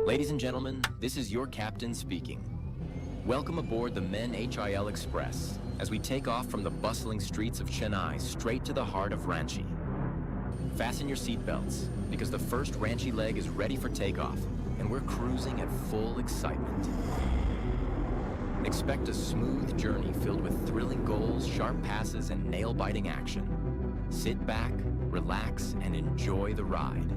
Ladies and gentlemen, this is your captain speaking. Welcome aboard the Men HIL Express as we take off from the bustling streets of Chennai straight to the heart of Ranchi. Fasten your seatbelts because the first Ranchi leg is ready for takeoff and we're cruising at full excitement. Expect a smooth journey filled with thrilling goals, sharp passes, and nail-biting action. Sit back, relax, and enjoy the ride.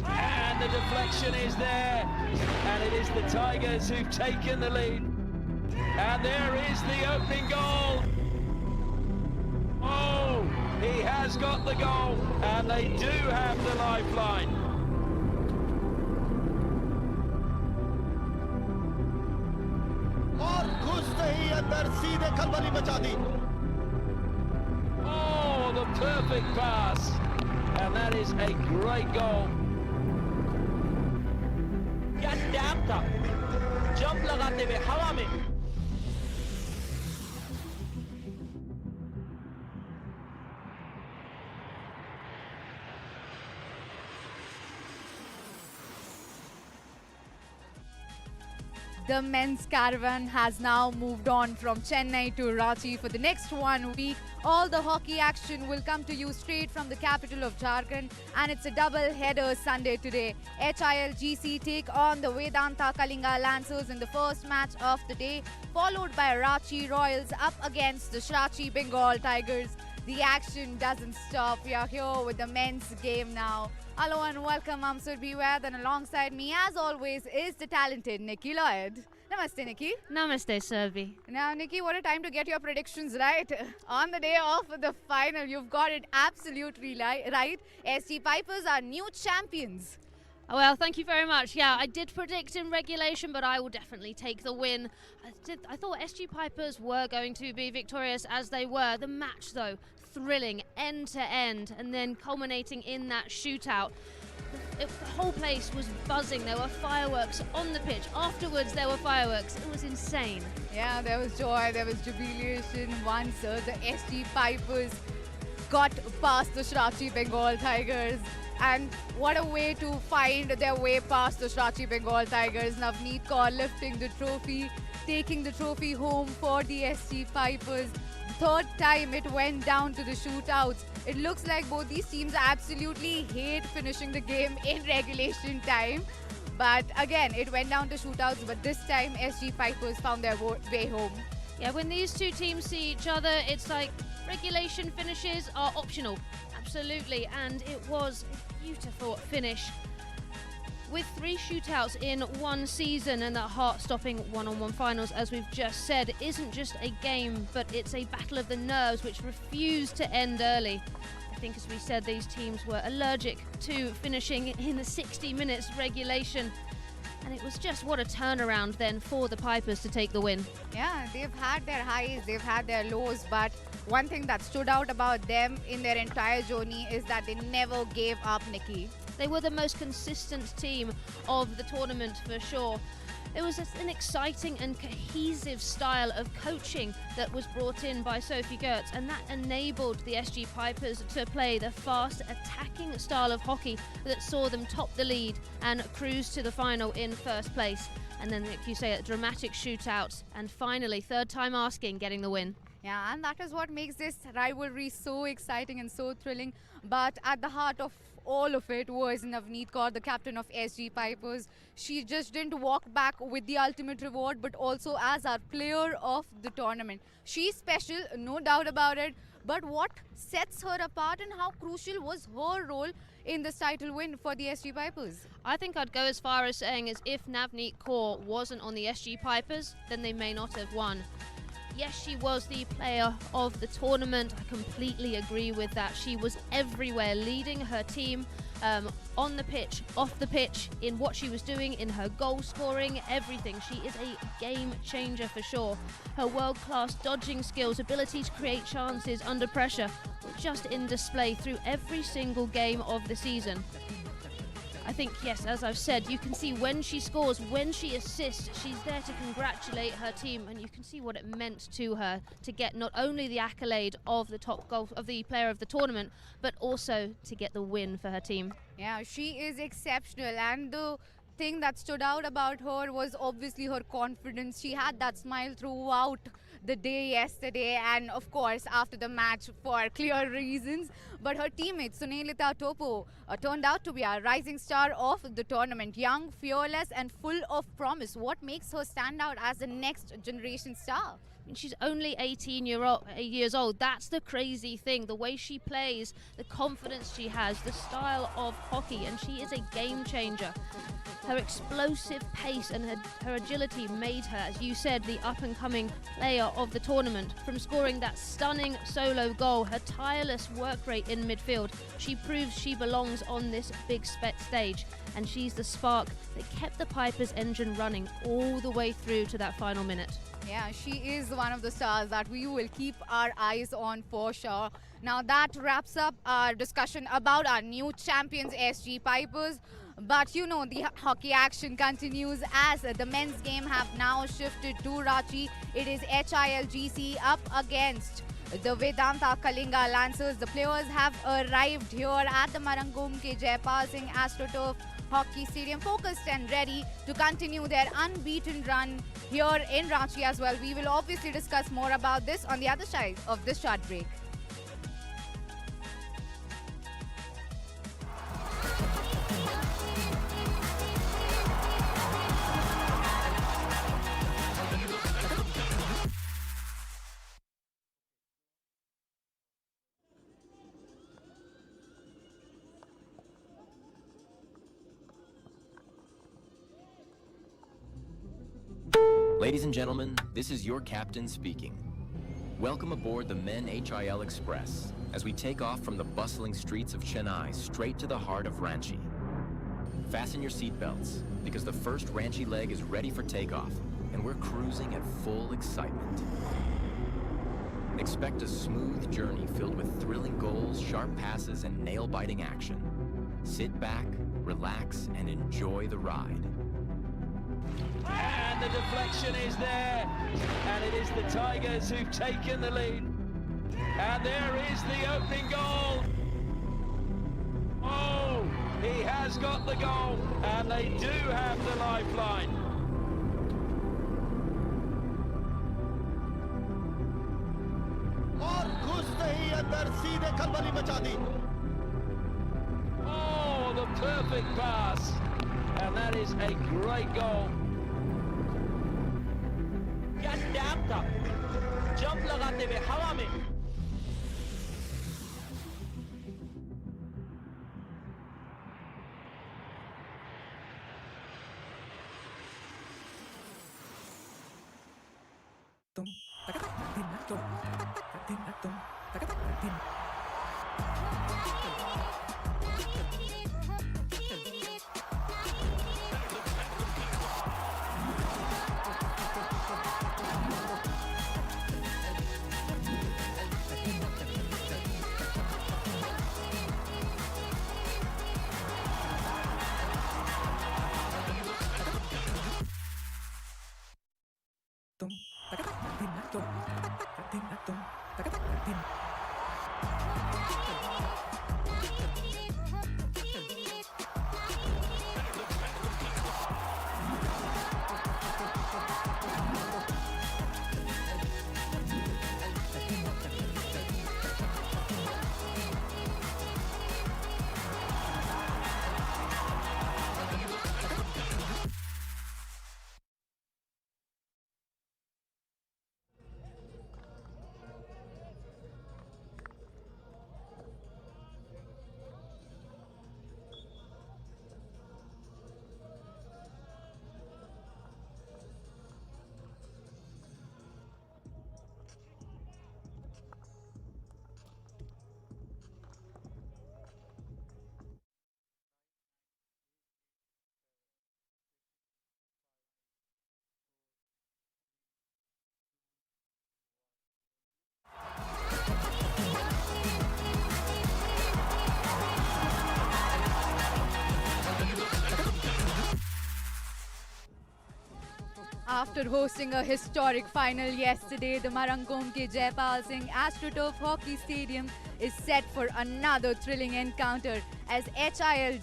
And the deflection is there, and it is the Tigers who've taken the lead. And there is the opening goal. Oh, he has got the goal, and they do have the lifeline. Oh, the perfect pass, and that is a great goal. क्या tap था jump लगाते हुए हवा में The men's caravan has now moved on from Chennai to Ranchi for the next 1 week. All the hockey action will come to you straight from the capital of Jharkhand, and it's a double-header Sunday today. HIL GC take on the Vedanta Kalinga Lancers in the first match of the day, followed by Ranchi Royals up against the Ranchi Bengal Tigers. The action doesn't stop. We are here with the men's game now. Hello and welcome. I'm Surbhi Vaid, and alongside me, as always, is the talented Nikki Lloyd. Namaste, Nikki. Namaste, Surbhi. Now, Nikki, what a time to get your predictions right. On the day of the final, you've got it absolutely right. SG Pipers are new champions. Well, thank you very much. Yeah, I did predict in regulation, but I will definitely take the win. I thought SG Pipers were going to be victorious as they were. The match, though, thrilling end to end, and then culminating in that shootout. The whole place was buzzing. There were fireworks on the pitch. Afterwards, there were fireworks. It was insane. Yeah, there was joy, there was jubilation once the SG Pipers got past the Ranchi Bengal Tigers. And what a way to find their way past the Ranchi Bengal Tigers. Navneet Kaur lifting the trophy, taking the trophy home for the SG Pipers. Third time it went down to the shootouts. It looks like both these teams absolutely hate finishing the game in regulation time. But again, it went down to shootouts, but this time SG Pipers found their way home. Yeah, when these two teams see each other, it's like regulation finishes are optional. Absolutely, and it was a beautiful finish. With 3 shootouts in one season and that heart-stopping one-on-one finals, as we've just said, isn't just a game, but it's a battle of the nerves which refused to end early. I think, as we said, these teams were allergic to finishing in the 60 minutes regulation. And it was just what a turnaround then for the Pipers to take the win. Yeah, they've had their highs, they've had their lows, but one thing that stood out about them in their entire journey is that they never gave up, Nikki. They were the most consistent team of the tournament for sure. It was an exciting and cohesive style of coaching that was brought in by Sophie Gertz, and that enabled the SG Pipers to play the fast, attacking style of hockey that saw them top the lead and cruise to the final in first place. And then, like you say, a dramatic shootout, and finally, third time asking, getting the win. Yeah, and that is what makes this rivalry so exciting and so thrilling. But at the heart of all of it was Navneet Kaur, the captain of SG Pipers. She just didn't walk back with the ultimate reward, but also as our player of the tournament. She's special, no doubt about it. But what sets her apart and how crucial was her role in this title win for the SG Pipers? I think I'd go as far as saying as if Navneet Kaur wasn't on the SG Pipers, then they may not have won. Yes, she was the player of the tournament. I completely agree with that. She was everywhere, leading her team. on the pitch, off the pitch, in what she was doing, in her goal scoring, everything. She is a game changer for sure. Her world-class dodging skills, ability to create chances under pressure, were just in display through every single game of the season. I think, yes, as I've said, you can see when she scores, when she assists, she's there to congratulate her team, and you can see what it meant to her to get not only the accolade of the top goal of the player of the tournament, but also to get the win for her team. Yeah, she is exceptional, and the thing that stood out about her was obviously her confidence. She had that smile throughout the day yesterday, and of course after the match for clear reasons. But her teammate Sunelita Topo turned out to be a rising star of the tournament. Young, fearless, and full of promise. What makes her stand out as the next generation star? She's only 18 years old. That's the crazy thing. The way she plays, the confidence she has, the style of hockey, and she is a game changer. Her explosive pace and her agility made her, as you said, the up-and-coming player of the tournament. From scoring that stunning solo goal, her tireless work rate in midfield, she proves she belongs on this big stage, and she's the spark that kept the Pipers' engine running all the way through to that final minute. Yeah, she is one of the stars that we will keep our eyes on for sure. Now that wraps up our discussion about our new champions, SG Pipers. But you know, the hockey action continues as the men's game have now shifted to Ranchi. It is HIL GC up against the Vedanta Kalinga Lancers. The players have arrived here at the Marangom Ke Jaipal Singh AstroTurf Hockey Stadium, focused and ready to continue their unbeaten run here in Ranchi as well. We will obviously discuss more about this on the other side of this short break. Ladies and gentlemen, this is your captain speaking. Welcome aboard the Men HIL Express as we take off from the bustling streets of Chennai straight to the heart of Ranchi. Fasten your seatbelts because the first Ranchi leg is ready for takeoff and we're cruising at full excitement. Expect a smooth journey filled with thrilling goals, sharp passes, and nail-biting action. Sit back, relax, and enjoy the ride. And the deflection is there, and it is the Tigers who've taken the lead. And there is the opening goal. Oh, he has got the goal, and they do have the lifeline. Oh, the perfect pass, and that is a great goal. क्या tap था, jump लगाते हुए हवा में। after hosting a historic final yesterday, the Marangkom ke Jaipal Singh AstroTurf Hockey Stadium is set for another thrilling encounter as HIL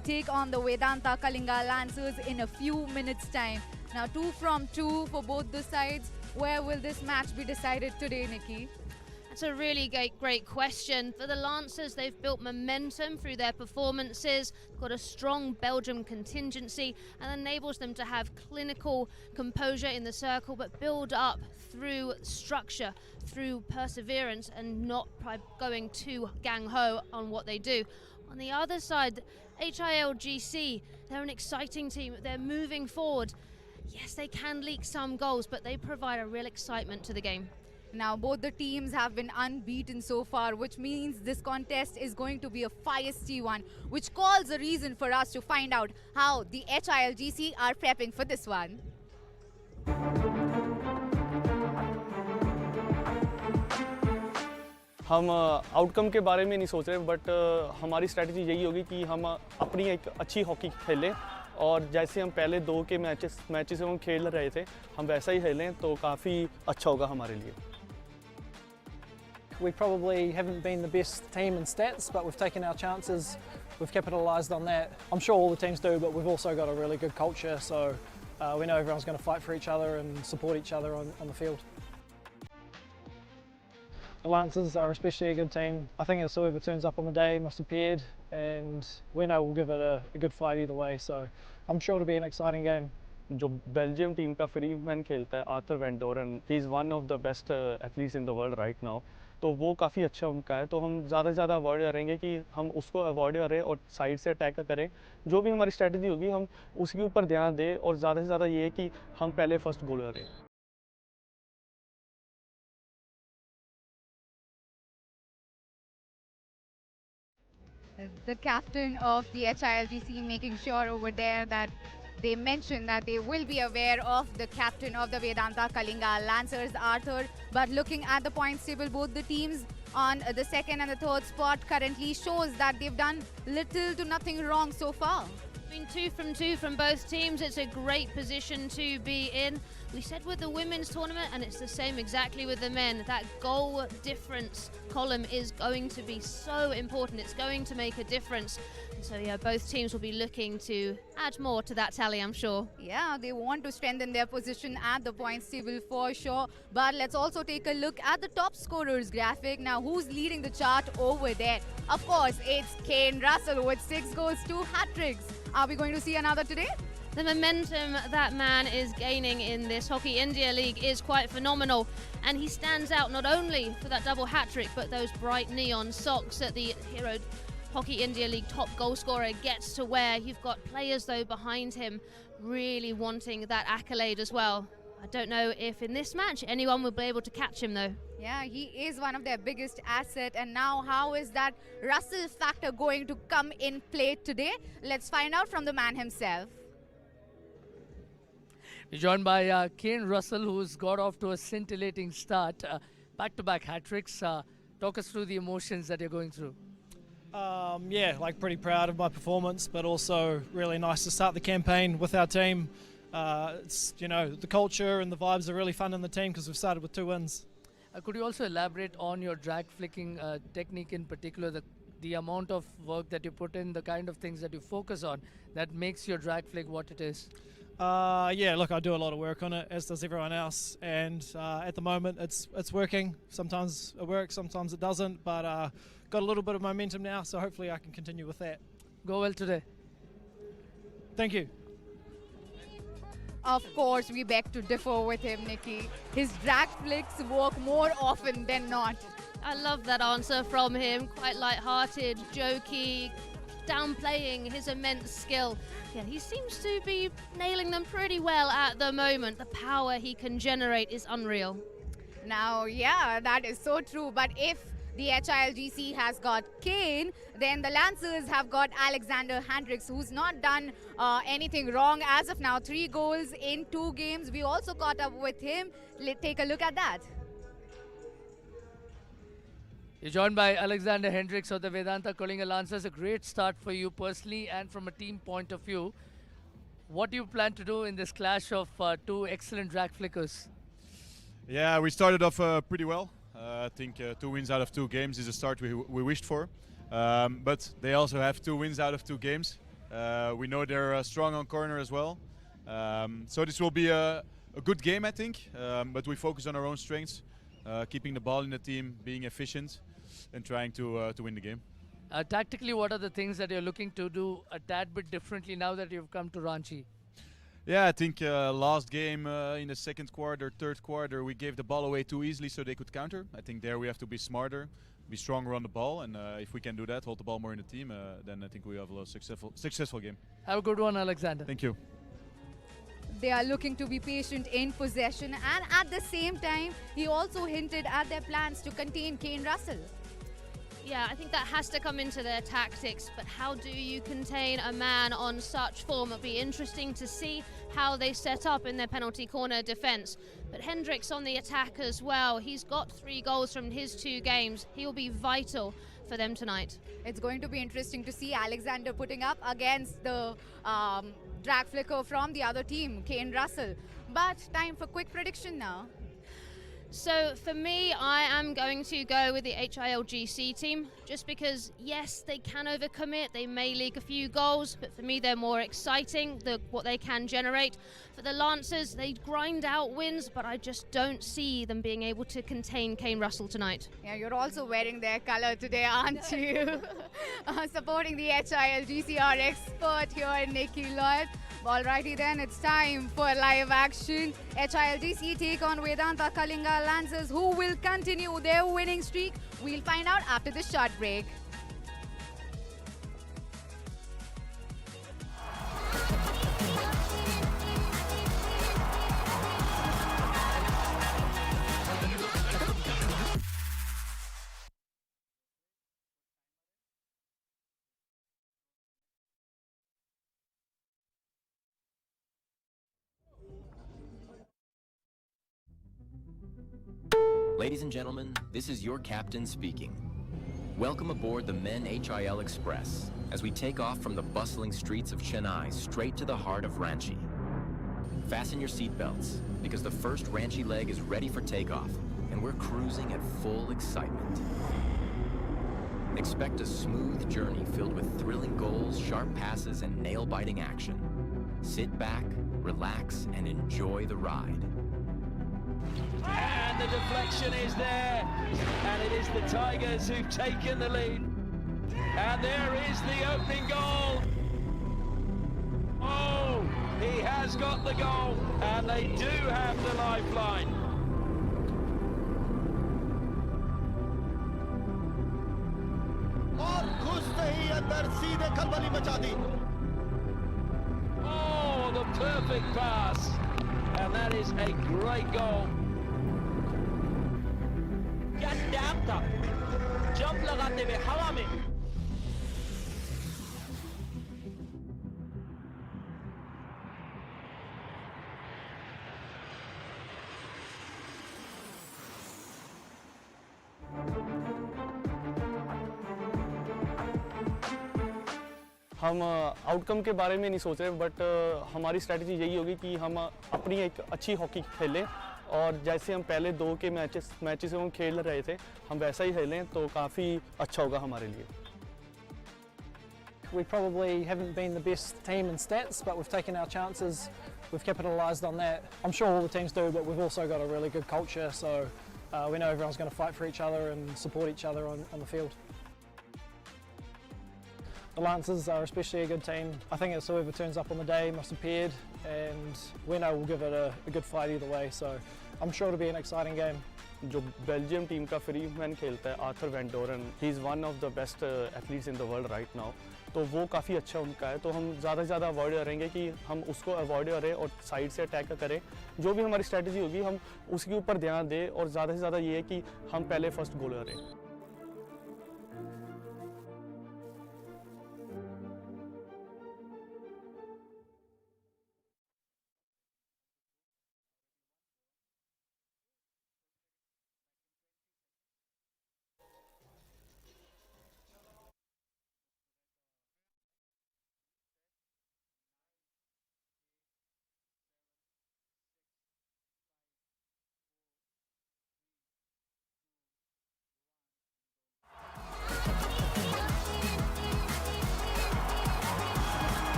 take on the Vedanta Kalinga Lancers in a few minutes' time. Now 2 from 2 for both the sides. Where will this match be decided today, Nikki? That's a really great question. For the Lancers, they've built momentum through their performances, got a strong Belgium contingency, and enables them to have clinical composure in the circle, but build up through structure, through perseverance, and not going too gang-ho on what they do. On the other side, HILGC, they're an exciting team. They're moving forward. Yes, they can leak some goals, but they provide a real excitement to the game. Now, both the teams have been unbeaten so far, which means this contest is going to be a feisty one, which calls a reason for us to find out how the HILGC are prepping for this one. हम outcome के बारे में नहीं सोच रहे, but हमारी strategy यही होगी कि हम अपनी एक अच्छी हॉकी खेलें और जैसे हम पहले 2 के मैचेस हम खेल रहे थे, हम वैसा ही खेलें तो काफ़ी अच्छा होगा हमारे लिए. We probably haven't been the best team in stats, but we've taken our chances, we've capitalised on that. I'm sure all the teams do, but we've also got a really good culture, so we know everyone's going to fight for each other and support each other on the field. The Lancers are especially a good team. I think it's whoever turns up on the day must have paired, and we know we'll give it a good fight either way, so I'm sure it'll be an exciting game. जो Belgium team का free man खेलता है Arthur van Doren, he is one of the best athletes in the world right now, तो वो काफ़ी अच्छा उनका है. तो हम ज़्यादा से ज़्यादा अवॉइड करेंगे कि हम उसको अवॉइड करें और साइड से अटैक करें. जो भी हमारी स्ट्रैटेजी होगी हम उसके ऊपर ध्यान दें और ज़्यादा से ज़्यादा ये है कि हम पहले फर्स्ट गोल करें. The captain of the HILGC making sure over there that they mentioned that they will be aware of the captain of the Vedanta Kalinga Lancers, Arthur. But looking at the points table, both the teams on the second and the third spot currently shows that they've done little to nothing wrong so far. Being 2 from 2 from both teams, it's a great position to be in. We said with the women's tournament, and it's the same exactly with the men, that goal difference column is going to be so important. It's going to make a difference. And so, yeah, both teams will be looking to add more to that tally, I'm sure. Yeah, they want to strengthen their position at the points table for sure. But let's also take a look at the top scorers graphic. Now, who's leading the chart over there? Of course, it's Kane Russell with 6 goals, 2 hat-tricks. Are we going to see another today? The momentum that man is gaining in this Hockey India League is quite phenomenal, and he stands out not only for that double hat-trick, but those bright neon socks that the hero Hockey India League top goal scorer gets to wear. You've got players though behind him really wanting that accolade as well. I don't know if in this match anyone will be able to catch him though. Yeah, he is one of their biggest asset. And now how is that Russell factor going to come in play today? Let's find out from the man himself. We're joined by Kane Russell, who's got off to a scintillating start. Back-to-back hat-tricks. Talk us through the emotions that you're going through. Yeah, like pretty proud of my performance, but also really nice to start the campaign with our team. It's, you know, the culture and the vibes are really fun in the team because we've started with 2 wins. Could you also elaborate on your drag flicking technique in particular, the amount of work that you put in, the kind of things that you focus on that makes your drag flick what it is? Yeah, look, I do a lot of work on it, as does everyone else, and at the moment it's working. Sometimes it works, sometimes it doesn't, but got a little bit of momentum now, so hopefully I can continue with that. Go well today. Thank you. Of course, we beg to differ with him, Nikki. His drag flicks work more often than not. I love that answer from him. Quite light-hearted, jokey, downplaying his immense skill. Yeah, he seems to be nailing them pretty well at the moment. The power he can generate is unreal. Now, yeah, that is so true. But if the HILGC has got Kane, then the Lancers have got Alexander Hendricks, who's not done anything wrong as of now. 3 goals in 2 games. We also caught up with him. Let's take a look at that. You're joined by Alexander Hendricks of the Vedanta Kalinga Lancers. A great start for you personally and from a team point of view. What do you plan to do in this clash of two excellent drag flickers? Yeah, we started off pretty well. I think 2 wins out of 2 games is a start we wished for. But they also have 2 wins out of 2 games. We know they're strong on corner as well. So this will be a good game, I think. But we focus on our own strengths, keeping the ball in the team, being efficient, and trying to win the game. Tactically, what are the things that you're looking to do a tad bit differently now that you've come to Ranchi? Yeah, I think last game in the second quarter, third quarter, we gave the ball away too easily so they could counter. I think there we have to be smarter, be stronger on the ball, and if we can do that, hold the ball more in the team, then I think we have a successful game. Have a good one, Alexander. Thank you. They are looking to be patient in possession, and at the same time, he also hinted at their plans to contain Kane Russell. Yeah, I think that has to come into their tactics, but how do you contain a man on such form? It'll be interesting to see how they set up in their penalty corner defence. But Hendricks on the attack as well. He's got 3 goals from his 2 games. He will be vital for them tonight. It's going to be interesting to see Alexander putting up against the drag flicker from the other team, Kane Russell. But time for quick prediction now. So for me, I am going to go with the HILGC team, just because, yes, they can overcommit, they may leak a few goals, but for me they're more exciting, what they can generate. For the Lancers, they grind out wins, but I just don't see them being able to contain Kane Russell tonight. Yeah, you're also wearing their colour today, aren't you? Supporting the HILGC, our expert here, Nikki Lloyd. Alrighty then, it's time for live action. HILGC take on Vedanta Kalinga Lancers, who will continue their winning streak. We'll find out after this short break. Ladies and gentlemen, this is your captain speaking. Welcome aboard the Men HIL Express as we take off from the bustling streets of Chennai straight to the heart of Ranchi. Fasten your seatbelts because the first Ranchi leg is ready for takeoff and we're cruising at full excitement. Expect a smooth journey filled with thrilling goals, sharp passes, and nail-biting action. Sit back, relax, and enjoy the ride. And the deflection is there, and it is the Tigers who've taken the lead. And there is the opening goal. Oh, he has got the goal, and they do have the lifeline. Oh, the perfect pass, and that is a great goal. क्या tap था, jump लगाते हुए हवा में। हम outcome के बारे में नहीं सोच रहे, बट हमारी स्ट्रैटेजी यही होगी कि हम अपनी एक अच्छी हॉकी खेलें और जैसे हम पहले 2 के मैचेस हम खेल रहे थे, हम वैसा ही खेलें तो काफ़ी अच्छा होगा हमारे लिए. We probably haven't been the best team in stats, but we've taken our chances, we've capitalised on that. I'm sure all the teams do, but we've also got a really good culture, so we know everyone's going to fight for each other and support each other on the field. The Lancers are especially a good team. I think it's whoever turns up on the day most prepared, and we know we'll give it a good fight either way, so I'm sure it'll be an exciting game. जो Belgium team का free man खेलता है Arthur van Doren, he is one of the best athletes in the world right now, तो वो काफ़ी अच्छा उनका है, तो हम ज़्यादा से ज़्यादा अवॉइड करेंगे कि हम उसको अवॉइड करें और साइड से अटैक करें. जो भी हमारी स्ट्रैटेजी होगी हम उसके ऊपर ध्यान दें और ज़्यादा से ज़्यादा ये है कि हम पहले फर्स्ट गोल करें.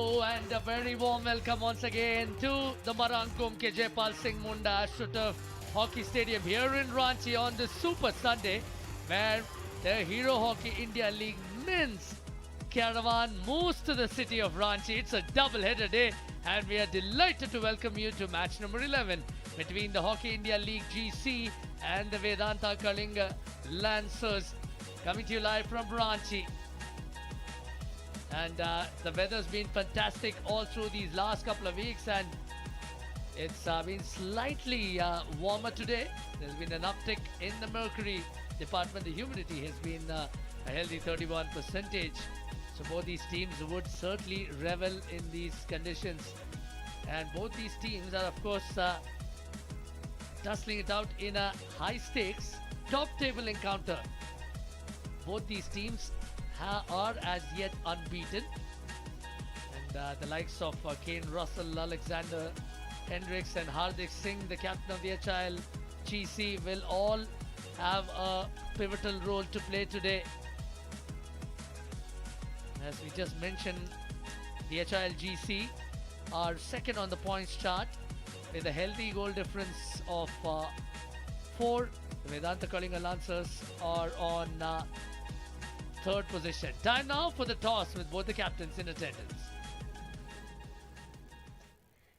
Hello and a very warm welcome once again to the Marangkum ke Jaipal Singh Munda Shootout Hockey Stadium here in Ranchi on this Super Sunday, where the Hero Hockey India League men's caravan moves to the city of Ranchi. It's a double-header day and we are delighted to welcome you to match number 11 between the Hockey India League GC and the Vedanta Kalinga Lancers, coming to you live from Ranchi. And the weather's been fantastic all through these last couple of weeks, and it's been slightly warmer today. There's been an uptick in the mercury department. The humidity has been a healthy 31%. So both these teams would certainly revel in these conditions. And both these teams are, of course, tussling it out in a high-stakes top table encounter. Both these teams are as yet unbeaten, and the likes of Kane Russell, Alexander Hendricks and Hardik Singh, the captain of the HIL GC, will all have a pivotal role to play today. As we just mentioned, the HIL GC are second on the points chart with a healthy goal difference of 4. The Vedanta Kalinga Lancers are on third position. Time now for the toss with both the captains in attendance.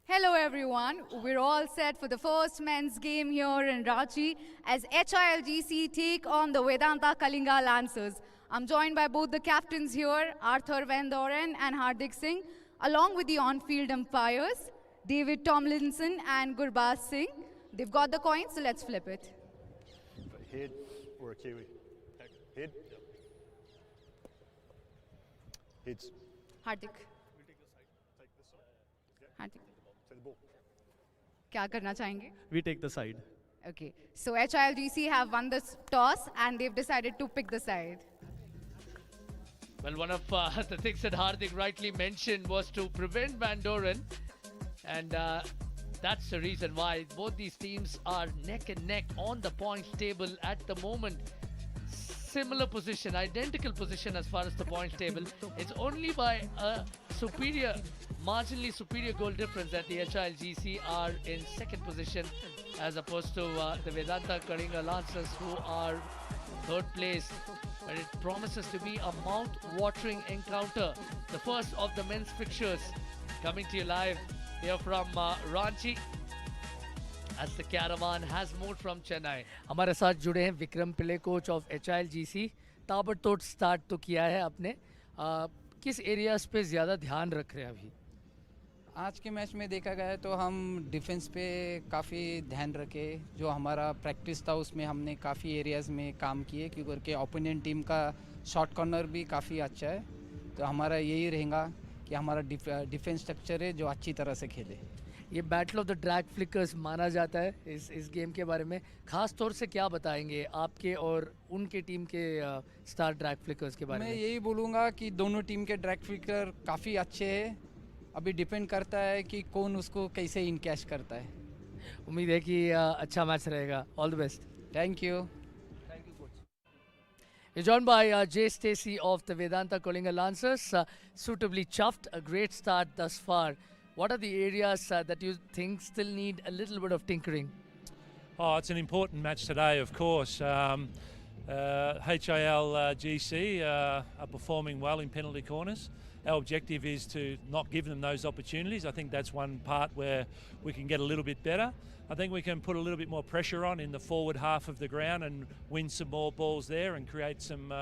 Hello everyone, we're all set for the first men's game here in Ranchi as HILGC take on the Vedanta Kalinga Lancers. I'm joined by both the captains here, Arthur Van Doren and Hardik Singh, along with the on-field umpires, David Tomlinson and Gurbaz Singh. They've got the coins, so let's flip it. Head or a Kiwi? Head? Heads. Hardik. Hardik. Take the ball. क्या करना चाहेंगे? We take the side. Okay, so HILGC have won this toss and they've decided to pick the side. Well, one of the things that Hardik rightly mentioned was to prevent Van Doren, and that's the reason why both these teams are neck and neck on the points table at the moment. Similar position, identical position as far as the points table. It's only by a marginally superior goal difference that the HILGC are in second position as opposed to the Vedanta Kalinga Lancers, who are third place. But it promises to be a mouth-watering encounter. The first of the men's fixtures coming to you live here from Ranchi, as the caravan has moved from Chennai. हमारे साथ जुड़े हैं विक्रम पिल्ले, coach of HILGC. ताबड़तोड़ start तो किया है आपने, किस एरियाज पे ज़्यादा ध्यान रख रहे हैं अभी? आज के मैच में देखा गया है तो हम डिफेंस पे काफ़ी ध्यान रखे. जो हमारा प्रैक्टिस था उसमें हमने काफ़ी एरियाज़ में काम किए, क्योंकि ओपोनेंट टीम का शॉट कॉर्नर भी काफ़ी अच्छा है. तो हमारा यही रहेगा कि हमारा डिफेंस स्ट्रक्चर है जो अच्छी तरह से खेले. ये battle of the drag flickers माना जाता है इस गेम के बारे में. खास तौर से क्या बताएंगे आपके और उनके टीम के स्टार ड्रैग फ्लिकर्स के बारे में? मैं यही बोलूँगा कि दोनों टीम के ड्रैग फ्लिकर काफ़ी अच्छे हैं. अभी डिपेंड करता है कि कौन उसको कैसे इनकैश करता है. उम्मीद है कि अच्छा मैच रहेगा. All the best. Thank you. You're joined by Jay Stacey of the Vedanta Kalinga Lancers. Suitably chuffed, a great start thus far. What are the areas that you think still need a little bit of tinkering? Oh, it's an important match today, of course. HIL GC are performing well in penalty corners. Our objective is to not give them those opportunities. I think that's one part where we can get a little bit better. I think we can put a little bit more pressure on in the forward half of the ground and win some more balls there and create some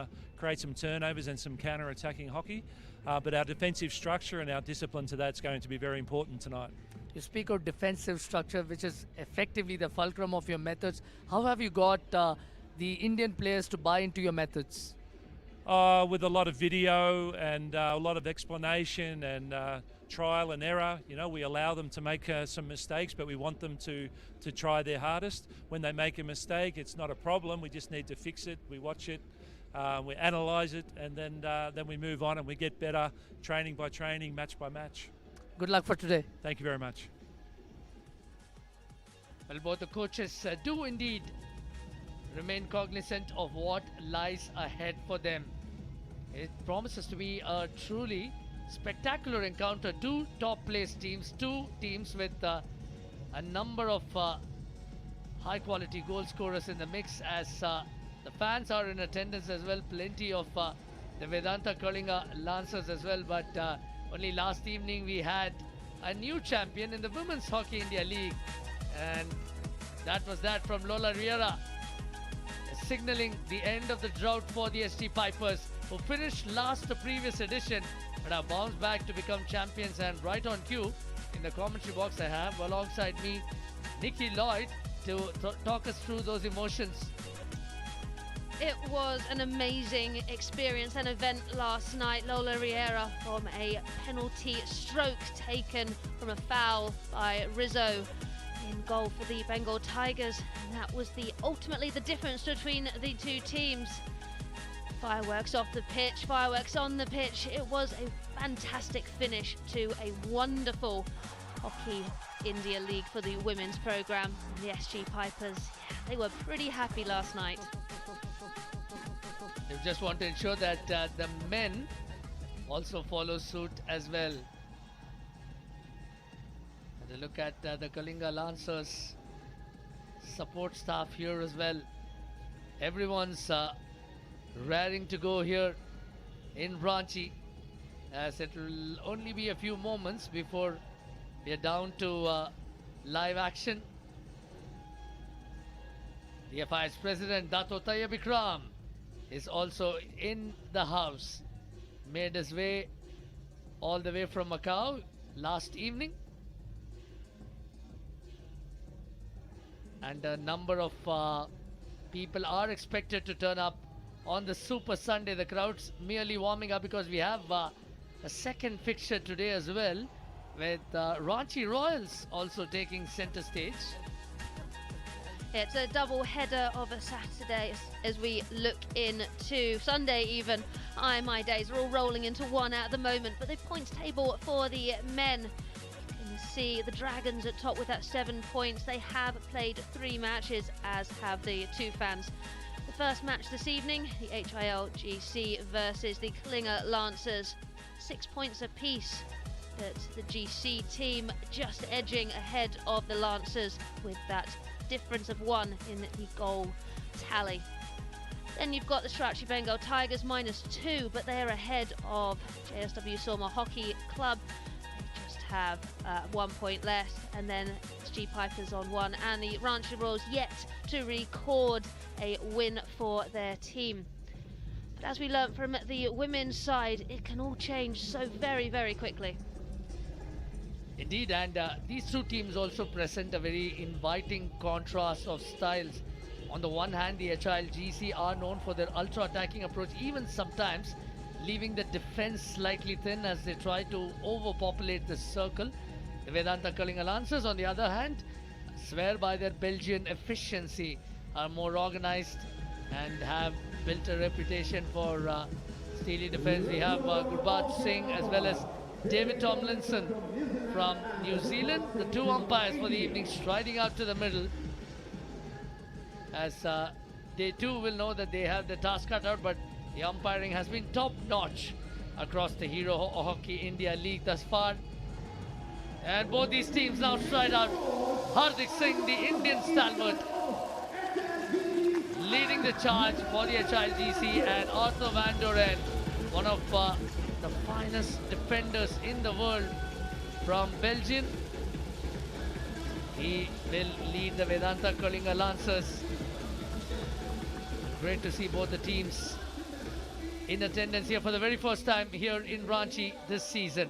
turnovers and some counter-attacking hockey. But our defensive structure and our discipline to that's going to be very important tonight. You speak of defensive structure, which is effectively the fulcrum of your methods. How have you got the Indian players to buy into your methods? With a lot of video and a lot of explanation and trial and error. You know, we allow them to make some mistakes, but we want them to try their hardest. When they make a mistake, it's not a problem. We just need to fix it. We watch it, we analyse it, and then we move on and we get better, training by training, match by match. Good luck for today. Thank you very much. Well, both the coaches do indeed remain cognizant of what lies ahead for them. It promises to be a truly spectacular encounter. Two top place teams, two teams with a number of high quality goal scorers in the mix, as the fans are in attendance as well. Plenty of the Vedanta Kalinga Lancers as well. But only last evening we had a new champion in the Women's Hockey India League, and that was that from Lola Riera, signaling the end of the drought for the SG Pipers, who finished last the previous edition but have bounced back to become champions. And right on cue in the commentary box I have alongside me Nikki Lloyd to talk us through those emotions. It was an amazing experience and event last night. Lola Riera from a penalty stroke taken from a foul by Rizzo in goal for the Bengal Tigers, and that was ultimately the difference between the two teams. Fireworks off the pitch, fireworks on the pitch. It was a fantastic finish to a wonderful Hockey India League for the women's programme. The SG Pipers, they were pretty happy last night. They just want to ensure that the men also follow suit as well. And a look at the Kalinga Lancers support staff here as well. Everyone's raring to go here in Ranchi, as it will only be a few moments before we are down to live action. The FI's president Dato Tayyab Ikram is also in the house. Made his way all the way from Macau last evening, and a number of people are expected to turn up on the Super Sunday. The crowd's merely warming up because we have a second fixture today as well, with Ranchi Royals also taking center stage. It's a double header of a Saturday as we look into Sunday even. My days are all rolling into one at the moment, but the points table for the men, you can see the Dragons at top with that 7 points. They have played 3 matches, as have the two fans. The first match this evening, the HIL GC versus the Kalinga Lancers, 6 points apiece, but the GC team just edging ahead of the Lancers with that difference of 1 in the goal tally. Then you've got the Srirachi Bengal Tigers -2, but they're ahead of JSW Soma Hockey Club. They just have 1 point less, and then SG Pipers on 1, and the Ranchi Royals yet to record a win for their team. But as we learnt from the women's side, it can all change so very, very quickly. Indeed, and these two teams also present a very inviting contrast of styles. On the one hand, the HIL GC are known for their ultra-attacking approach, even sometimes leaving the defense slightly thin as they try to overpopulate the circle. The Vedanta Kalinga Lancers, on the other hand, swear by their Belgian efficiency, are more organized and have built a reputation for steely defense. We have Gurbaj Singh as well as David Tomlinson from New Zealand, the two umpires for the evening, striding out to the middle, as they too will know that they have the task cut out, but the umpiring has been top-notch across the Hero Hockey India League thus far. And both these teams now stride out. Hardik Singh, the Indian stalwart, leading the charge for the HIGC, and Arthur Van Doren, one of the finest defenders in the world from Belgium. He will lead the Vedanta Kalinga Lancers. Great to see both the teams in attendance here for the very first time here in Ranchi this season.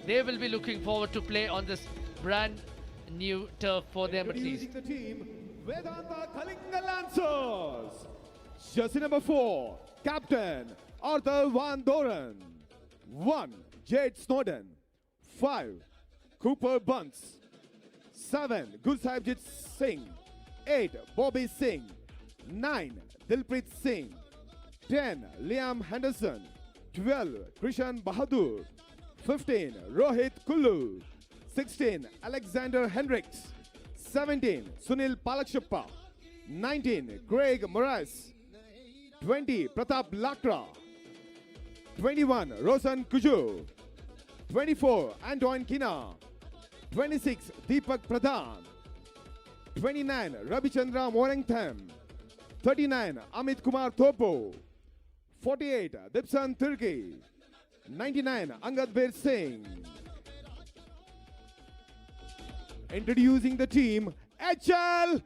They will be looking forward to play on this brand new turf for them at least. The team, Vedanta Kalinga Lancers. Jersey number 4, Captain Arthur Van Doren. 1, Jade Snowden. 5, Cooper Bunce. 7, Gursahibjit Singh. 8, Bobby Singh. 9, Dilpreet Singh. 10, Liam Henderson. 12, Krishan Bahadur. 15, Rohit Kullu. 16, Alexander Hendricks. 17, Sunil Palakshappa. 19, Craig Moraes. 20, Pratap Lakra. 21, Rosan Kuju. 24, Antoine Kina. 26, Deepak Pradhan. 29, Ravichandra Morentham. 39, Amit Kumar Thopo. 48, Dipsan Turki. 99, Angad Bir Singh. Introducing the team, HLGC.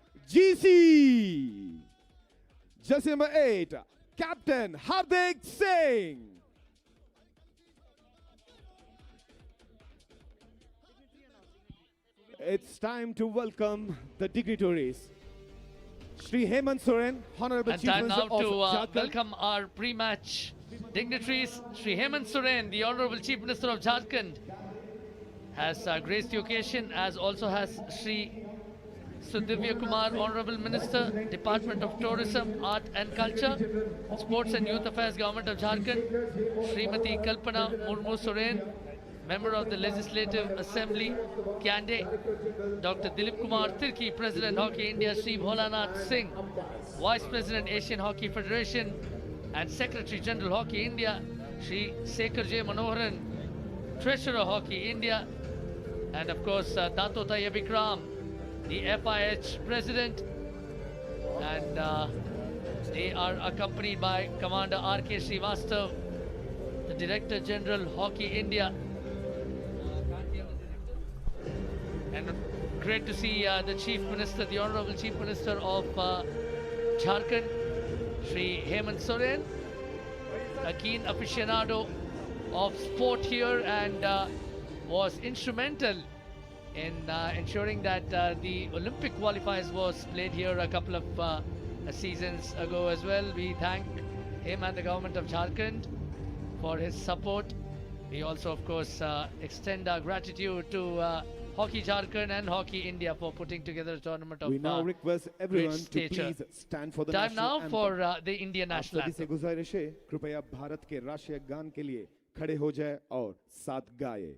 Jersey number 8, Captain Hardik Singh. It's time to welcome the dignitaries. Shri Hemant Soren, Honorable And Chief time Minister now of to Jharkhand. welcome our pre-match dignitaries. Shri Hemant Soren, the Honorable Chief Minister of Jharkhand, has graced the occasion, as also has Shri Sudivya Kumar, Honorable Minister, Department of Tourism, Art and Culture, Sports and Youth Affairs, Government of Jharkhand, Srimati Kalpana Murmu Soren, Member of the Legislative Assembly, Kyande, Dr. Dilip Kumar Tirki, President Hockey India, Shri Bholanath Singh, Vice President Asian Hockey Federation, and Secretary General Hockey India, Shri Sekhar J. Manoharan, Treasurer Hockey India, and of course Dato Taya Vikram, the FIH President, and they are accompanied by Commander R.K. Srivastav, the Director General Hockey India. And great to see the Chief Minister, the Honorable Chief Minister of Jharkhand, Shri Hemant Soren, a keen aficionado of sport here, and was instrumental in ensuring that the Olympic qualifiers was played here a couple of seasons ago as well. We thank him and the government of Jharkhand for his support. We also, of course, extend our gratitude to Hockey Jharkhand and Hockey India for putting together a tournament of We now request everyone to please stand for the Time national now anthem. for the Indian आप national सभी से anthem. गुजारिश है, कृपया भारत के राष्ट्रीय गान के लिए खड़े हो जाए और साथ गाए.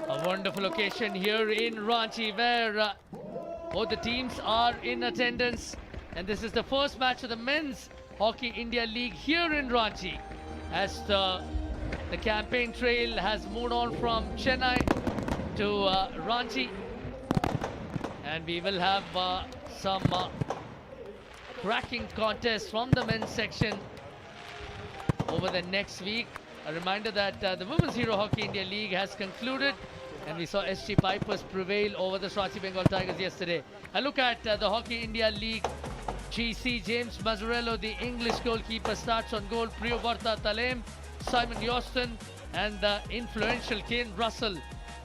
A wonderful occasion here in Ranchi, where both the teams are in attendance, and this is the first match of the Men's Hockey India League here in Ranchi, as the campaign trail has moved on from Chennai to Ranchi, and we will have some cracking contests from the men's section over the next week. A reminder that the Women's Hero Hockey India League has concluded, and we saw SG Pipers prevail over the Swazi Bengal Tigers yesterday. A look at the Hockey India League GC. James Mazzarello, the English goalkeeper, starts on goal. Priyavarta Talem, Simon Yoston, and the influential Kane Russell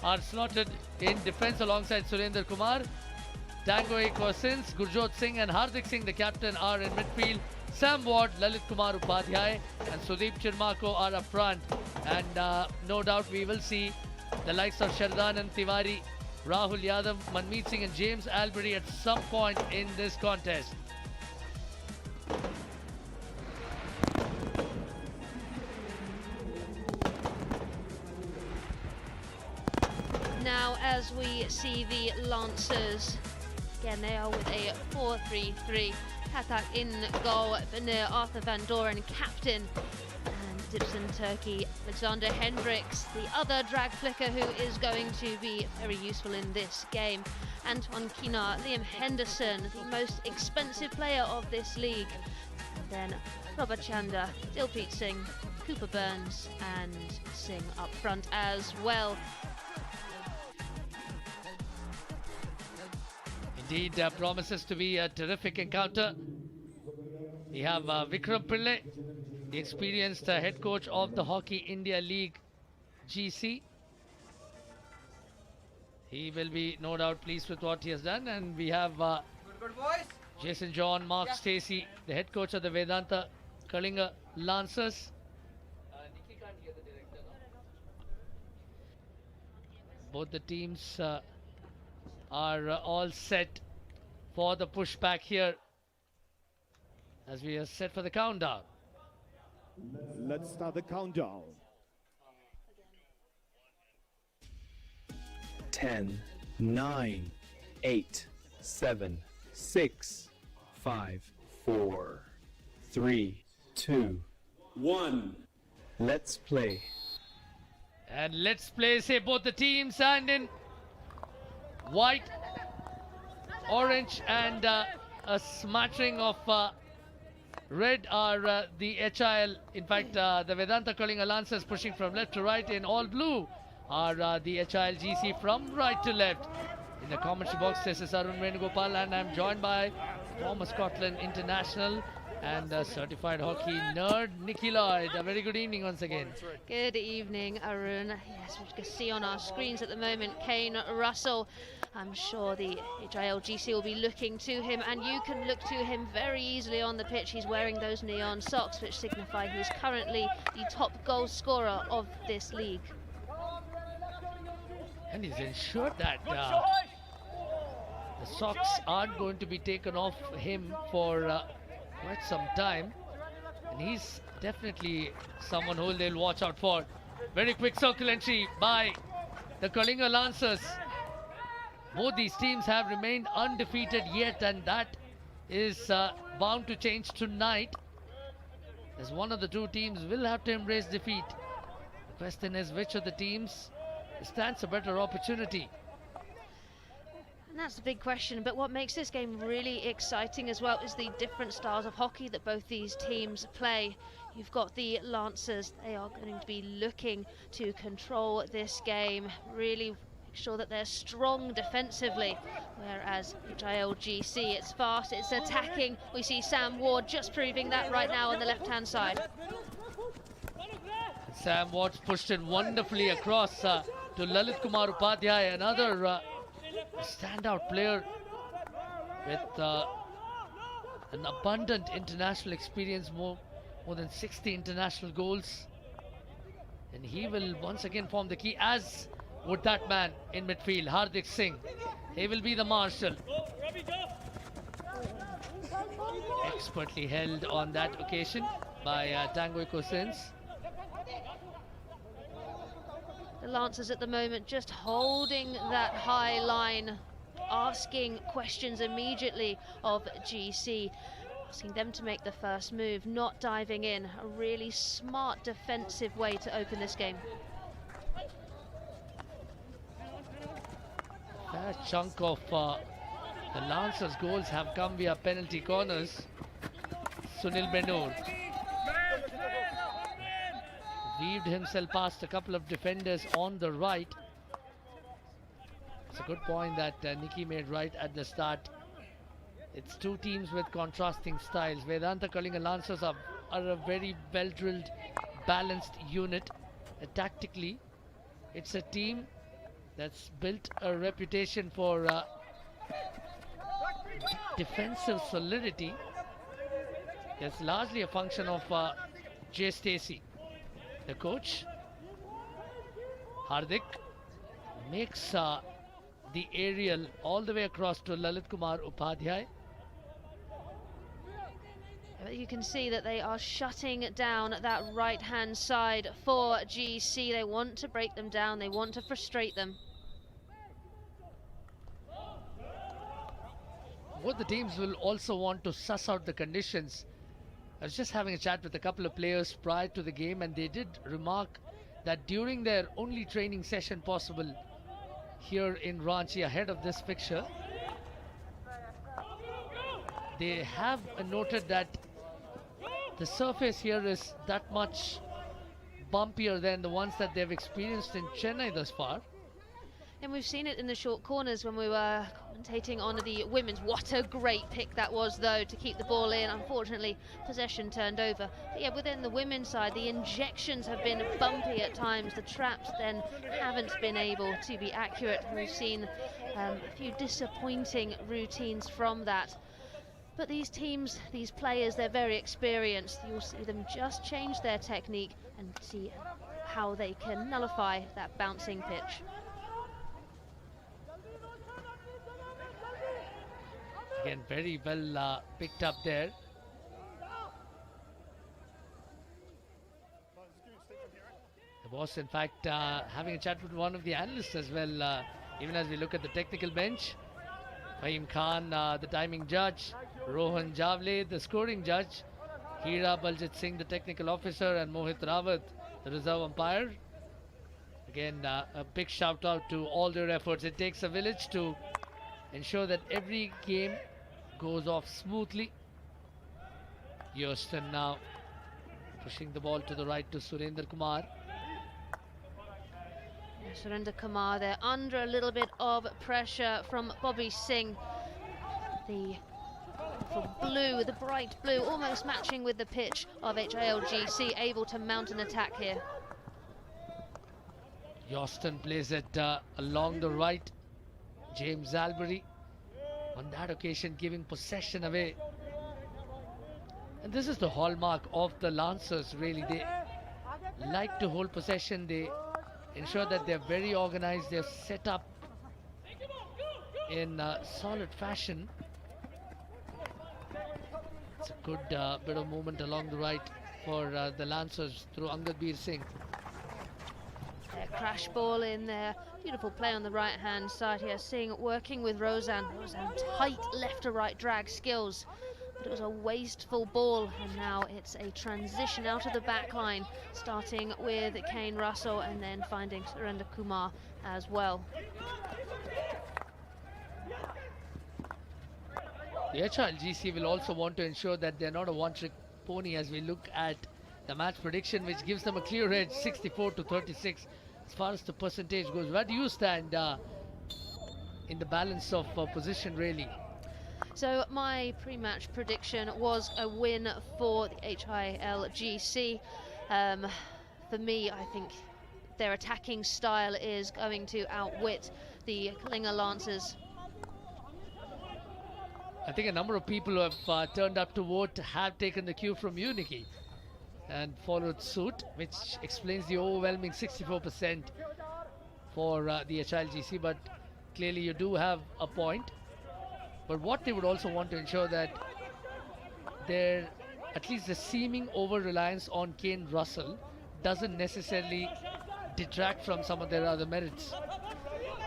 are slotted in defense alongside Surendra Kumar. Tangoy Cousins, Gurjot Singh and Hardik Singh, the captain, are in midfield. Sam Ward, Lalit Kumar Upadhyay and Sudeep Chirmako are up front. And no doubt we will see the likes of Shardanand Tiwari, Rahul Yadav, Manmeet Singh and James Albury at some point in this contest. Now, as we see the Lancers, again, they are with a 4-3-3. Katak in goal, Veneer, Arthur Van Doren, captain, and Dipson Turkey, Alexander Hendricks, the other drag flicker who is going to be very useful in this game. Antoine Kina, Liam Henderson, the most expensive player of this league. And then Robert Chanda, Dilpreet Singh, Cooper Burns, and Singh up front as well. Indeed, promises to be a terrific encounter. We have Vikram Pillai, the experienced head coach of the Hockey India League GC. He will be no doubt pleased with what he has done. And we have Jason John, Mark Stacey, the head coach of the Vedanta Kalinga Lancers. Both the teams are all set for the pushback here as we are set for the countdown. Let's start the countdown. 10, 9, 8, 7, 6, 5, 4, 3, 2, 1. Let's play. And let's play, say both the teams, and in white, orange and a smattering of red are the HIL. In fact, the Vedanta Kalinga Lancers pushing from left to right. In all blue are the HIL GC from right to left. In the commentary box, this is Arun Venugopal, and I'm joined by former Scotland international and certified hockey nerd Nikki Lloyd. A very good evening once again. Good evening, Arun. Yes, we can see on our screens at the moment Kane Russell. I'm sure the HIL GC will be looking to him, and you can look to him very easily on the pitch. He's wearing those neon socks, which signify he's currently the top goal scorer of this league. And he's ensured that the socks aren't going to be taken off him for quite some time, and he's definitely someone who they'll watch out for. Very quick circle entry by the Kalinga Lancers. Both these teams have remained undefeated yet, and that is bound to change tonight, as one of the two teams will have to embrace defeat. The question is, which of the teams stands a better opportunity? And that's the big question, but what makes this game really exciting as well is the different styles of hockey that both these teams play. You've got the Lancers, they are going to be looking to control this game, really make sure that they're strong defensively, whereas HIL GC, it's fast, it's attacking. We see Sam Ward just proving that right now on the left-hand side. Sam Ward's pushed it wonderfully across to Lalit Kumar Upadhyay, another standout player with an abundant international experience, more than 60 international goals, and he will once again form the key, as would that man in midfield, Hardik Singh. He will be the marshal. Expertly held on that occasion by Tanguy Cousins. The Lancers at the moment just holding that high line, asking questions immediately of GC, asking them to make the first move, not diving in. A really smart defensive way to open this game. Fair chunk of the Lancers' goals have come via penalty corners. Sunil Benur weaved himself past a couple of defenders on the right. It's a good point that Nikki made right at the start. It's two teams with contrasting styles. Vedanta Kalinga Lancers are a very well-drilled, balanced unit. Tactically, it's a team that's built a reputation for defensive solidity. It's largely a function of Jay Stacey. The coach, Hardik, makes the aerial all the way across to Lalit Kumar Upadhyay. You can see that they are shutting down that right-hand side for GC. They want to break them down, they want to frustrate them. Both the teams will also want to suss out the conditions. I was just having a chat with a couple of players prior to the game, and they did remark that during their only training session possible here in Ranchi ahead of this fixture, they have noted that the surface here is that much bumpier than the ones that they've experienced in Chennai thus far. And we've seen it in the short corners when we were commentating on the women's. What a great pick that was, though, to keep the ball in. Unfortunately, possession turned over. But yeah, within the women's side, the injections have been bumpy at times. The traps then haven't been able to be accurate. We've seen a few disappointing routines from that. But these teams, these players, they're very experienced. You'll see them just change their technique and see how they can nullify that bouncing pitch. Again, very well picked up there. I was, in fact, having a chat with one of the analysts as well, even as we look at the technical bench. Fahim Khan, the timing judge, Rohan Javle, the scoring judge, Hira Baljit Singh, the technical officer, and Mohit Rawat, the reserve umpire. Again, a big shout out to all their efforts. It takes a village to ensure that every game goes off smoothly. Houston now pushing the ball to the right to Surinder Kumar. Surinder Kumar, they're under a little bit of pressure from Bobby Singh. The blue, the bright blue, almost matching with the pitch of HILGC, able to mount an attack here. Houston plays it along the right. James Albury, on that occasion, giving possession away. And this is the hallmark of the Lancers, really. They like to hold possession. They ensure that they're very organized. They're set up in solid fashion. It's a good bit of movement along the right for the Lancers through Angad Bir Singh. Their crash ball in there. Beautiful play on the right hand side here. Singh working with Roseanne. Roseanne tight left to right drag skills. But it was a wasteful ball, and now it's a transition out of the back line, starting with Kane Russell and then finding Surinder Kumar as well. The HILGC will also want to ensure that they're not a one-trick pony as we look at the match prediction, which gives them a clear edge, 64 to 36. As far as the percentage goes, where do you stand in the balance of position, really? So my pre-match prediction was a win for the HILGC. For me, I think their attacking style is going to outwit the Kalinga Lancers. I think a number of people who have turned up to vote have taken the cue from you, Nikki, and followed suit, which explains the overwhelming 64% for the HILGC. But clearly you do have a point. But what they would also want to ensure that their, at least the seeming over-reliance on Kane Russell doesn't necessarily detract from some of their other merits.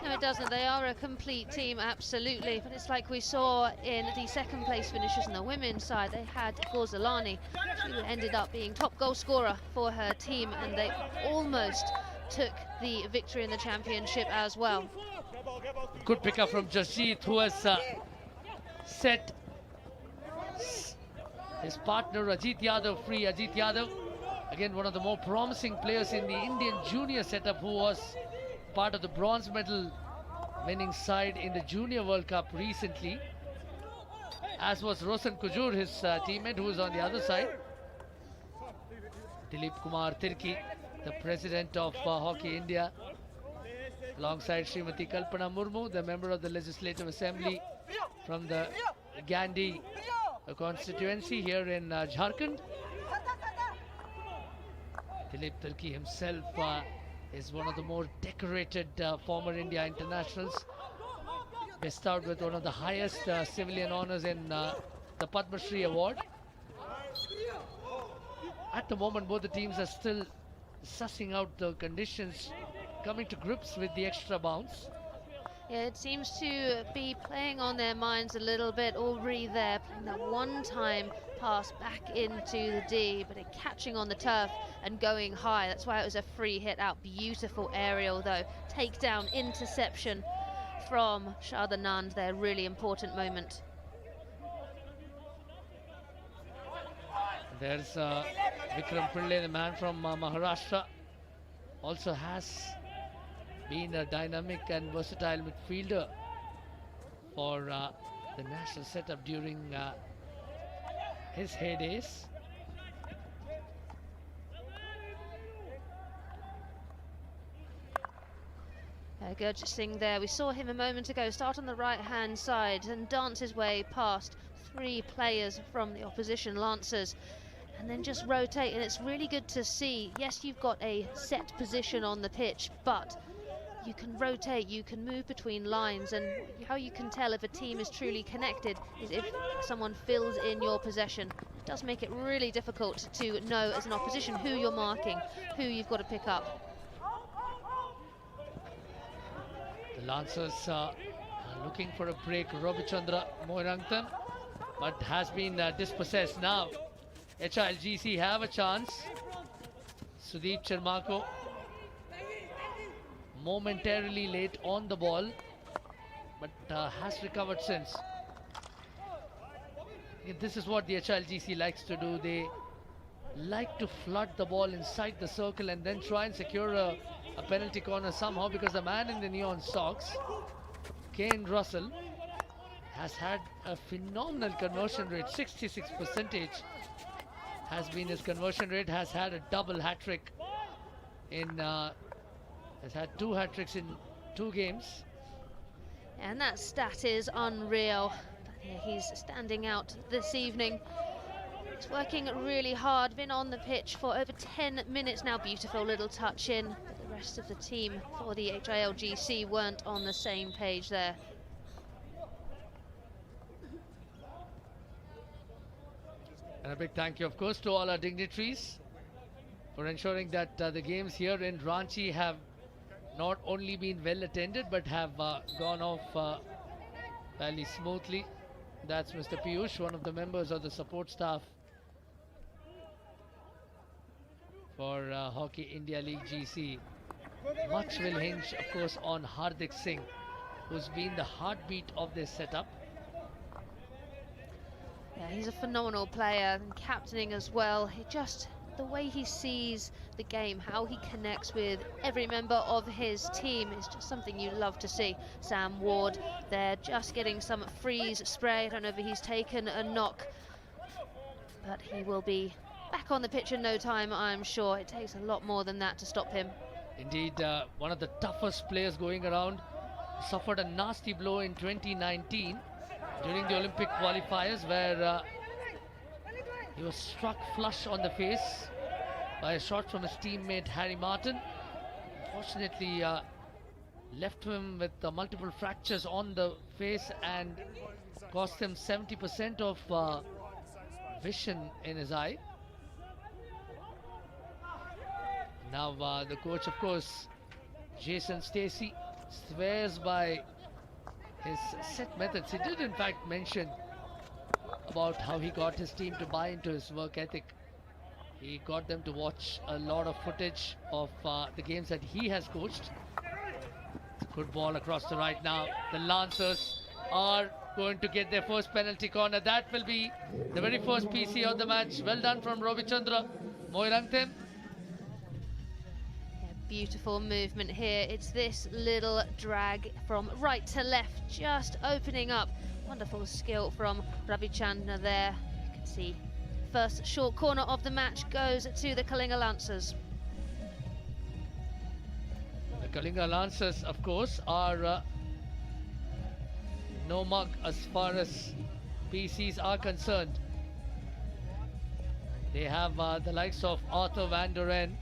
No, it doesn't. They are a complete team, absolutely. But it's like we saw in the second place finishers on the women's side. They had Gozalani. She ended up being top goal scorer for her team, and they almost took the victory in the championship as well. Good pickup from Jasjeet, who has set his partner Ajit Yadav free. Ajit Yadav, again, one of the more promising players in the Indian junior setup, who was part of the bronze medal winning side in the Junior World Cup recently, as was Roshan Kujur, his teammate, who was on the other side. Dilip Kumar Tirki, the president of Hockey India, alongside Srimati Kalpana Murmu, the member of the Legislative Assembly from the Gandhi constituency here in Jharkhand. Dilip Tirki himself is one of the more decorated former India internationals, bestowed with one of the highest civilian honors in the Padma Shri Award. At the moment, both the teams are still sussing out the conditions, coming to grips with the extra bounce. Yeah, it seems to be playing on their minds a little bit. Already there, playing that one-time pass back into the D, but it catching on the turf and going high. That's why it was a free hit out. Beautiful aerial though. Takedown, interception from Shadanand there. Really important moment. There's Vikram Pillai, the man from Maharashtra, also has been a dynamic and versatile midfielder for the national setup during his heydays. Gurjit Singh there, we saw him a moment ago start on the right hand side and dance his way past 3 players from the opposition Lancers and then just rotate, and it's really good to see. Yes, you've got a set position on the pitch, but you can rotate, you can move between lines, and how you can tell if a team is truly connected is if someone fills in your possession. It does make it really difficult to know as an opposition who you're marking, who you've got to pick up. The Lancers are looking for a break. Robichandra Moirangthan, but has been dispossessed now. HILGC have a chance. Sudeep Chermako momentarily late on the ball, but has recovered since. This is what the HILGC likes to do. They like to flood the ball inside the circle and then try and secure a penalty corner somehow, because the man in the neon socks, Kane Russell, has had a phenomenal conversion rate. 66% has been his conversion rate. Has had a double hat-trick in has had 2 hat-tricks in 2 games. And that stat is unreal. He's standing out this evening. He's working really hard, been on the pitch for over 10 minutes now. Beautiful little touch in, but the rest of the team for the HILGC weren't on the same page there. And a big thank you, of course, to all our dignitaries for ensuring that the games here in Ranchi have not only been well attended but have gone off fairly smoothly. That's Mr. Piyush, one of the members of the support staff for Hockey India League GC. Much will hinge, of course, on Hardik Singh, who's been the heartbeat of this setup. Yeah, he's a phenomenal player and captaining as well. He just, the way he sees the game, how he connects with every member of his team is just something you love to see. Sam Ward there just getting some freeze spray. I don't know if he's taken a knock, but he will be back on the pitch in no time, I'm sure. It takes a lot more than that to stop him. Indeed, one of the toughest players going around. Suffered a nasty blow in 2019 during the Olympic qualifiers, where he was struck flush on the face by a shot from his teammate Harry Martin. Unfortunately, left him with multiple fractures on the face and cost him 70% of vision in his eye. Now the coach, of course, Jason Stacey, swears by his set methods. He did in fact mention about how he got his team to buy into his work ethic. He got them to watch a lot of footage of the games that he has coached. It's a good ball across the right now. The Lancers are going to get their first penalty corner. That will be the very first PC of the match. Well done from Robichandra Moirangthem. Beautiful movement here. It's this little drag from right to left, just opening up. Wonderful skill from Ravichandra there. You can see first short corner of the match goes to the Kalinga Lancers. The Kalinga Lancers, of course, are no mug as far as PCs are concerned. They have the likes of Arthur Van Doren.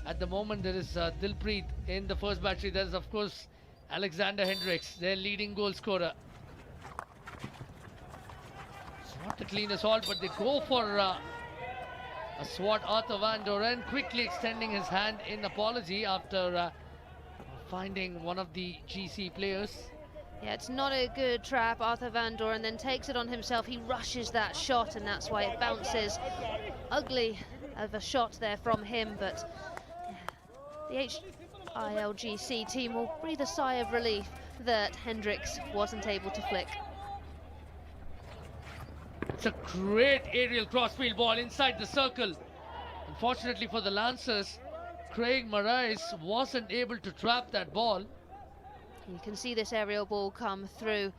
At the moment, there is Dilpreet in the first battery. There is, of course, Alexander Hendricks, their leading goal scorer. It's not the clean assault, but they go for a swat. Arthur Van Doren quickly extending his hand in apology after finding one of the GC players. Yeah, it's not a good trap. Arthur Van Doren then takes it on himself. He rushes that shot, and that's why it bounces. Ugly of a shot there from him, but the HILGC team will breathe a sigh of relief that Hendricks wasn't able to flick. It's a great aerial crossfield ball inside the circle. Unfortunately for the Lancers, Craig Morais wasn't able to trap that ball. You can see this aerial ball come through.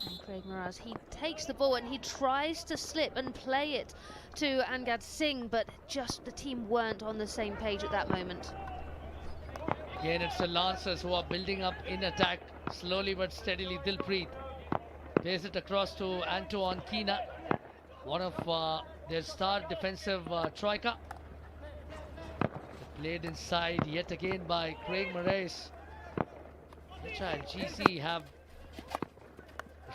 And Craig Moraz, he takes the ball and he tries to slip and play it to Angad Singh, but just the team weren't on the same page at that moment. Again, it's the Lancers who are building up in attack, slowly but steadily. Dilpreet plays it across to Antoine Keena, one of their star defensive troika. Played inside yet again by Craig Morais. GC have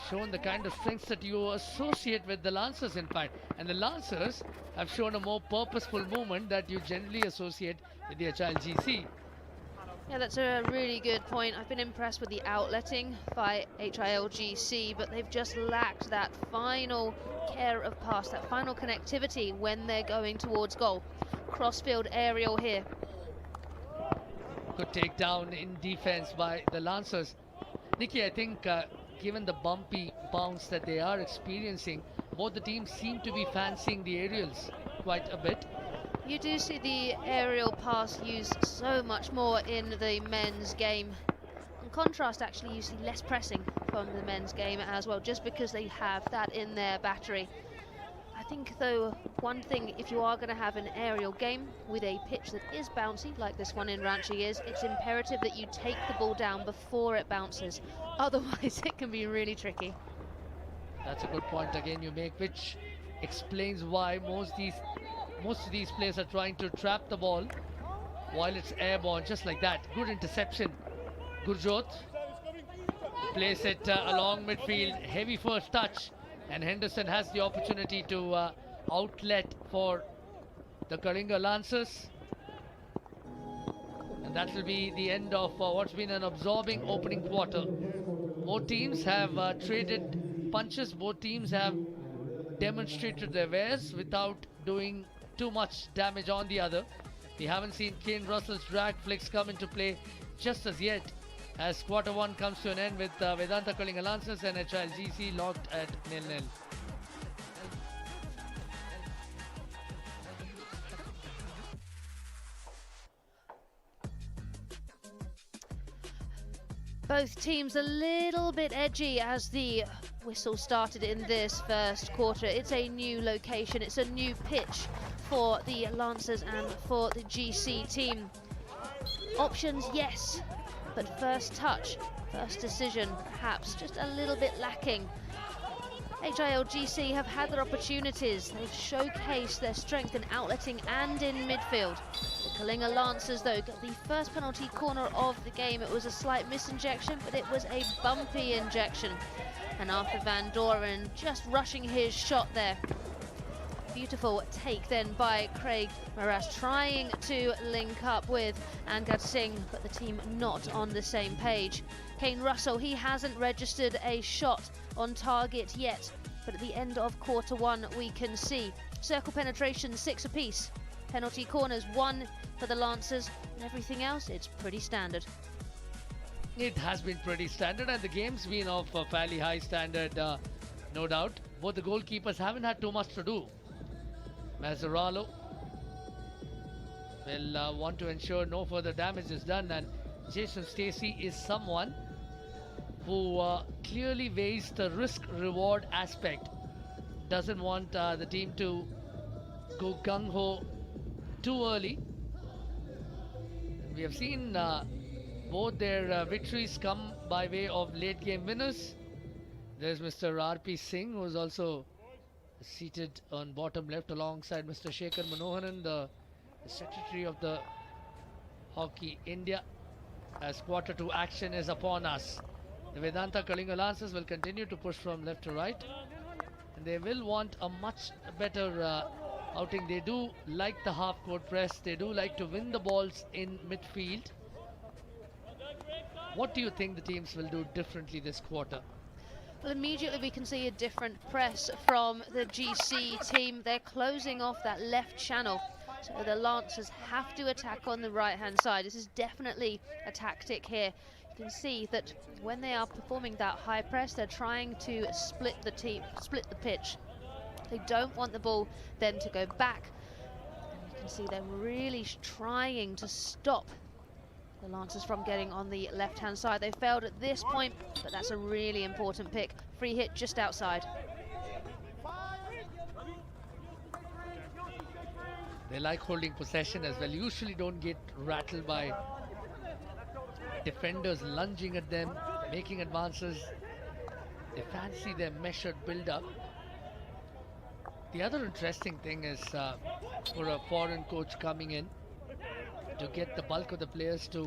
shown the kind of strengths that you associate with the Lancers, in fact, and the Lancers have shown a more purposeful movement that you generally associate with the HILGC. Yeah, that's a really good point. I've been impressed with the outletting by HILGC, but they've just lacked that final care of pass, that final connectivity when they're going towards goal. Crossfield aerial here. Good takedown in defense by the Lancers. Nikki, I think given the bumpy bounce that they are experiencing, both the teams seem to be fancying the aerials quite a bit. You do see the aerial pass used so much more in the men's game. In contrast, actually, you see less pressing from the men's game as well, just because they have that in their battery. I think, though, one thing, if you are going to have an aerial game with a pitch that is bouncy, like this one in Ranchi is, it's imperative that you take the ball down before it bounces. Otherwise, it can be really tricky. That's a good point again you make, which explains why most of these players are trying to trap the ball while it's airborne, just like that. Good interception. Gurjot plays it along midfield, heavy first touch, and Henderson has the opportunity to outlet for the Kalinga Lancers. And that will be the end of what's been an absorbing opening quarter. Both teams have traded punches, both teams have demonstrated their wares without doing too much damage on the other. We haven't seen Kane Russell's drag flicks come into play just as yet, as quarter one comes to an end with Vedanta Kalinga Lancers and HILGC locked at 0-0. Both teams a little bit edgy as the whistle started in this first quarter. It's a new location, it's a new pitch for the Lancers and for the GC team. Options, yes, but first touch, first decision, perhaps just a little bit lacking. HILGC have had their opportunities. They've showcased their strength in outletting and in midfield. The Kalinga Lancers, though, got the first penalty corner of the game. It was a slight misinjection, but it was a bumpy injection. And Arthur Van Doren just rushing his shot there. Beautiful take then by Craig Moraz, trying to link up with Angad Singh, but the team not on the same page. Kane Russell, he hasn't registered a shot on target yet, but at the end of quarter one we can see circle penetration 6 apiece, penalty corners 1 for the Lancers, and everything else, it's pretty standard. It has been pretty standard, and the game's been of a fairly high standard, no doubt. Both the goalkeepers haven't had too much to do. Mazzarello will want to ensure no further damage is done, and Jason Stacey is someone who clearly weighs the risk-reward aspect. Doesn't want the team to go gung-ho too early. We have seen both their victories come by way of late-game winners. There's Mr. RP Singh, who is also seated on bottom left alongside Mr. Shekhar Manoharan, the Secretary of the Hockey India, as quarter two action is upon us. The Vedanta Kalinga Lancers will continue to push from left to right, and they will want a much better outing. They do like the half-court press, they do like to win the balls in midfield. What do you think the teams will do differently this quarter? Well, immediately we can see a different press from the GC team. They're closing off that left channel, so the Lancers have to attack on the right-hand side. This is definitely a tactic here. You can see that when they are performing that high press, they're trying to split the pitch. They don't want the ball then to go back. And you can see they're really trying to stop the Lancers from getting on the left-hand side. They failed at this point, but that's a really important pick. Free hit just outside. They like holding possession as well. Usually don't get rattled by defenders lunging at them, making advances. They fancy their measured build-up. The other interesting thing is for a foreign coach coming in to get the bulk of the players to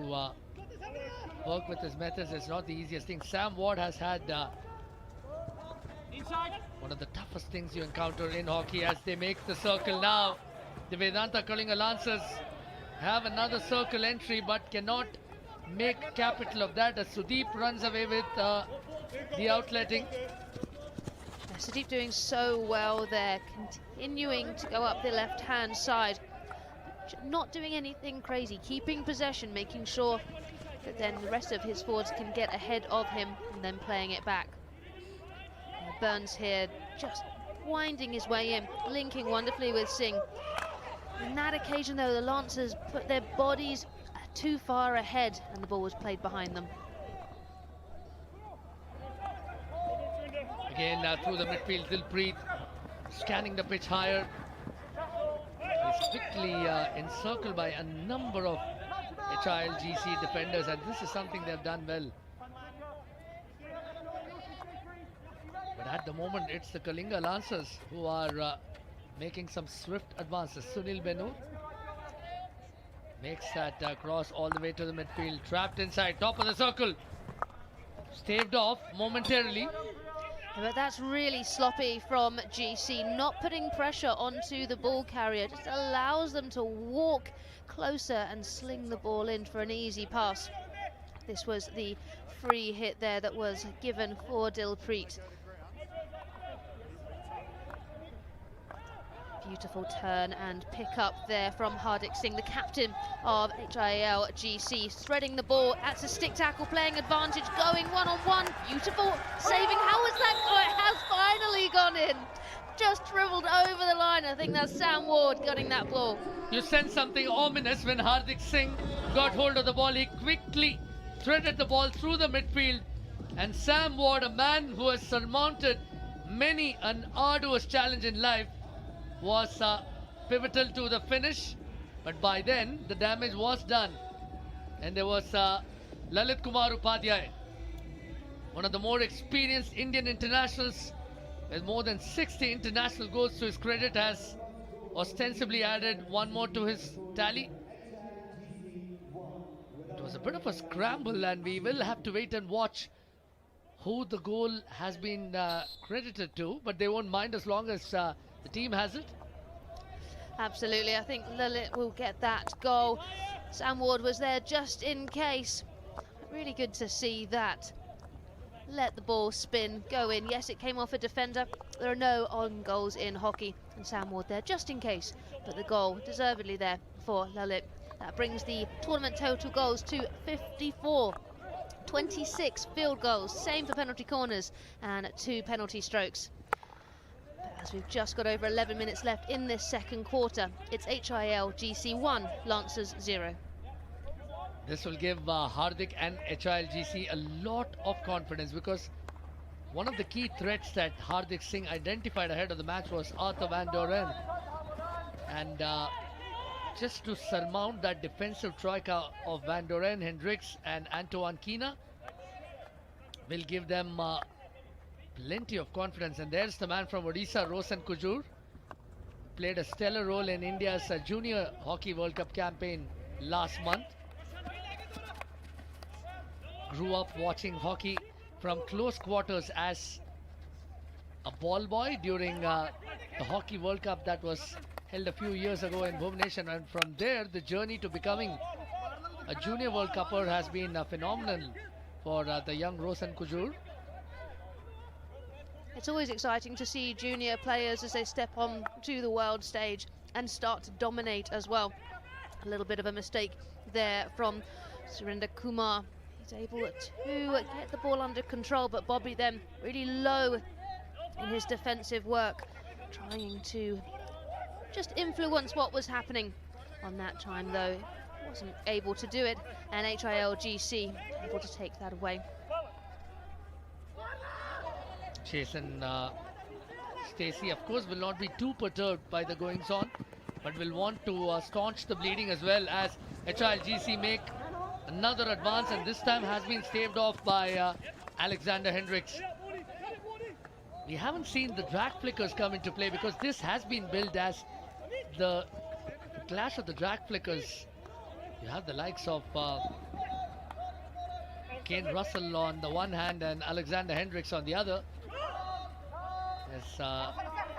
work with his methods is not the easiest thing. Sam Ward has had one of the toughest things you encounter in hockey as they make the circle now. The Vedanta Kalinga Lancers have another circle entry but cannot make capital of that as Sudeep runs away with the outletting. Sudeep doing so well there, continuing to go up the left-hand side. Not doing anything crazy, keeping possession, making sure that then the rest of his forwards can get ahead of him and then playing it back. Burns here just winding his way in, linking wonderfully with Singh. On that occasion though, the Lancers put their bodies too far ahead and the ball was played behind them. Again through the midfield, Dilpreet scanning the pitch higher. He's quickly encircled by a number of HIL GC defenders, and this is something they've done well. But at the moment, it's the Kalinga Lancers who are making some swift advances. Sunil Benur makes that cross all the way to the midfield, trapped inside, top of the circle. Staved off momentarily. But that's really sloppy from GC, not putting pressure onto the ball carrier, just allows them to walk closer and sling the ball in for an easy pass. This was the free hit there that was given for Dilpreet. Beautiful turn and pick up there from Hardik Singh, the captain of HIL GC, threading the ball. That's a stick tackle, playing advantage, going one-on-one. Beautiful saving. How is that? Oh, it has finally gone in. Just dribbled over the line. I think that's Sam Ward getting that ball. You sense something ominous when Hardik Singh got hold of the ball. He quickly threaded the ball through the midfield. And Sam Ward, a man who has surmounted many an arduous challenge in life, was pivotal to the finish, but by then the damage was done, and there was Lalit Kumar Upadhyay, one of the more experienced Indian internationals with more than 60 international goals to his credit, has ostensibly added one more to his tally. It was a bit of a scramble, and we will have to wait and watch who the goal has been credited to, but they won't mind as long as the team has it. Absolutely, I think Lalit will get that goal. Sam Ward was there just in case. Really good to see that. Let the ball spin, go in. Yes, it came off a defender. There are no on goals in hockey, and Sam Ward there just in case. But the goal deservedly there for Lalit. That brings the tournament total goals to 54. 26 field goals, same for penalty corners, and 2 penalty strokes. As we've just got over 11 minutes left in this second quarter, it's HIL GC 1, Lancers 0. This will give Hardik and HIL GC a lot of confidence, because one of the key threats that Hardik Singh identified ahead of the match was Arthur Van Doren. And just to surmount that defensive troika of Van Doren, Hendricks and Antoine Kina will give them plenty of confidence. And there's the man from Odisha, Roshan Kujur. Played a stellar role in India's Junior Hockey World Cup campaign last month. Grew up watching hockey from close quarters as a ball boy during the Hockey World Cup that was held a few years ago in Bhubaneswar. And from there, the journey to becoming a Junior World Cupper has been phenomenal for the young Roshan Kujur. It's always exciting to see junior players as they step on to the world stage and start to dominate as well. A little bit of a mistake there from Surinder Kumar. He's able to get the ball under control, but Bobby then really low in his defensive work, trying to just influence what was happening on that time, though. Wasn't able to do it, and HILGC able to take that away. Jason Stacey, of course, will not be too perturbed by the goings-on, but will want to staunch the bleeding as well as HILGC make another advance, and this time has been staved off by Alexander Hendricks. We haven't seen the drag flickers come into play because this has been billed as the clash of the drag flickers. You have the likes of Kane Russell on the one hand and Alexander Hendricks on the other. As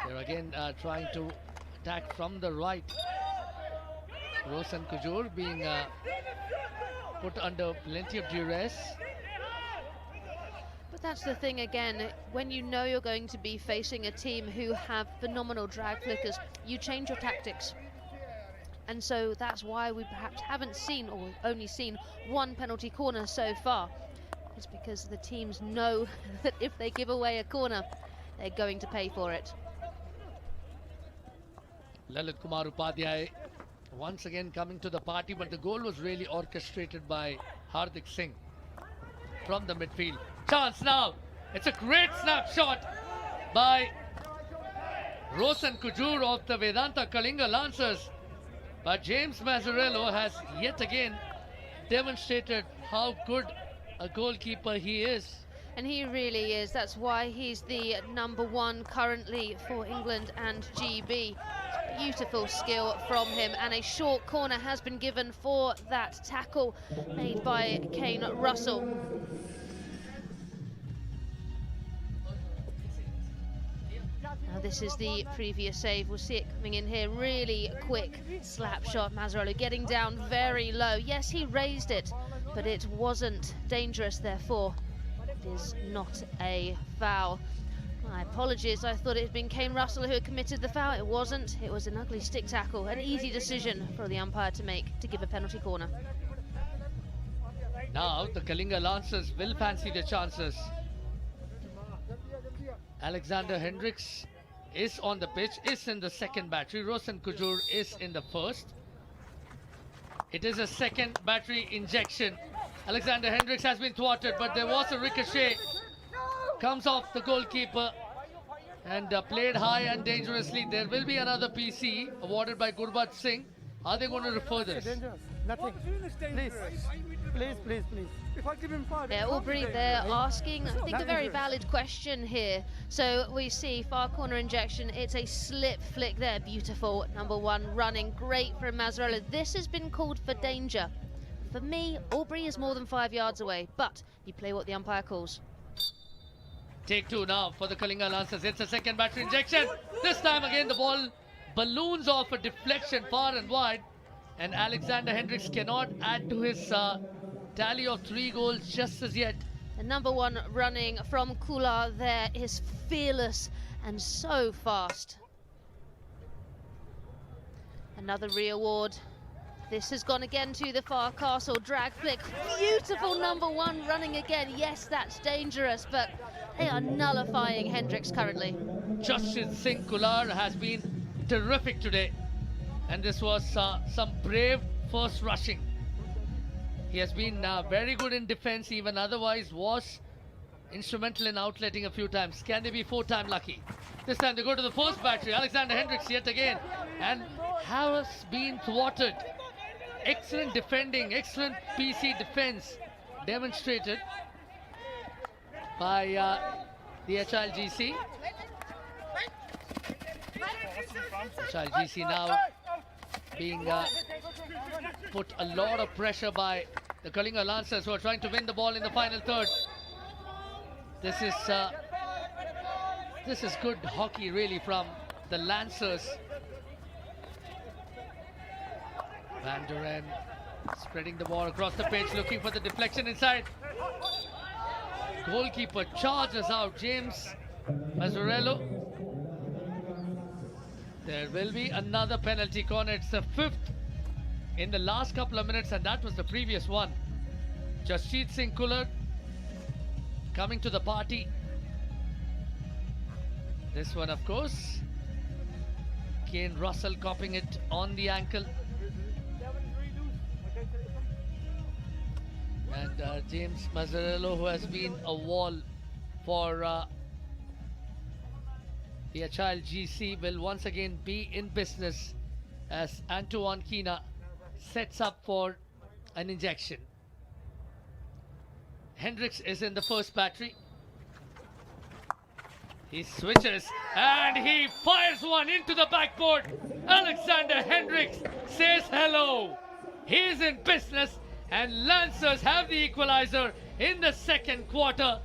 they're again trying to attack from the right. Rosen Kujur being put under plenty of duress. But that's the thing again, when you know you're going to be facing a team who have phenomenal drag flickers, you change your tactics. And so that's why we perhaps haven't seen, or only seen, one penalty corner so far. It's because the teams know that if they give away a corner, they're going to pay for it. Lalit Kumar Upadhyay once again coming to the party, but the goal was really orchestrated by Hardik Singh from the midfield. Chance now. It's a great snapshot by Rosen Kujur of the Vedanta Kalinga Lancers. But James Mazzarello has yet again demonstrated how good a goalkeeper he is. And he really is. That's why he's the #1 currently for England and GB. Beautiful skill from him, and a short corner has been given for that tackle made by Kane Russell. Now this is the previous save. We'll see it coming in here. Really quick slap shot. Mazzarello getting down very low. Yes, he raised it, but it wasn't dangerous, therefore it is not a foul. My apologies, I thought it had been Kane Russell who had committed the foul. It wasn't. It was an ugly stick tackle. An easy decision for the umpire to make to give a penalty corner. Now the Kalinga Lancers will fancy their chances. Alexander Hendricks is on the pitch, is in the second battery. Rosen Kujur is in the first. It is a second battery injection. Alexander Hendricks has been thwarted, but there was a ricochet. Comes off the goalkeeper and played high and dangerously. There will be another PC awarded by Gurbhat Singh. Are they going to refer this? Nothing. Please. If I give him five, yeah, Aubrey, they're asking, I think, a very valid question here. So we see far corner injection. It's a slip flick there. Beautiful. #1 running. Great from Mazzarello. This has been called for danger. For me, Aubrey is more than 5 yards away, but you play what the umpire calls. Take two now for the Kalinga Lancers. It's a second battery injection. This time again the ball balloons off a deflection far and wide, and Alexander Hendricks cannot add to his tally of 3 goals just as yet. The #1 running from Kula there is fearless and so fast. Another re-award. This has gone again to the far castle. Drag flick. Beautiful #1 running again. Yes, that's dangerous, but they are nullifying Hendricks currently. Jaspreet Singh Kular has been terrific today, and this was some brave first rushing. He has been very good in defense, even otherwise was instrumental in outletting a few times. Can they be 4-time lucky? This time they go to the first battery. Alexander Hendricks yet again, and has been thwarted. Excellent defending, excellent PC defense demonstrated by the HILGC. HILGC now being put a lot of pressure by the Kalinga Lancers, who are trying to win the ball in the final third. This is good hockey really from the Lancers. Van Duren spreading the ball across the pitch, looking for the deflection inside. Goalkeeper charges out, James Mazzarello. There will be another penalty corner. It's the 5th in the last couple of minutes, and that was the previous one. Jaspreet Singh Kular coming to the party. This one, of course, Kane Russell copping it on the ankle. And James Mazzarello, who has been a wall for the HIL GC, will once again be in business as Antoine Kina sets up for an injection. Hendricks is in the first battery. He switches and he fires one into the backboard. Alexander Hendricks says hello. He's in business, and Lancers have the equalizer in the second quarter.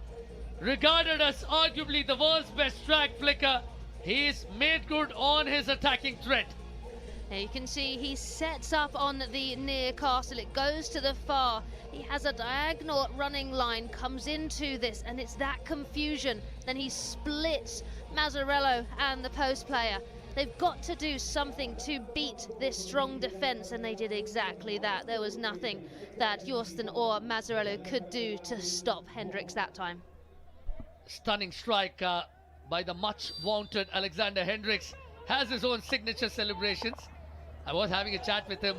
Regarded as arguably the world's best track flicker, he's made good on his attacking threat. Now you can see he sets up on the near castle. It goes to the far. He has a diagonal running line, comes into this, and it's that confusion. Then he splits Mazzarello and the post player. They've got to do something to beat this strong defence, and they did exactly that. There was nothing that Jorsten or Mazzarello could do to stop Hendricks that time. Stunning strike by the much vaunted Alexander Hendricks. Has his own signature celebrations. I was having a chat with him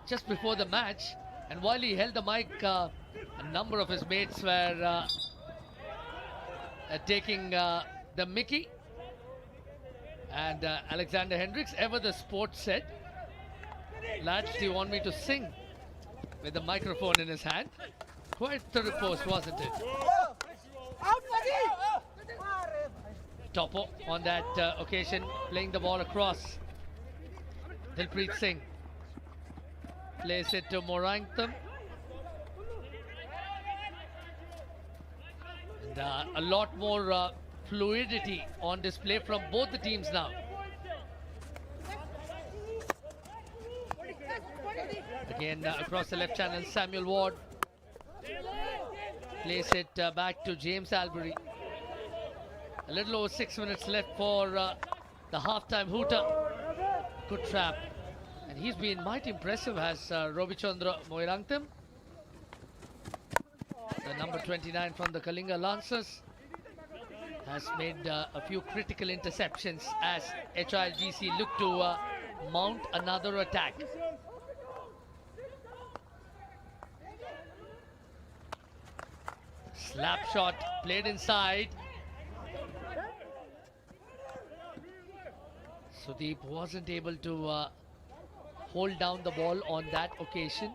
just before the match, and while he held the mic, a number of his mates were taking the mickey. And Alexander Hendricks, ever the sport, said, "Lads, do you want me to sing?" with the microphone in his hand. Quite the riposte, wasn't it? Topo on that occasion, playing the ball across. Dilpreet Singh plays it to Morangtham. And a lot more fluidity on display from both the teams now. Again across the left channel, Samuel Ward plays it back to James Albury. A little over 6 minutes left for the halftime hooter. Good trap. And he's been mighty impressive, has Robichandra Moirangtham, the number 29 from the Kalinga Lancers. Has made a few critical interceptions as HILGC look to mount another attack. Slap shot played inside. Sudeep wasn't able to hold down the ball on that occasion.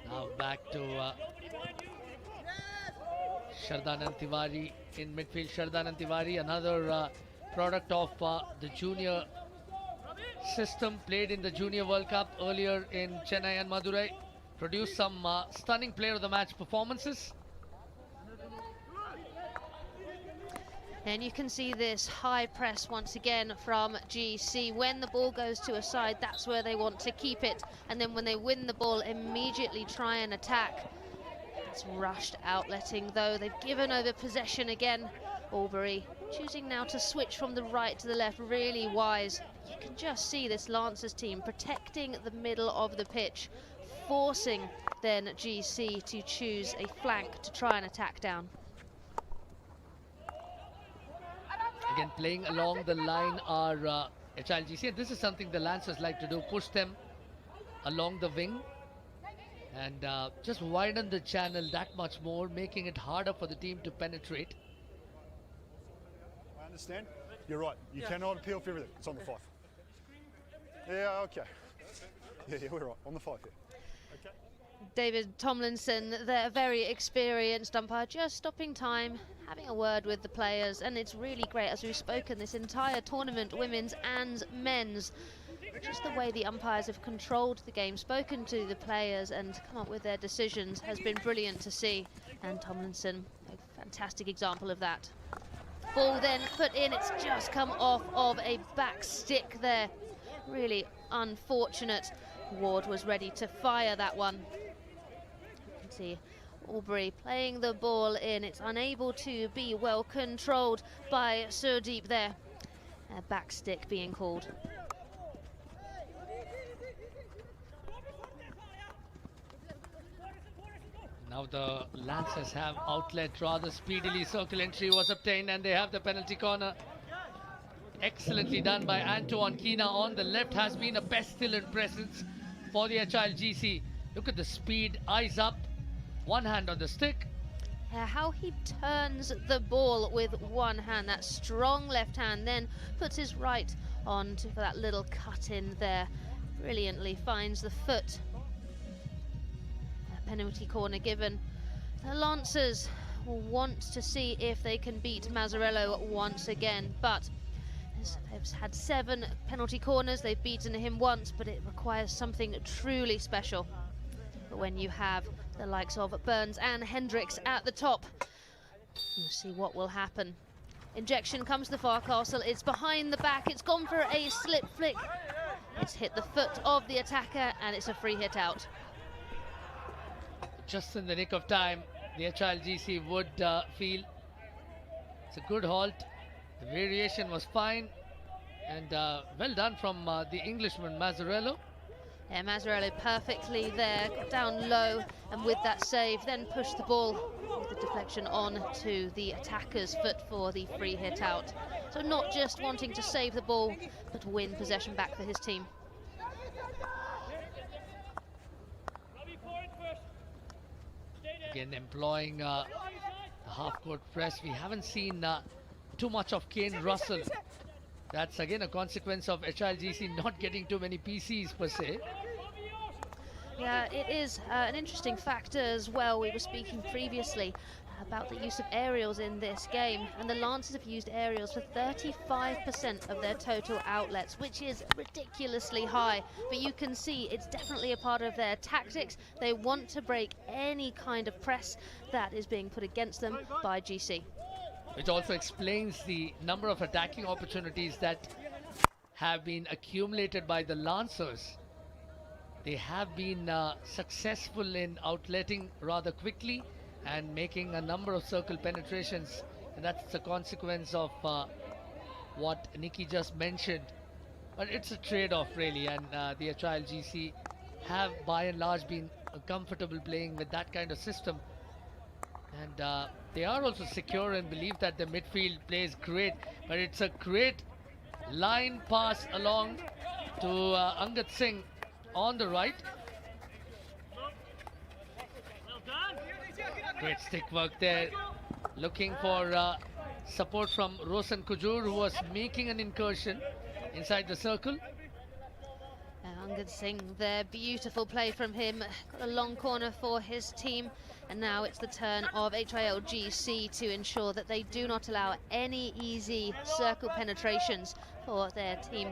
Now back to Shardanand Tiwari in midfield. Shardanand Tiwari, another product of the junior system, played in the Junior World Cup earlier in Chennai and Madurai. Produced some stunning player of the match performances. And you can see this high press once again from GC. When the ball goes to a side, that's where they want to keep it. And then when they win the ball, immediately try and attack. It's rushed outletting though. They've given over possession again. Albury choosing now to switch from the right to the left, really wise. You can just see this Lancers team protecting the middle of the pitch, forcing then GC to choose a flank to try and attack down. Again, playing along the line are HILGC, and this is something the Lancers like to do, push them along the wing and just widen the channel that much more, making it harder for the team to penetrate. I understand. You're right. You cannot appeal for everything. It's on the 5. Yeah, okay. Yeah, we're right. On the 5 here. Okay. David Tomlinson, they're a very experienced umpire, just stopping time, having a word with the players, and it's really great, as we've spoken this entire tournament, women's and men's, just the way the umpires have controlled the game, spoken to the players and come up with their decisions has been brilliant to see. And Tomlinson, a fantastic example of that. Ball then put in, it's just come off of a back stick there. Really unfortunate. Ward was ready to fire that one. You can see Albury playing the ball in. It's unable to be well controlled by Surdeep there. A back stick being called. Now the Lancers have outlet rather speedily. Circle entry was obtained and they have the penalty corner. Excellently done by Antoine Kina on the left. Has been a pestilent presence for the HILGC. Look at the speed, eyes up, one hand on the stick. How he turns the ball with one hand, that strong left hand, then puts his right on for that little cut in there. Brilliantly finds the foot. A penalty corner given. The Lancers will want to see if they can beat Mazzarello once again, but they've had 7 penalty corners. They've beaten him once, but it requires something truly special. But when you have the likes of Burns and Hendricks at the top, we'll see what will happen. Injection comes to Farcastle. It's behind the back. It's gone for a slip flick. It's hit the foot of the attacker, and it's a free hit out. Just in the nick of time, the HILGC would feel it's a good halt. The variation was fine, and well done from the Englishman Mazzarello. Yeah, Mazzarello perfectly there, got down low, and with that save, then pushed the ball with the deflection on to the attacker's foot for the free hit out. So not just wanting to save the ball, but to win possession back for his team. Again, employing the half-court press. We haven't seen too much of Kane Russell. That's again a consequence of HILGC not getting too many PCs per se. Yeah, it is an interesting factor as well. We were speaking previously about the use of aerials in this game, and the Lancers have used aerials for 35% of their total outlets, which is ridiculously high. But you can see it's definitely a part of their tactics. They want to break any kind of press that is being put against them by GC. Which also explains the number of attacking opportunities that have been accumulated by the Lancers. They have been successful in outletting rather quickly and making a number of circle penetrations, and that's a consequence of what Nikki just mentioned. But it's a trade-off really, and the HILGC have by and large been comfortable playing with that kind of system, and they are also secure and believe that the midfield plays great. But it's a great line pass along to Angad Singh on the right. Great stick work there, looking for support from Rosan Kujur, who was making an incursion inside the circle. Angad Singh there, beautiful play from him, got a long corner for his team, and now it's the turn of HILGC to ensure that they do not allow any easy circle penetrations for their team.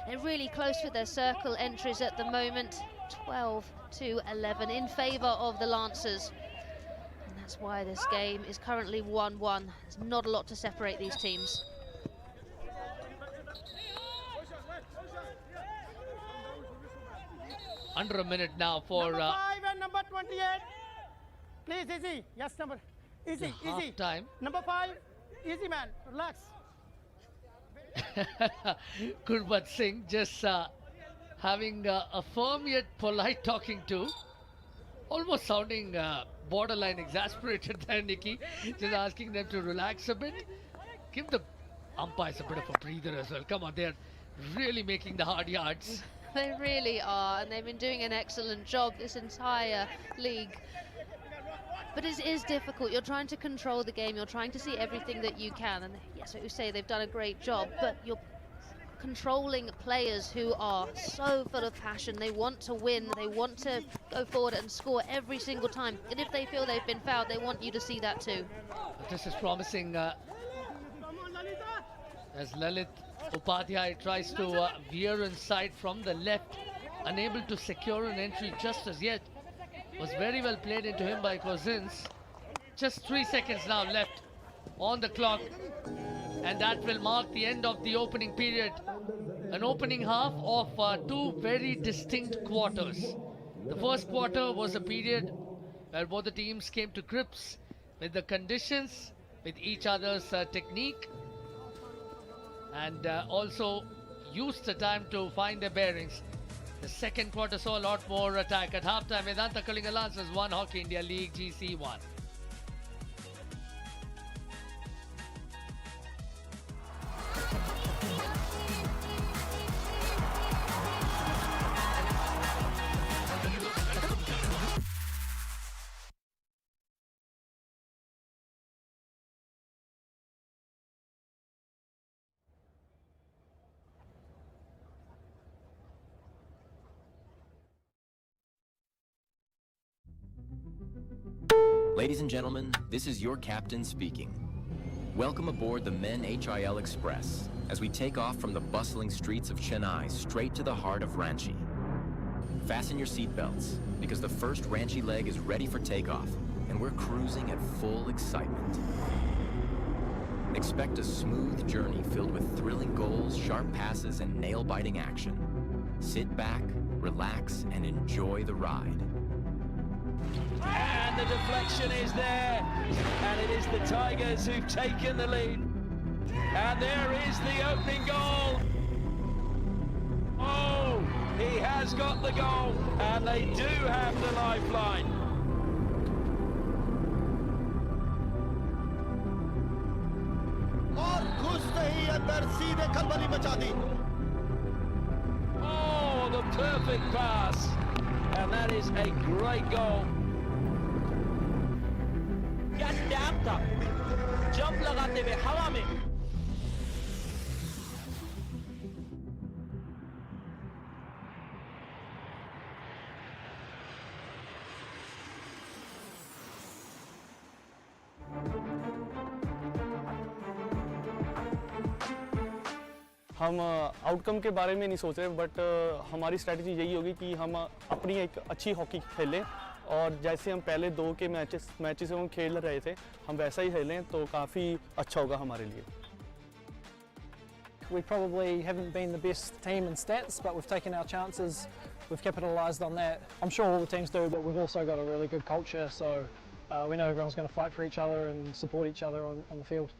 They're really close with their circle entries at the moment, 12-11 in favour of the Lancers. And that's why this game is currently 1-1. There's not a lot to separate these teams. Under a minute now for number 5 and number 28. Please, easy. Yes, number. Easy, easy. Time. Number 5. Easy, man. Relax. Gurbat Singh just having a firm yet polite talking to. Almost sounding borderline exasperated there, Nikki. Just asking them to relax a bit. Give the umpires a bit of a breather as well. Come on, they're really making the hard yards. They really are, and they've been doing an excellent job this entire league. But it is difficult. You're trying to control the game. You're trying to see everything that you can. And yes, what you say, they've done a great job, but you're controlling players who are so full of passion. They want to win. They want to go forward and score every single time. And if they feel they've been fouled, they want you to see that too. This is promising as Lalit Upadhyay tries to veer inside from the left, unable to secure an entry just as yet. Was very well played into him by Cousins. Just 3 seconds now left on the clock, and that will mark the end of the opening period. An opening half of 2 very distinct quarters. The first quarter was a period where both the teams came to grips with the conditions, with each other's technique, and also used the time to find their bearings. The second quarter saw a lot more attack. At halftime, Vedanta Kalinga Lancers 1, Hockey India League GC 1. Ladies and gentlemen, this is your captain speaking. Welcome aboard the Men HIL Express as we take off from the bustling streets of Chennai straight to the heart of Ranchi. Fasten your seatbelts because the first Ranchi leg is ready for takeoff and we're cruising at full excitement. Expect a smooth journey filled with thrilling goals, sharp passes, and nail-biting action. Sit back, relax, and enjoy the ride. And the deflection is there, and it is the Tigers who've taken the lead. And there is the opening goal. Oh, he has got the goal, and they do have the lifeline. Oh, the perfect pass, and that is a great goal. क्या tap था jump लगाते हुए हवा में हम outcome के बारे में नहीं सोच रहे बट हमारी स्ट्रैटेजी यही होगी कि हम अपनी एक अच्छी हॉकी खेलें और जैसे हम पहले दो के मैचेस हम खेल रहे थे हम वैसा ही खेलें तो काफ़ी अच्छा होगा हमारे लिए We probably haven't been the best team in stats, but we've taken our chances, we've capitalised on that. I'm sure all the teams do, but we've also got a really good culture, so we know everyone's going to fight for each other and support each other on the field.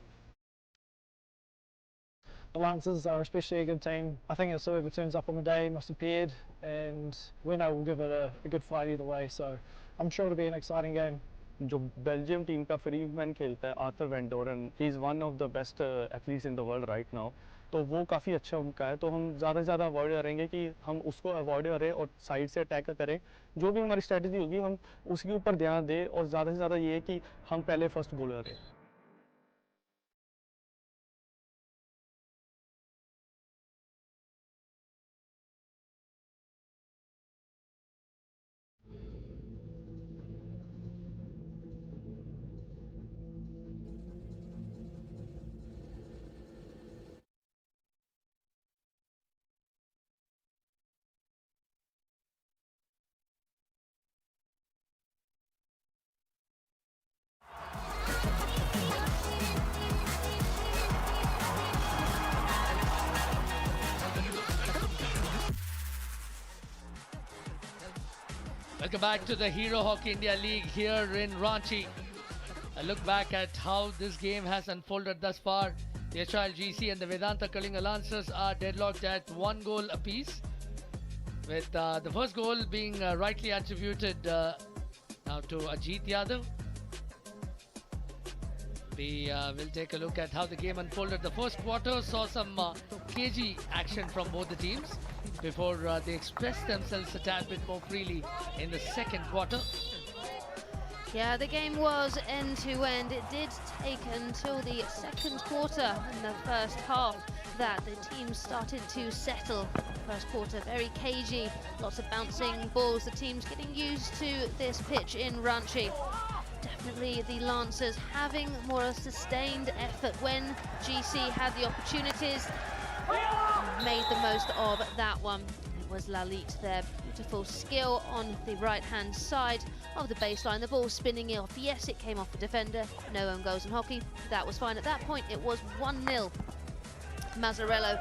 The Lancers are especially a good team. I think it's whoever turns up on the day must have appeared, and we know we'll give it a good fight either way, so I'm sure it'll be an exciting game. जो Belgium team का free man खेलता है Arthur van Doren he is one of the best athletes in the world right now तो वो काफ़ी अच्छा उनका है तो हम ज़्यादा से ज़्यादा अवॉइड करेंगे कि हम उसको अवॉइड करें और साइड से अटैक करें जो भी हमारी स्ट्रैटेजी होगी हम उसके ऊपर ध्यान दें और ज़्यादा से ज़्यादा ये है कि हम पहले फर्स्ट बॉलर करें Welcome back to the Hero Hockey India League here in Ranchi. A look back at how this game has unfolded thus far. The HILGC and the Vedanta Kalinga Lancers are deadlocked at 1 goal apiece, with the first goal being rightly attributed now to Ajit Yadav. We will take a look at how the game unfolded. The first quarter saw some cagey action from both the teams before they expressed themselves a tad bit more freely in the second quarter. Yeah, the game was end-to-end. It did take until the second quarter in the first half that the teams started to settle. First quarter very cagey, lots of bouncing balls. The teams getting used to this pitch in Ranchi. Definitely the Lancers having more a sustained effort when GC had the opportunities. Made the most of that one. It was Lalit there. Beautiful skill on the right-hand side of the baseline. The ball spinning off. Yes, it came off the defender. No own goals in hockey. That was fine. At that point, it was 1-0. Mazzarello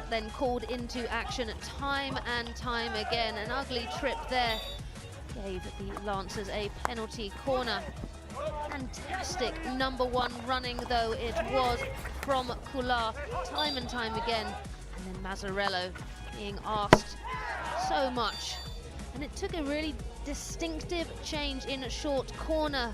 then called into action time and time again. An ugly trip there gave the Lancers a penalty corner. Fantastic number one running though it was from Kular time and time again, and then Mazzarello being asked so much, and it took a really distinctive change in short corner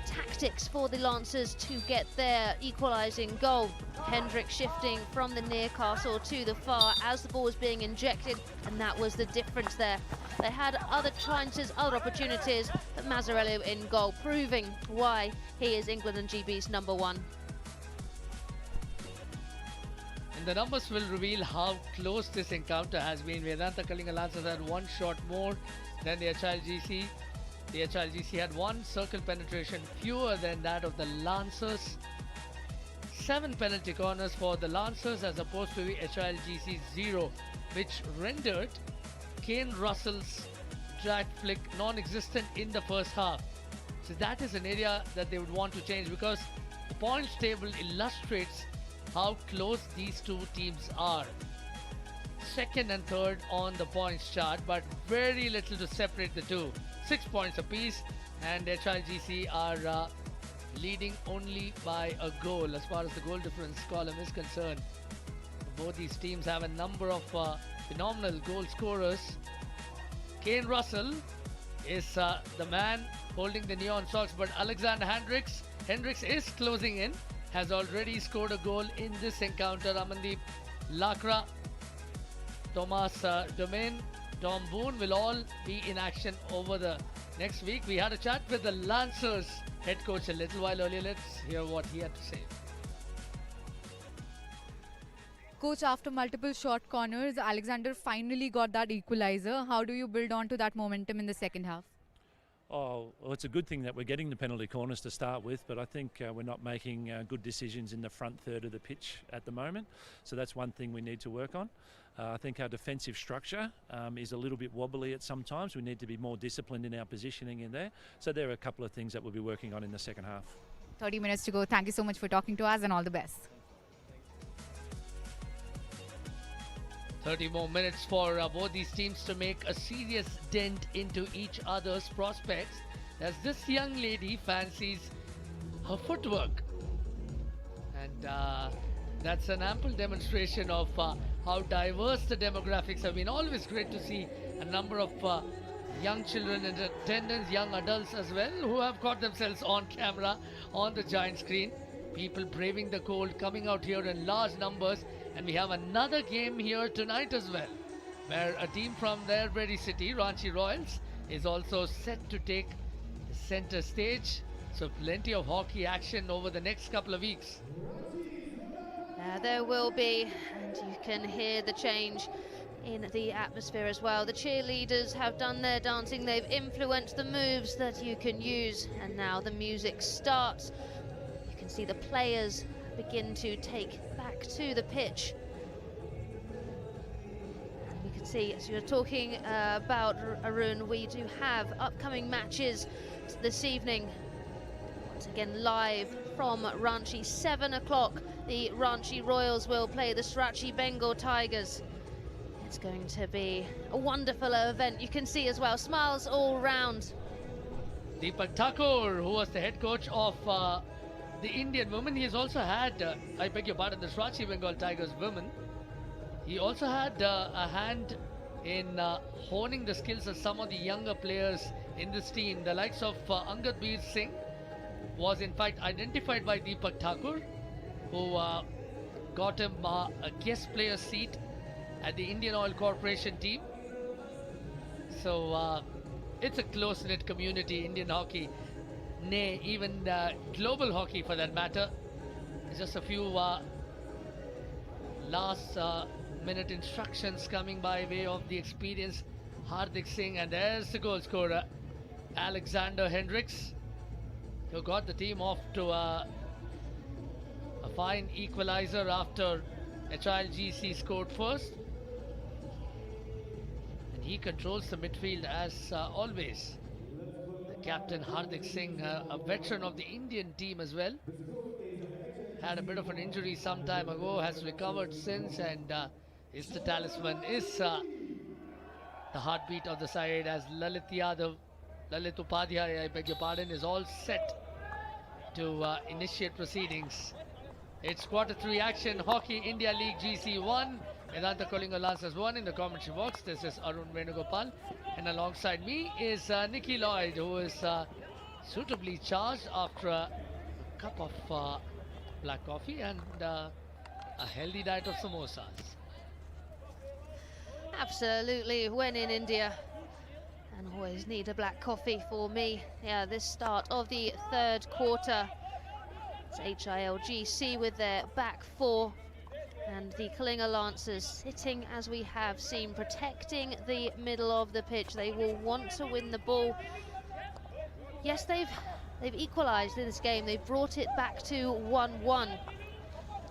tactics for the Lancers to get their equalising goal. Hendrick shifting from the near castle to the far as the ball was being injected, and that was the difference there. They had other chances, other opportunities, but Mazzarello in goal, proving why he is England and GB's number one. And the numbers will reveal how close this encounter has been. Vedanta Kalinga Lancers had one shot more than the HILGC. The HILGC had 1 circle penetration, fewer than that of the Lancers. 7 penalty corners for the Lancers as opposed to the HILGC 0, which rendered Kane Russell's drag flick non-existent in the first half. So that is an area that they would want to change, because the points table illustrates how close these two teams are. Second and third on the points chart, but very little to separate the two. 6 points apiece, and HILGC are leading only by a goal as far as the goal difference column is concerned. Both these teams have a number of phenomenal goal scorers. Kane Russell is the man holding the neon socks, but Alexander Hendricks is closing in, has already scored a goal in this encounter. Amandeep Lakra, Thomas Domain, Tom Boone will all be in action over the next week. We had a chat with the Lancers head coach a little while earlier. Let's hear what he had to say. Coach, after multiple short corners, Alexander finally got that equalizer. How do you build on to that momentum in the second half? Oh, well, it's a good thing that we're getting the penalty corners to start with, but I think we're not making good decisions in the front third of the pitch at the moment. So that's one thing we need to work on. I think our defensive structure is a little bit wobbly at some times. We need to be more disciplined in our positioning in there. So there are a couple of things that we'll be working on in the second half. 30 minutes to go. Thank you so much for talking to us, and all the best. 30 more minutes for both these teams to make a serious dent into each other's prospects, as this young lady fancies her footwork. And that's an ample demonstration of how diverse the demographics have been. Always great to see a number of young children in attendance, young adults as well, who have got themselves on camera on the giant screen. People braving the cold, coming out here in large numbers. And we have another game here tonight as well, where a team from their very city, Ranchi Royals, is also set to take the center stage. So plenty of hockey action over the next couple of weeks. There will be, and you can hear the change in the atmosphere as well. The cheerleaders have done their dancing, they've influenced the moves that you can use, and now the music starts. You can see the players begin to take back to the pitch. And we can see, as you're talking about, Arun, we do have upcoming matches this evening. Once again, live from Ranchi, 7 o'clock. The Ranchi Royals will play the Sriracha Bengal Tigers. It's going to be a wonderful event. You can see as well, smiles all round. Deepak Thakur, who was the head coach of the Indian women, he has also had, I beg your pardon, the Sriracha Bengal Tigers women. He also had a hand in honing the skills of some of the younger players in this team. The likes of Angad Veer Singh was in fact identified by Deepak Thakur, who got him a guest player seat at the Indian Oil Corporation team. So it's a close-knit community, Indian hockey, nay, even global hockey for that matter. Just a few last minute instructions coming by way of the experienced Hardik Singh, and there's the goal scorer, Alexander Hendricks, who got the team off to a fine equalizer after HILGC scored first. And he controls the midfield as always. The captain Hardik Singh, a veteran of the Indian team as well, had a bit of an injury some time ago, has recovered since, and is the talisman, is the heartbeat of the side, as Lalit Upadhyay, I beg your pardon, is all set to initiate proceedings. It's Q3 action, Hockey India League GC 1, Vedanta Kolinga Lancers 1 in the commentary box. This is Arun Venugopal, and alongside me is Nikki Lloyd, who is suitably charged after a cup of black coffee and a healthy diet of samosas. Absolutely, when in India, and always need a black coffee for me. Yeah, this start of the third quarter, it's HILGC with their back four, and the Kalinga Lancers sitting, as we have seen, protecting the middle of the pitch. They will want to win the ball Yes, they've equalised in this game. They've brought it back to 1-1.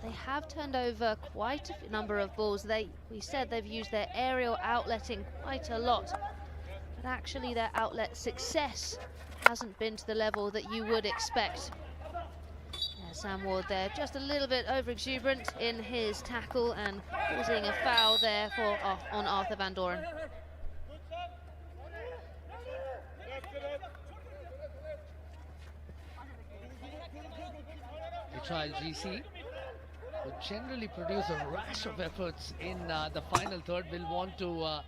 They have turned over quite a number of balls. We said they've used their aerial outletting quite a lot, but actually their outlet success hasn't been to the level that you would expect. Yeah, Sam Ward there, just a little bit over-exuberant in his tackle and causing a foul there on Arthur Van Doren. HIL GC would generally produce a rash of efforts in the final third. Will want to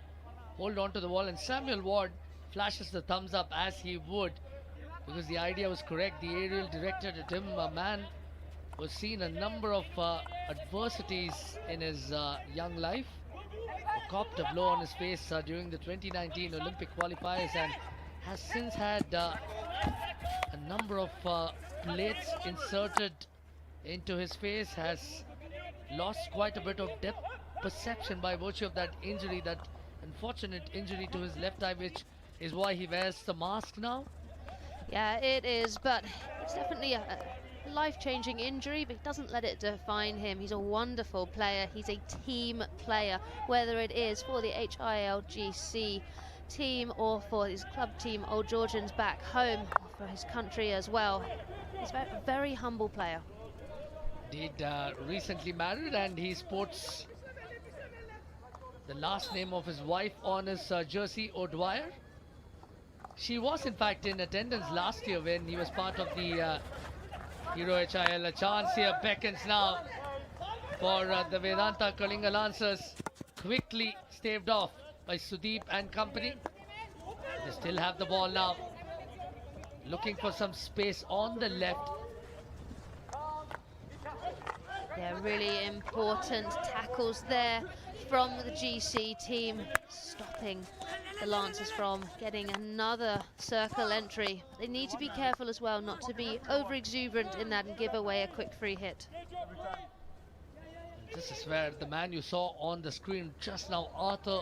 hold on to the ball, and Samuel Ward flashes the thumbs up as he would, because the idea was correct. The aerial directed at him. A man was seen a number of adversities in his young life. Copped a blow on his face during the 2019 Olympic qualifiers, and has since had a number of plates inserted into his face, has lost quite a bit of depth perception by virtue of that injury, that unfortunate injury to his left eye, which is why he wears the mask now. Yeah, it is, but it's definitely a life-changing injury, but he doesn't let it define him. He's a wonderful player. He's a team player, whether it is for the HIL GC team or for his club team, Old Georgians back home, for his country as well. He's a very humble player. Did recently married, and he sports the last name of his wife on his jersey, O'Dwyer. She was in fact in attendance last year when he was part of the Hero HIL. A chance here beckons now for the Vedanta Kalinga Lancers, quickly staved off by Sudeep and company. They still have the ball now, looking for some space on the left. Yeah, really important tackles there from the GC team, stopping the Lancers from getting another circle entry. They need to be careful as well not to be over-exuberant in that and give away a quick free hit. This is where the man you saw on the screen just now, Arthur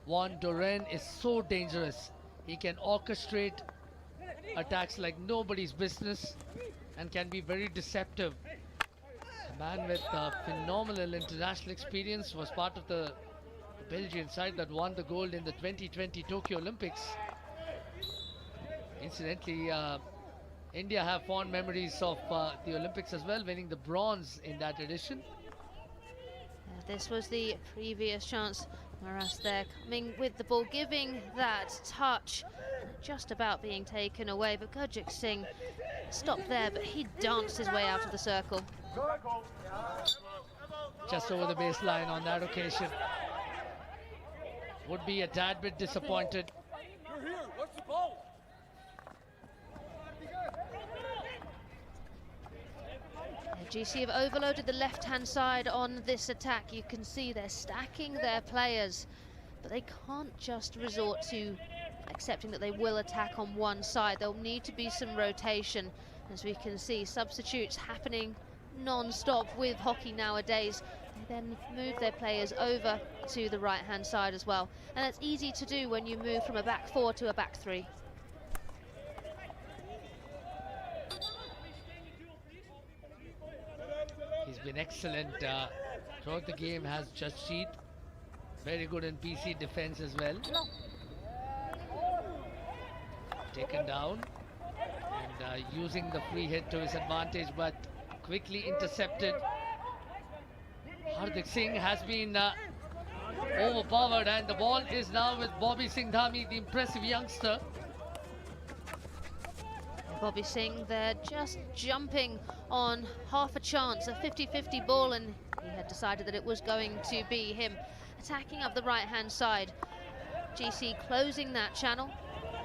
Van Doren, is so dangerous. He can orchestrate attacks like nobody's business and can be very deceptive. A man with phenomenal international experience, was part of the Belgian side that won the gold in the 2020 Tokyo Olympics. Incidentally, India have fond memories of the Olympics as well, winning the bronze in that edition. This was the previous chance. Maras there coming with the ball, giving that touch, just about being taken away, but Gurjit Singh stopped there, but he danced his way out of the circle. Just over the baseline on that occasion. Would be a tad bit disappointed. GC have overloaded the left-hand side on this attack. You can see they're stacking their players, but they can't just resort to accepting that they will attack on one side. There'll need to be some rotation. As we can see, substitutes happening non-stop with hockey nowadays. They then move their players over to the right-hand side as well. And that's easy to do when you move from a back four to a back three. He's been excellent throughout the game, has Jasjeet. Very good in PC defense as well. Taken down and using the free hit to his advantage, but quickly intercepted. Hardik Singh has been overpowered, and the ball is now with Bobby Singh Dhami, the impressive youngster. Bobby Singh there just jumping on half a chance, a 50-50 ball, and he had decided that it was going to be him attacking up the right-hand side. GC closing that channel,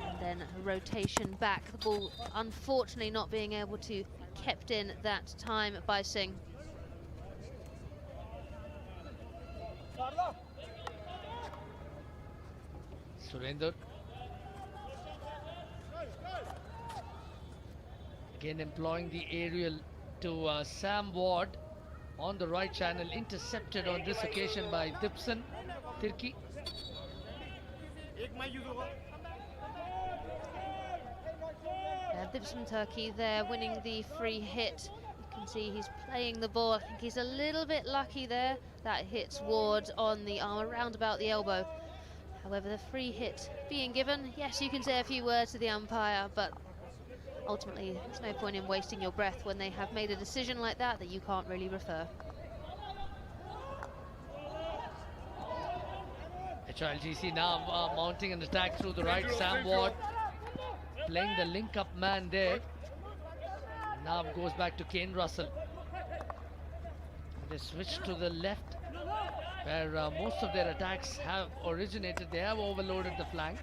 and then a rotation back. The ball unfortunately not being able to be kept in that time by Singh. Surender. Again employing the aerial to Sam Ward on the right channel, intercepted on this occasion by Dipson Tirki. Dibson Turkey there winning the free hit. You can see he's playing the ball. I think he's a little bit lucky there. That hits Ward on the arm around about the elbow. However, the free hit being given, yes, you can say a few words to the umpire, but ultimately there's no point in wasting your breath when they have made a decision like that you can't really refer. HILGC now mounting an attack through the right. Sam Ward playing the link-up man there. Now goes back to Kane Russell. They switch to the left, where most of their attacks have originated. They have overloaded the flank.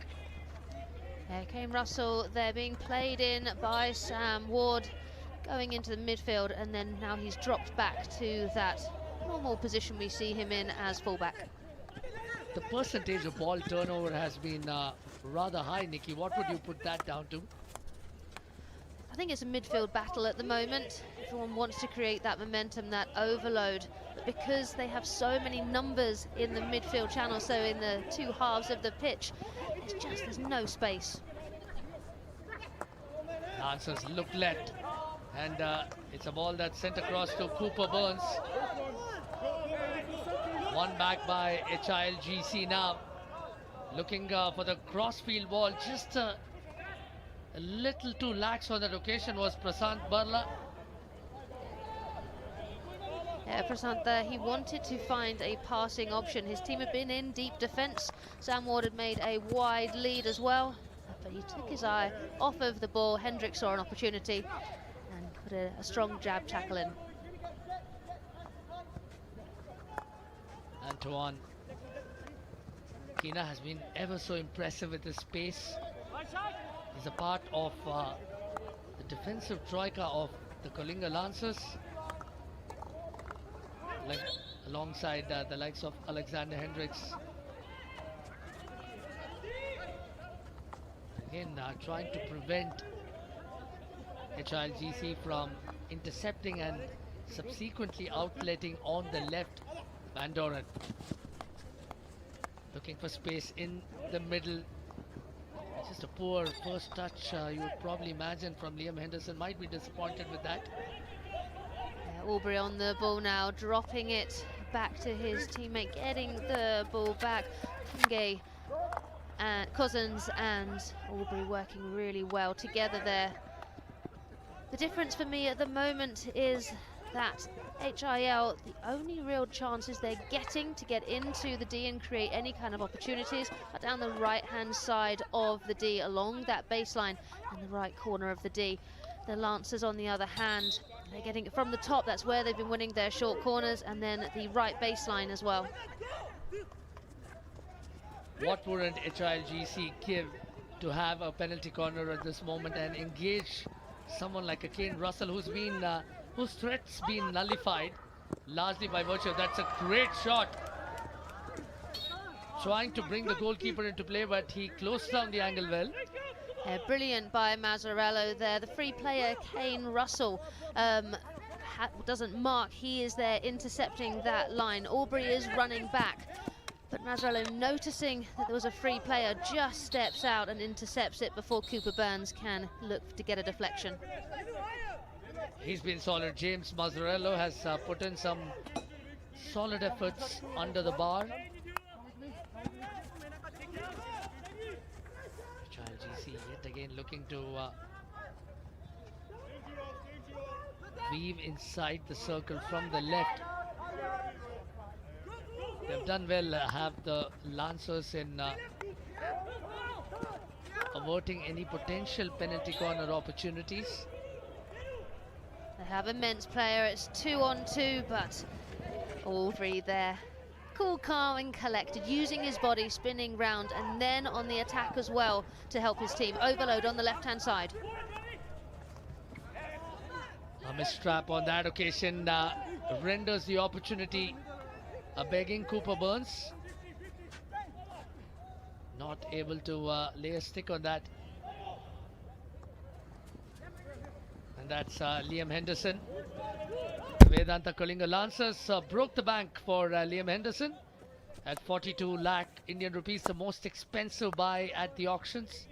Kane Russell there being played in by Sam Ward, going into the midfield, and then now he's dropped back to that normal position we see him in as fullback. The percentage of ball turnover has been rather high, Nikki. What would you put that down to? I think it's a midfield battle at the moment. Everyone wants to create that momentum, that overload, but because they have so many numbers in the midfield channel, so in the two halves of the pitch, there's no space. Lancers look left, and it's a ball that's sent across to Cooper Burns. One back by HILGC now. Looking for the crossfield ball. Just a little too lax on that occasion was Prasant Barla. Yeah, Prasant there, he wanted to find a passing option. His team had been in deep defence. Sam Ward had made a wide lead as well, but he took his eye off of the ball. Hendrick saw an opportunity and put a strong jab tackle in. Antoine Kina has been ever so impressive with his pace. He's a part of the defensive troika of the Kalinga Lancers, alongside the likes of Alexander Hendricks. Again, trying to prevent HILGC from intercepting and subsequently outletting on the left. Van Doren looking for space in the middle. Just a poor first touch, you would probably imagine, from Liam Henderson. Might be disappointed with that. Yeah, Aubrey on the ball now, dropping it back to his teammate, getting the ball back. Kinge and Cousins and Aubrey working really well together there. The difference for me at the moment is that HIL, the only real chances they're getting to get into the D and create any kind of opportunities are down the right-hand side of the D, along that baseline in the right corner of the D. The Lancers, on the other hand, they're getting it from the top. That's where they've been winning their short corners, and then the right baseline as well. What wouldn't HILGC give to have a penalty corner at this moment and engage someone like a Kane Russell, whose threat's been nullified largely by virtue of that's a great shot. Trying to bring the goalkeeper into play, but he closed down the angle well. Brilliant by Mazzarello there. The free player, Kane Russell, doesn't mark. He is there intercepting that line. Aubrey is running back, but Mazzarello, noticing that there was a free player, just steps out and intercepts it before Cooper Burns can look to get a deflection. He's been solid. James Mazzarello has put in some solid efforts under the bar. HILGC yet again looking to weave inside the circle from the left. They've done well, have the Lancers in averting any potential penalty corner opportunities. They have immense player. It's 2-on-2, but Aubrey there, cool, calm and collected, using his body, spinning round, and then on the attack as well to help his team. Overload on the left-hand side. A mistrap on that occasion renders the opportunity a begging Cooper Burns. Not able to lay a stick on that. And that's Liam Henderson. Vedanta Kalinga Lancers broke the bank for Liam Henderson at 42 lakh Indian rupees, the most expensive buy at the auctions.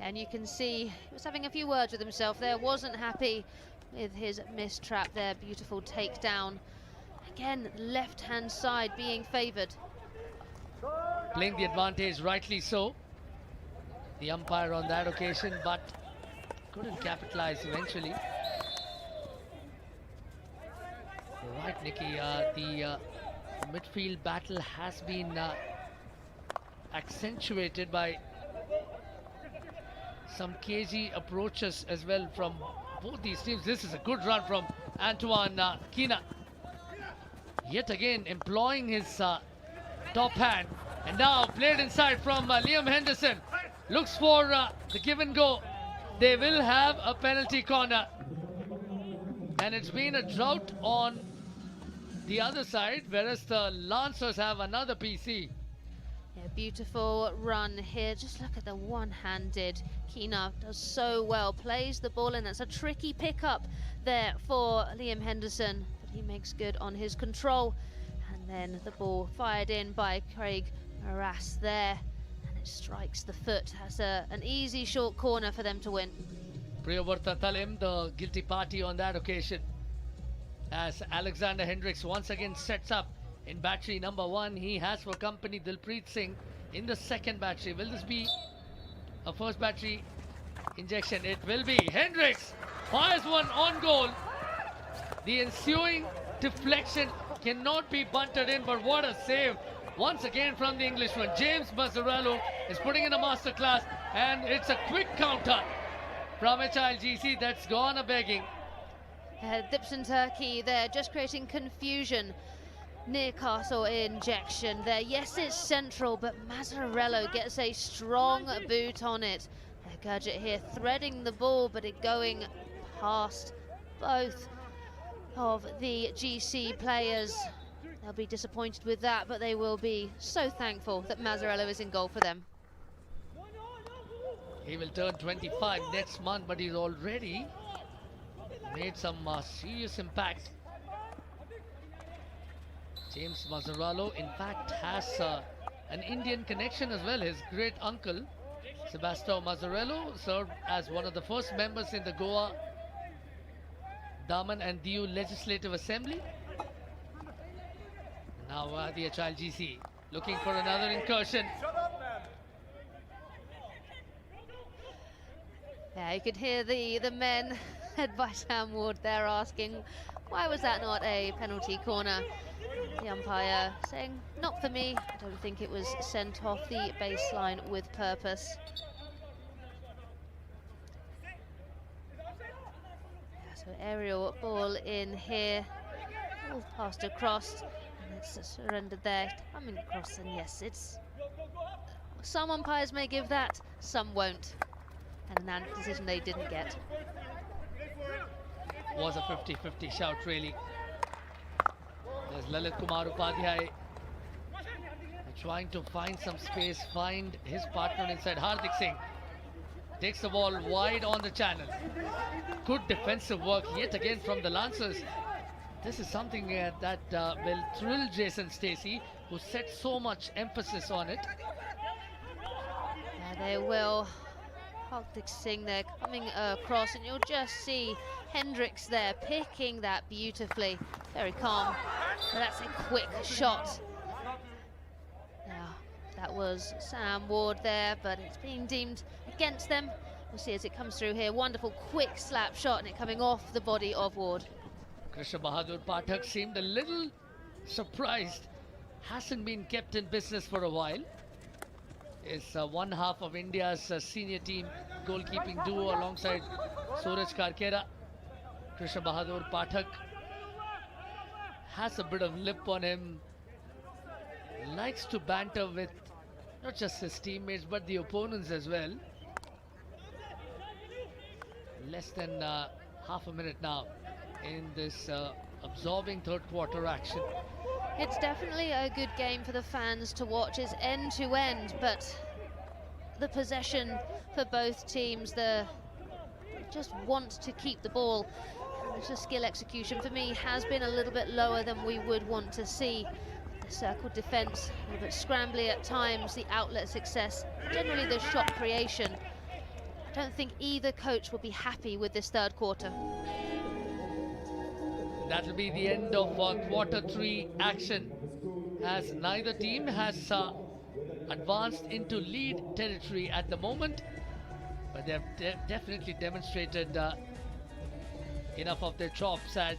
And you can see he was having a few words with himself there, wasn't happy with his missed trap there. Beautiful takedown. Again, left-hand side being favoured. Playing the advantage, rightly so. The umpire on that occasion, but couldn't capitalize eventually. You're right, Nikki. The midfield battle has been accentuated by some cagey approaches as well from both these teams. This is a good run from Antoine Kina. Yet again employing his top hand. And now played inside from Liam Henderson. Looks for the give and go. They will have a penalty corner. And it's been a drought on the other side, whereas the Lancers have another PC. Yeah, beautiful run here. Just look at the one-handed. Kina does so well, plays the ball, and that's a tricky pickup there for Liam Henderson. But he makes good on his control. And then the ball fired in by Craig Morass there. And it strikes the foot. That's an easy short corner for them to win. Priyavarta Talim, the guilty party on that occasion. As Alexander Hendricks once again sets up in battery number 1. He has for company Dilpreet Singh in the second battery. Will this be a first battery injection? It will be. Hendricks fires one on goal. The ensuing deflection cannot be bunted in, but what a save once again from the Englishman. James Mazzarello is putting in a masterclass, and it's a quick counter from HILGC that's gone a begging. Dips in Turkey there, just creating confusion. Newcastle injection there. Yes, it's central, but Mazzarello gets a strong boot on it. Gurjit here threading the ball, but it going past both of the GC players. They'll be disappointed with that, but they will be so thankful that Mazzarello is in goal for them. He will turn 25 next month, but he's already made some serious impact. James Mazzarello, in fact, has an Indian connection as well. His great uncle, Sebastião Mazzarello, served as one of the first members in the Goa Daman and Diu Legislative Assembly. Now the HILGC looking for another incursion. Yeah, you could hear the men led by Sam Ward there asking, why was that not a penalty corner? The umpire saying, not for me. I don't think it was sent off the baseline with purpose. Yeah, so aerial ball in here, all passed across, and it's surrendered there. Coming across, and yes, it's some umpires may give that, some won't. And that decision they didn't get. Was a 50-50 shout, really. There's Lalit Kumar Upadhyay trying to find some space, find his partner inside. Hardik Singh takes the ball wide on the channel. Good defensive work yet again from the Lancers. This is something that will thrill Jason Stacey, who set so much emphasis on it. Yeah, they will. Hardik Singh there coming across, and you'll just see Hendricks there picking that beautifully. Very calm, but that's a quick shot. Now, that was Sam Ward there, but it's being deemed against them. We'll see as it comes through here. Wonderful quick slap shot, and it coming off the body of Ward. Krishna Bahadur Pathak seemed a little surprised. Hasn't been kept in business for a while. Is one half of India's senior team goalkeeping duo alongside Suraj Karkera. Krishna Bahadur Pathak has a bit of lip on him. Likes to banter with not just his teammates but the opponents as well. Less than half a minute now in this absorbing third quarter action. It's definitely a good game for the fans to watch. It's end to end, but the possession for both teams, they just want to keep the ball. And the skill execution for me has been a little bit lower than we would want to see. The circle defence, a little bit scrambly at times, the outlet success, generally the shot creation I don't think either coach will be happy with this third quarter. That will be the end of quarter 3 action, as neither team has advanced into lead territory at the moment, but they have definitely demonstrated enough of their chops. At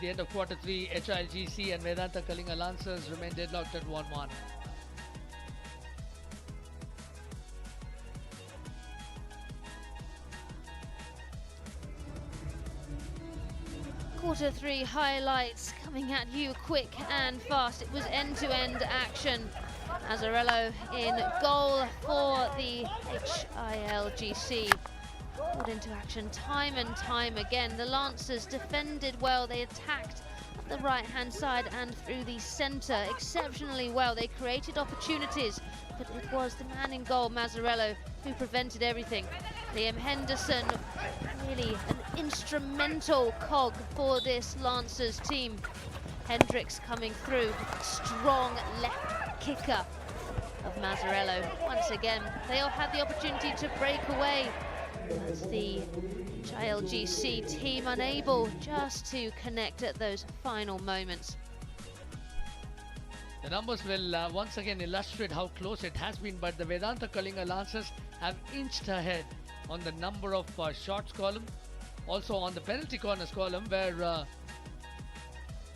the end of quarter 3, HILGC and Vedanta Kalinga Lancers remain deadlocked at 1-1. Quarter 3 highlights coming at you quick and fast. It was end-to-end action. Mazzarello in goal for the HILGC. Pulled into action time and time again. The Lancers defended well. They attacked up the right-hand side and through the centre exceptionally well. They created opportunities, but it was the man in goal, Mazzarello, who prevented everything. Liam Henderson, really an instrumental cog for this Lancers team. Hendricks coming through, strong left kicker of Mazzarello. Once again, they all had the opportunity to break away. That's the HILGC team unable just to connect at those final moments. The numbers will once again illustrate how close it has been, but the Vedanta Kalinga Lancers have inched ahead on the number of shots column, also on the penalty corners column, where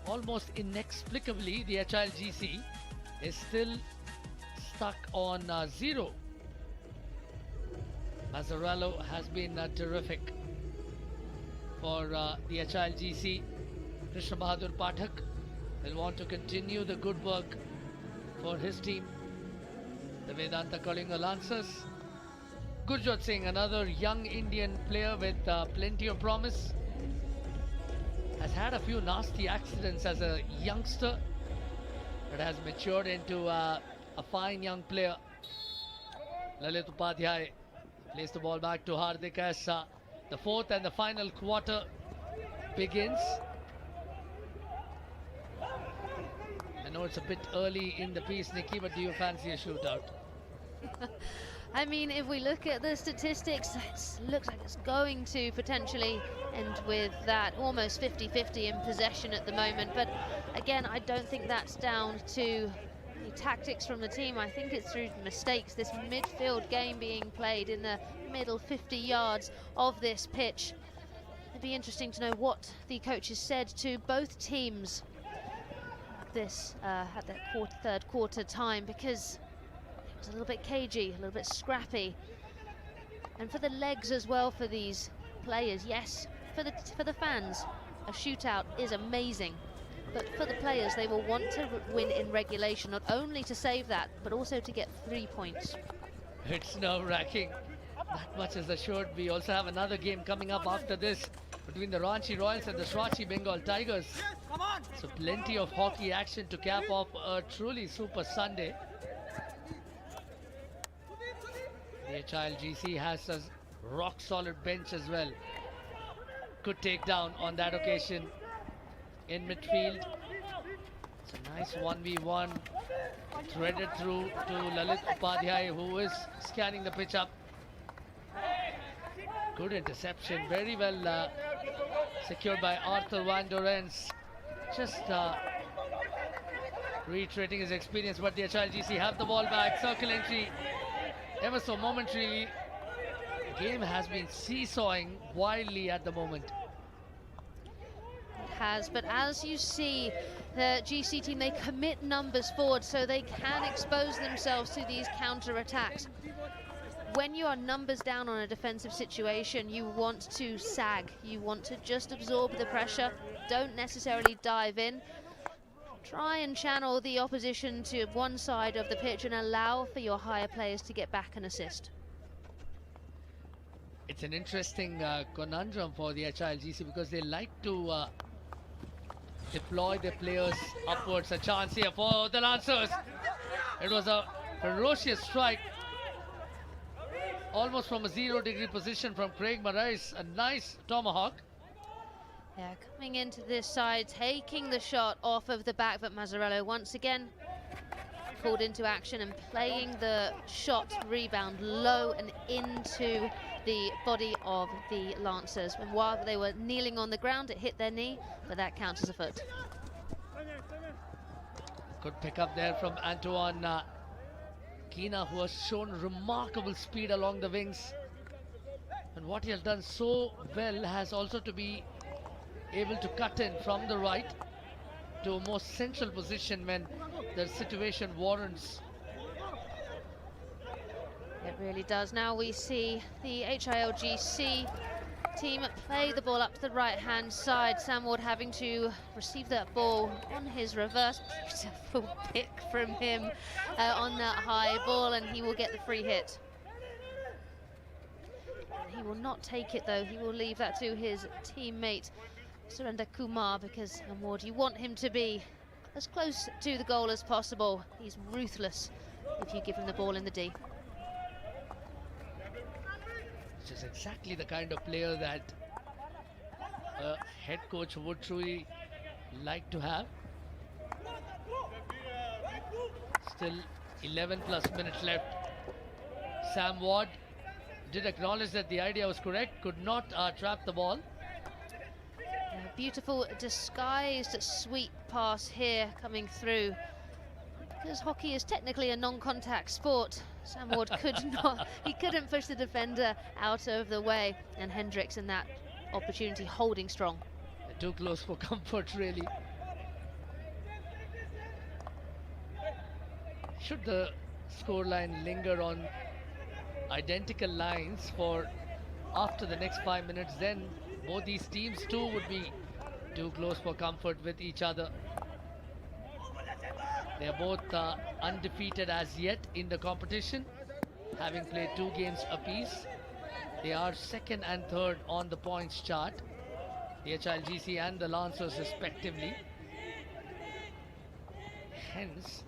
almost inexplicably the HILGC is still stuck on 0. Mazzarello has been terrific for the HILGC. Krishna Bahadur Pathak will want to continue the good work for his team, the Vedanta Kalinga Lancers. Gurjot Singh, another young Indian player with plenty of promise, has had a few nasty accidents as a youngster, but has matured into a fine young player. Lalit Upadhyay plays the ball back to Hardik as the fourth and the final quarter begins. I know it's a bit early in the piece, Nikki, but do you fancy a shootout? I mean, if we look at the statistics, it looks like it's going to potentially end with that almost 50-50 in possession at the moment. But again, I don't think that's down to any tactics from the team. I think it's through mistakes. This midfield game being played in the middle 50 yards of this pitch. It'd be interesting to know what the coaches said to both teams this at that third quarter time, because it was a little bit cagey, a little bit scrappy. And for the legs as well for these players, yes, for the fans, a shootout is amazing. But for the players, they will want to win in regulation, not only to save that, but also to get 3 points. It's nerve-wracking, that much is assured. We also have another game coming up after this between the Ranchi Royals and the Srachi Bengal Tigers. So plenty of hockey action to cap off a truly super Sunday. The HILGC has a rock-solid bench as well. Good takedown on that occasion in midfield. It's a nice 1v1 threaded through to Lalit Upadhyay, who is scanning the pitch up. Good interception, very well secured by Arthur Van Dorens. Just reiterating his experience, but the HILGC have the ball back. Circle entry, ever so momentarily. The game has been seesawing wildly at the moment. It has, but as you see, the GC team, they commit numbers forward so they can expose themselves to these counter-attacks. When you are numbers down on a defensive situation, you want to sag. You want to just absorb the pressure. Don't necessarily dive in. Try and channel the opposition to one side of the pitch and allow for your higher players to get back and assist. It's an interesting conundrum for the HILGC because they like to deploy their players upwards. A chance here for the Lancers. It was a ferocious strike, almost from a 0-degree position from Craig Marais. A nice tomahawk. Yeah, coming into this side, taking the shot off of the back, but Mazzarello once again called into action and playing the shot rebound low and into the body of the Lancers. And while they were kneeling on the ground, it hit their knee, but that counts as a foot. Good pick up there from Antoine Kina, who has shown remarkable speed along the wings. And what he has done so well has also to be able to cut in from the right to a more central position when the situation warrants. It really does. Now we see the HILGC team play the ball up to the right-hand side. Sam Ward having to receive that ball on his reverse. Beautiful pick from him on that high ball, and he will get the free hit. He will not take it though. He will leave that to his teammate Surinder Kumar, because Ward, you want him to be as close to the goal as possible. He's ruthless if you give him the ball in the D. Which is exactly the kind of player that a head coach would truly like to have. Still 11 plus minutes left. Sam Ward did acknowledge that the idea was correct, could not trap the ball. A beautiful disguised sweep pass here coming through. Because hockey is technically a non-contact sport, Sam Ward couldn't push the defender out of the way, and Hendricks in that opportunity holding strong. Too close for comfort, really. Should the scoreline linger on identical lines for after the next 5 minutes, then both these teams too would be too close for comfort with each other. They are both undefeated as yet in the competition, having played 2 games apiece. They are second and third on the points chart, the HILGC and the Lancers respectively. Hence,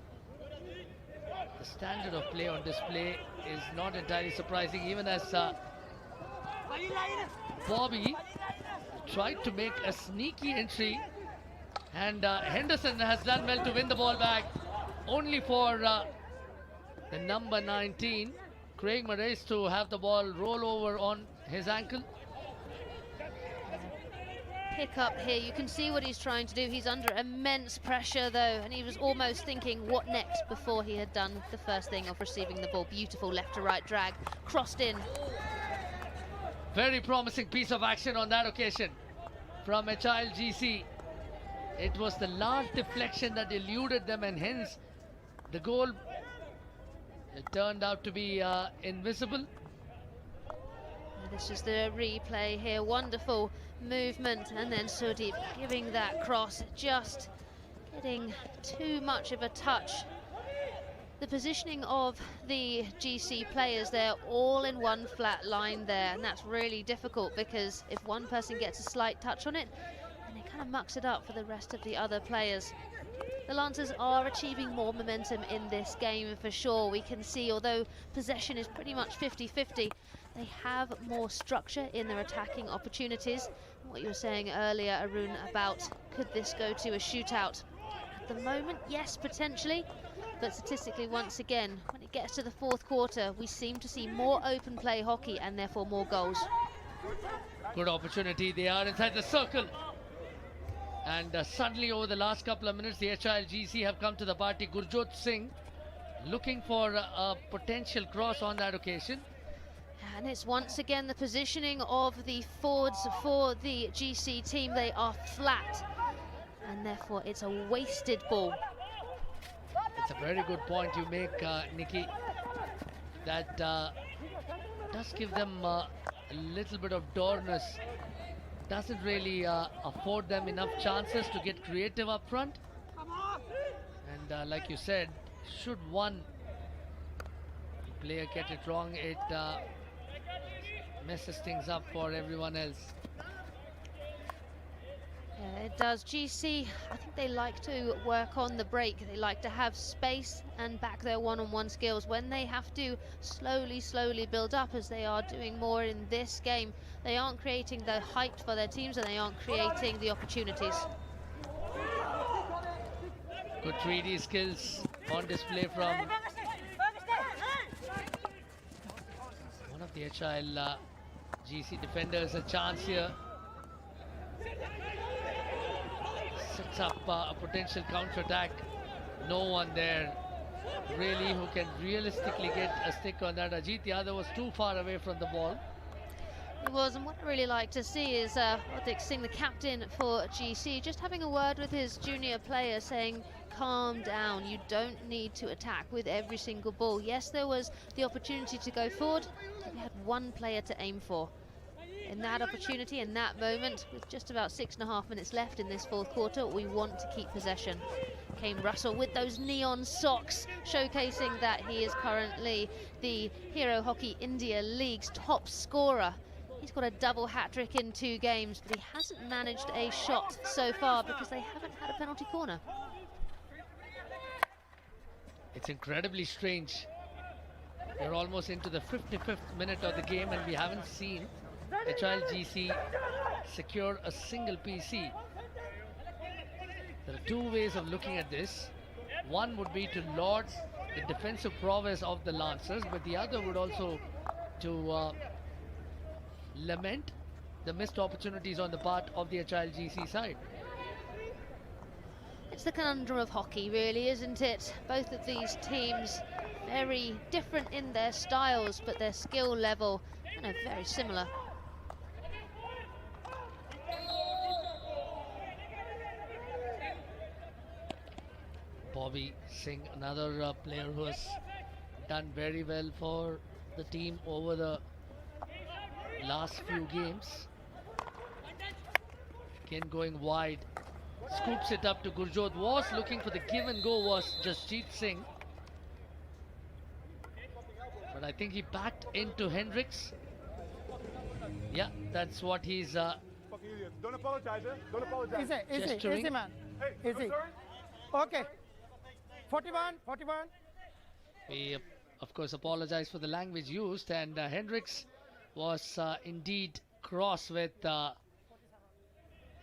the standard of play on display is not entirely surprising, even as Bobby tried to make a sneaky entry, and Henderson has done well to win the ball back, only for the number 19, Craig Moraes, to have the ball roll over on his ankle. Pick up here, you can see what he's trying to do. He's under immense pressure though, and he was almost thinking what next before he had done the first thing of receiving the ball. Beautiful left to right drag, crossed in. Very promising piece of action on that occasion from HILGC. It was the large deflection that eluded them, and hence the goal, it turned out to be invisible. This is the replay here. Wonderful movement, and then Sudeep giving that cross, just getting too much of a touch. The positioning of the GC players, they're all in one flat line there, and that's really difficult because if one person gets a slight touch on it, then it kind of mucks it up for the rest of the other players. The Lancers are achieving more momentum in this game for sure. We can see, although possession is pretty much 50-50, they have more structure in their attacking opportunities. What you were saying earlier, Arun, about could this go to a shootout? At the moment, yes, potentially. But statistically, once again, when it gets to the fourth quarter, we seem to see more open play hockey and therefore more goals. Good opportunity. They are inside the circle. And suddenly, over the last couple of minutes, the HILGC have come to the party. Gurjot Singh looking for a potential cross on that occasion. And it's once again the positioning of the forwards for the GC team. They are flat, and therefore it's a wasted ball. It's a very good point you make, Nikki. That does give them a little bit of doorness. Doesn't really afford them enough chances to get creative up front. And like you said, should one player get it wrong, it messes things up for everyone else. Yeah, it does. GC, I think they like to work on the break. They like to have space and back their one-on-one skills. When they have to slowly build up, as they are doing more in this game, they aren't creating the height for their teams and they aren't creating the opportunities. Good 3D skills on display from one of the HIL GC defenders. A chance here. Sets up a potential counter-attack. No one there really who can realistically get a stick on that. Ajit Yadav was too far away from the ball. It was, and what I really like to see is Hardik Singh, the captain for GC, just having a word with his junior player saying, calm down, you don't need to attack with every single ball. Yes, there was the opportunity to go forward, but we had one player to aim for. In that opportunity, in that moment, with just about 6.5 minutes left in this fourth quarter, we want to keep possession. Kane Russell with those neon socks, showcasing that he is currently the Hero Hockey India League's top scorer. He's got a double hat-trick in 2 games, but he hasn't managed a shot so far because they haven't had a penalty corner. It's incredibly strange. We're almost into the 55th minute of the game and we haven't seen HIL GC secure a single PC. There are 2 ways of looking at this. One would be to laud the defensive prowess of the Lancers, but the other would also to lament the missed opportunities on the part of the HIL GC side. It's the conundrum of hockey, really, isn't it? Both of these teams very different in their styles, but their skill level very similar. Bobby Singh, another player who has done very well for the team over the last few games. Again going wide, scoops it up to Gurjot. Was looking for the give and go was Jasjeet Singh, but I think he backed into Hendricks. Yeah, that's what he's Don't apologize, eh? Don't apologize. Gesturing. Easy, man. Easy. Okay. 41. We of course apologize for the language used, and Hendricks was indeed cross with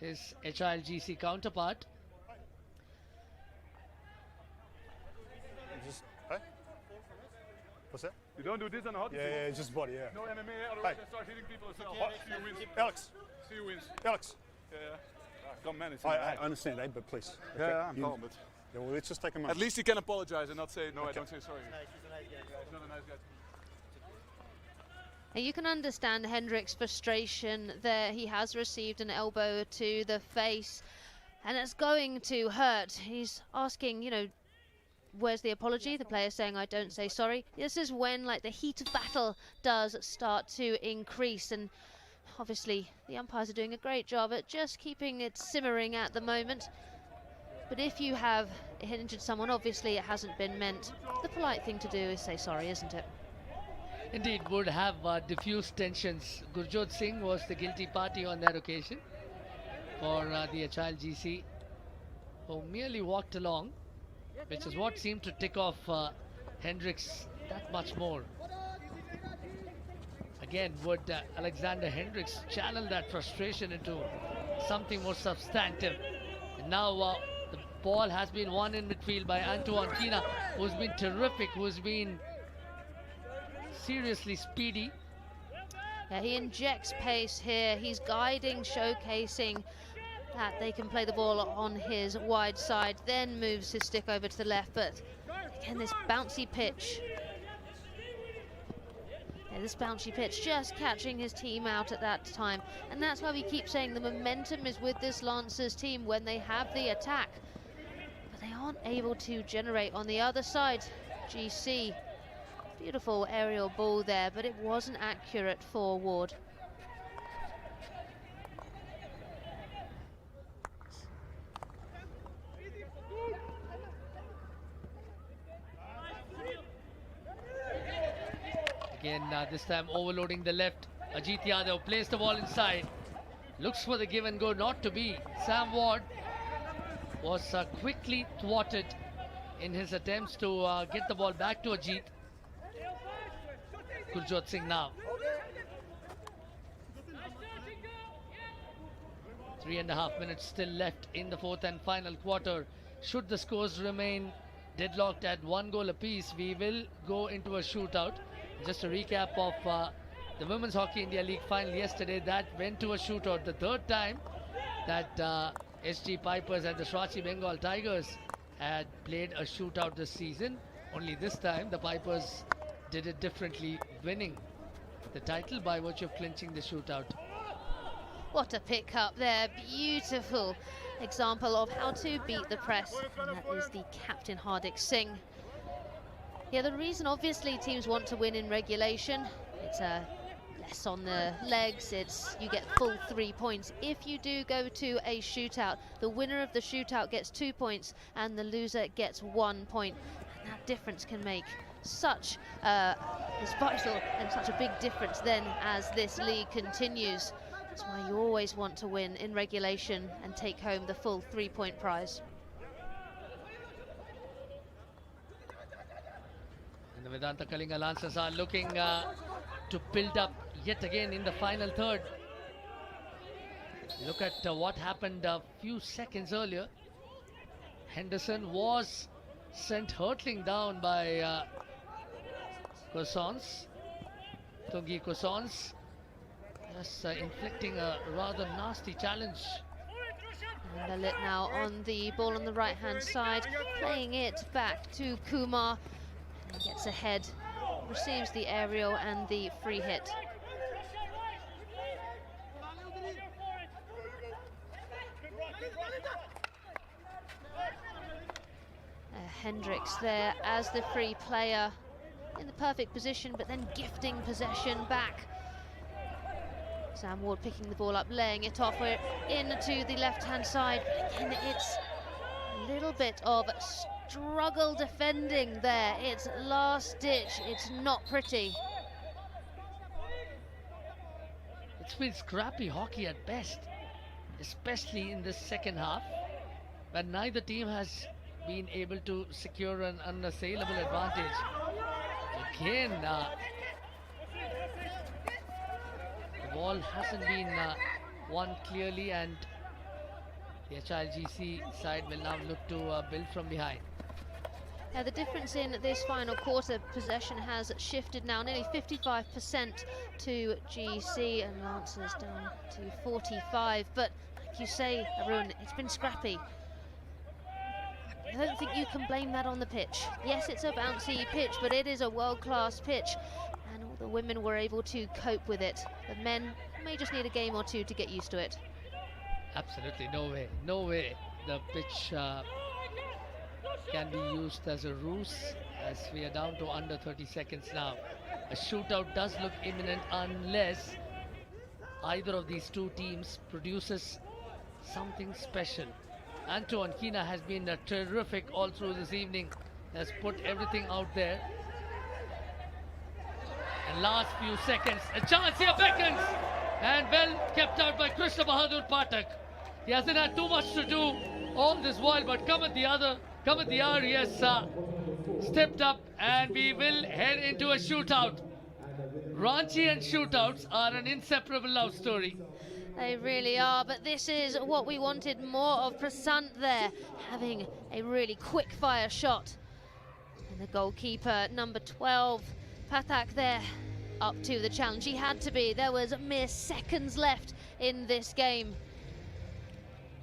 his HIL GC counterpart. Just, hey? What's that? You don't do this on a hockey field. Yeah, just body, yeah. No MMA, otherwise I start hitting people. Alex. See you wins. Alex. Yeah. Come man, it's I understand, eh, but please. Yeah, I'm calm, but... Yeah, well, let's just take a moment. At least he can apologize and not say, no, Okay. I don't say sorry. He's a nice guy. He's not a nice guy. And you can understand Hendricks' frustration there. He has received an elbow to the face, and it's going to hurt. He's asking, where's the apology? The player saying, I don't say sorry. This is when, the heat of battle does start to increase, and obviously the umpires are doing a great job at just keeping it simmering at the moment. But if you have injured someone, obviously it hasn't been meant. The polite thing to do is say sorry, isn't it? Indeed, would have diffused tensions. Gurjot Singh was the guilty party on that occasion for the HIL GC, who merely walked along, which is what seemed to tick off Hendricks that much more. Again, would Alexander Hendricks channel that frustration into something more substantive? And now the ball has been won in midfield by Antoine Kina, who's been terrific, who's been seriously speedy. Yeah, he injects pace here. He's guiding, showcasing that they can play the ball on his wide side, then moves his stick over to the left. But again, this bouncy pitch. Yeah, this bouncy pitch just catching his team out at that time. And that's why we keep saying the momentum is with this Lancers team when they have the attack. But they aren't able to generate on the other side. GC. Beautiful aerial ball there, but it wasn't accurate for Ward. Again, this time overloading the left. Ajit Yadav plays the ball inside. Looks for the give and go, not to be. Sam Ward was quickly thwarted in his attempts to get the ball back to Ajit. Gurjot Singh now. 3.5 minutes still left in the fourth and final quarter. Should the scores remain deadlocked at 1 goal apiece. We will go into a shootout. Just a recap of the Women's Hockey India League final yesterday. That went to a shootout. The third time that SG Pipers and the Srachi Bengal Tigers had played a shootout this season. Only this time the Pipers did it differently, winning the title by virtue of clinching the shootout. What a pick up there. Beautiful example of how to beat the press. And that is the captain, Hardik Singh. Yeah, the reason obviously teams want to win in regulation, it's less on the legs, it's you get full 3 points. If you do go to a shootout, the winner of the shootout gets 2 points and the loser gets 1 point. And that difference can make such is vital and such a big difference then as this league continues. That's why you always want to win in regulation and take home the full 3-point prize. And the Vedanta Kalinga Lancers are looking to build up yet again in the final third. Look at what happened a few seconds earlier. Henderson was sent hurtling down by Cossons, Tungi Cossons, just inflicting a rather nasty challenge. And Lalit now on the ball on the right-hand side, playing it back to Kumar. And he gets ahead, receives the aerial and the free hit. Hendricks there as the free player, in the perfect position, but then gifting possession back. Sam Ward picking the ball up, laying it off. We're into the left-hand side. Again, it's a little bit of struggle defending there. It's last ditch. It's not pretty. It's been scrappy hockey at best, especially in this second half, but neither team has been able to secure an unassailable advantage. Again, the ball hasn't been won clearly, and the HILGC side will now look to build from behind. Now the difference in this final quarter, possession has shifted now, nearly 55% to GC, and Lancers down to 45. But like you say, Arun, it's been scrappy. I don't think you can blame that on the pitch. Yes, it's a bouncy pitch, but it is a world-class pitch, and all the women were able to cope with it. The men may just need a game or two to get used to it. Absolutely, no way the pitch can be used as a ruse, as we are down to under 30 seconds now. A shootout does look imminent unless either of these two teams produces something special. Antoine Kina has been terrific all through this evening, has put everything out there. And last few seconds, a chance here beckons, and well kept out by Krishna Bahadur Pathak. He hasn't had too much to do all this while, but come at the hour, yes, stepped up, and we will head into a shootout. Ranchi and shootouts are an inseparable love story. They really are, but this is what we wanted more of. Prasant there, having a really quick fire shot. And the goalkeeper, number 12, Pathak there, up to the challenge. He had to be. There was mere seconds left in this game.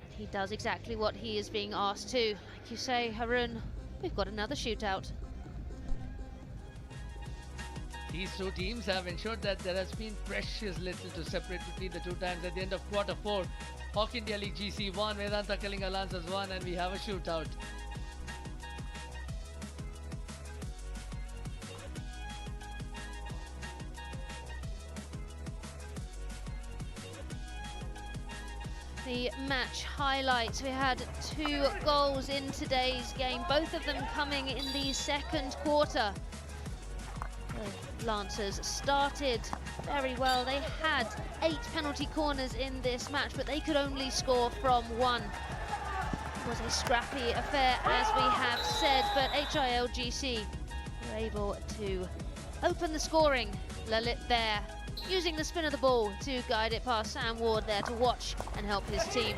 And he does exactly what he is being asked to. Like you say, Harun, we've got another shootout. These two teams have ensured that there has been precious little to separate between the two times. At the end of quarter 4, Hockey India League GC 1, Vedanta Kalinga Lancers 1, and we have a shootout. The match highlights. We had 2 goals in today's game, both of them coming in the second quarter. The Lancers started very well. They had 8 penalty corners in this match, but they could only score from 1. It was a scrappy affair, as we have said, but HILGC were able to open the scoring. Lalit there, using the spin of the ball to guide it past Sam Ward there to watch and help his team.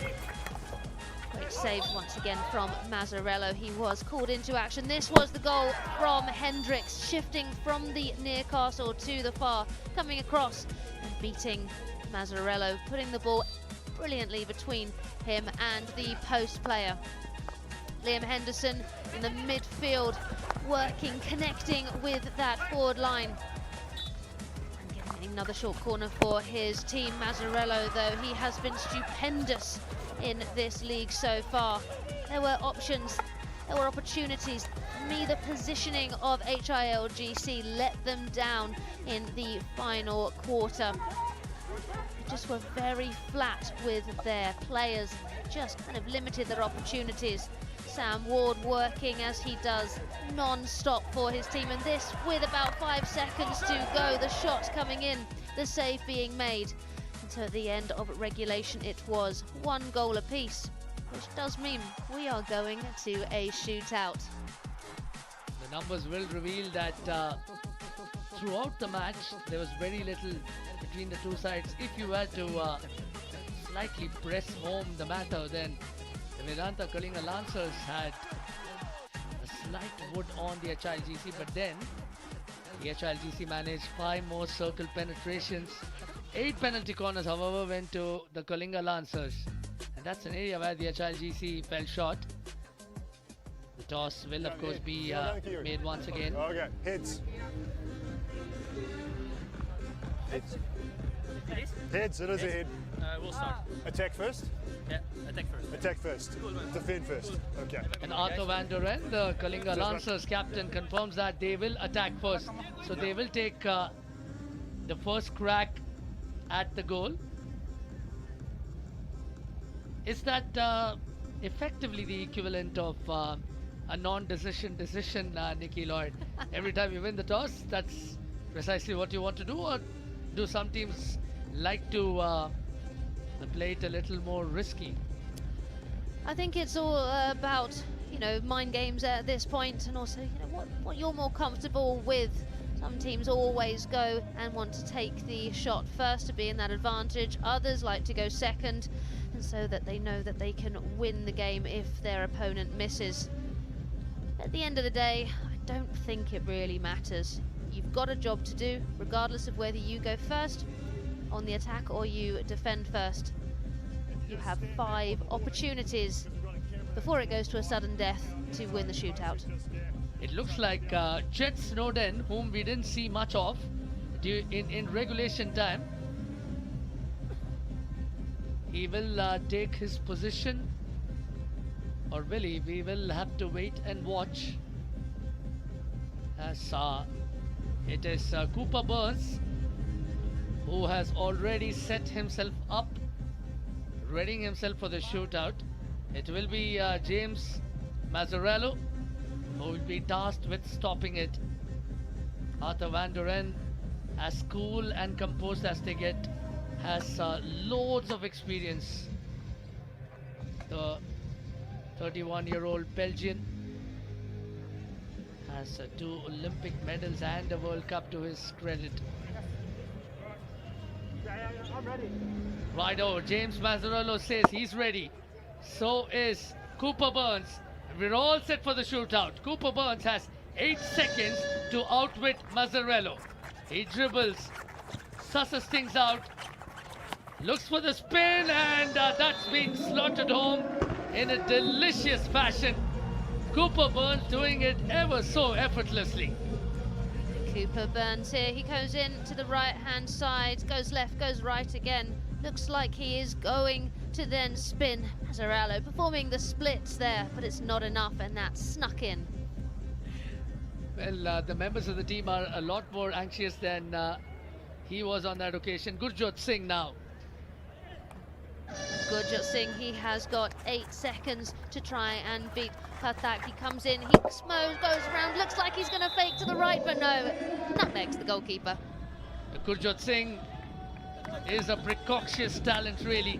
Great Great save once again from Mazzarello. He was called into action. This was the goal from Hendricks, shifting from the near castle to the far, coming across and beating Mazzarello, putting the ball brilliantly between him and the post player. Liam Henderson in the midfield, working, connecting with that forward line. And getting another short corner for his team. Mazzarello, though, he has been stupendous in this league so far. There were options, there were opportunities. For me, the positioning of HILGC let them down in the final quarter. They just were very flat with their players, just kind of limited their opportunities. Sam Ward working as he does non-stop for his team, and this with about 5 seconds to go. The shot coming in, the save being made. And so at the end of regulation it was 1 goal apiece, which does mean we are going to a shootout. The numbers will reveal that throughout the match there was very little between the two sides. If you were to slightly press home the matter, then the Vedanta Kalinga Lancers had a slight wood on the HILGC, but then the HILGC managed 5 more circle penetrations. 8 penalty corners, however, went to the Kalinga Lancers, and that's an area where the HILGC fell short. The toss will, of course, be made once again. Okay, heads. Heads, it is a head. We'll start. Attack first? Yeah, attack first. Attack first. Defend first. Okay. And Arthur van der Ven, the Kalinga Lancers captain, confirms that they will attack first. So they will take the first crack at the goal. Is that effectively the equivalent of a non-decision decision, Nikki Lloyd? Every time you win the toss, that's precisely what you want to do? Or do some teams like to play it a little more risky? I think it's all about, you know, mind games at this point, and also, you know, what you're more comfortable with. Some teams always go and want to take the shot first to be in that advantage. Others like to go second, and so that they know that they can win the game if their opponent misses. At the end of the day, I don't think it really matters. You've got a job to do, regardless of whether you go first on the attack or you defend first. You have 5 opportunities before it goes to a sudden death to win the shootout. It looks like Chet Snowden, whom we didn't see much of in regulation time, he will take his position, or will he? We will have to wait and watch. As it is Cooper Burns who has already set himself up, readying himself for the shootout. It will be James Mazzarello who will be tasked with stopping it. Arthur van der Ven, as cool and composed as they get, has loads of experience. The 31-year-old Belgian has 2 Olympic medals and a World Cup to his credit. Righto, James Mazzarello says he's ready. So is Cooper Burns. We're all set for the shootout. Cooper Burns has 8 seconds to outwit Mazzarello. He dribbles, susses things out, looks for the spin, and that's been slotted home in a delicious fashion. Cooper Burns doing it ever so effortlessly. Cooper Burns here, he goes in to the right-hand side, goes left, goes right again. Looks like he is going to then spin. Mazzarello performing the splits there, but it's not enough, and that's snuck in. Well, the members of the team are a lot more anxious than he was on that occasion. Gurjot Singh now. Gurjot Singh, he has got 8 seconds to try and beat Pathak. He comes in, he goes around, looks like he's going to fake to the right, but no, nutmegs the goalkeeper. Gurjot Singh is a precocious talent, really.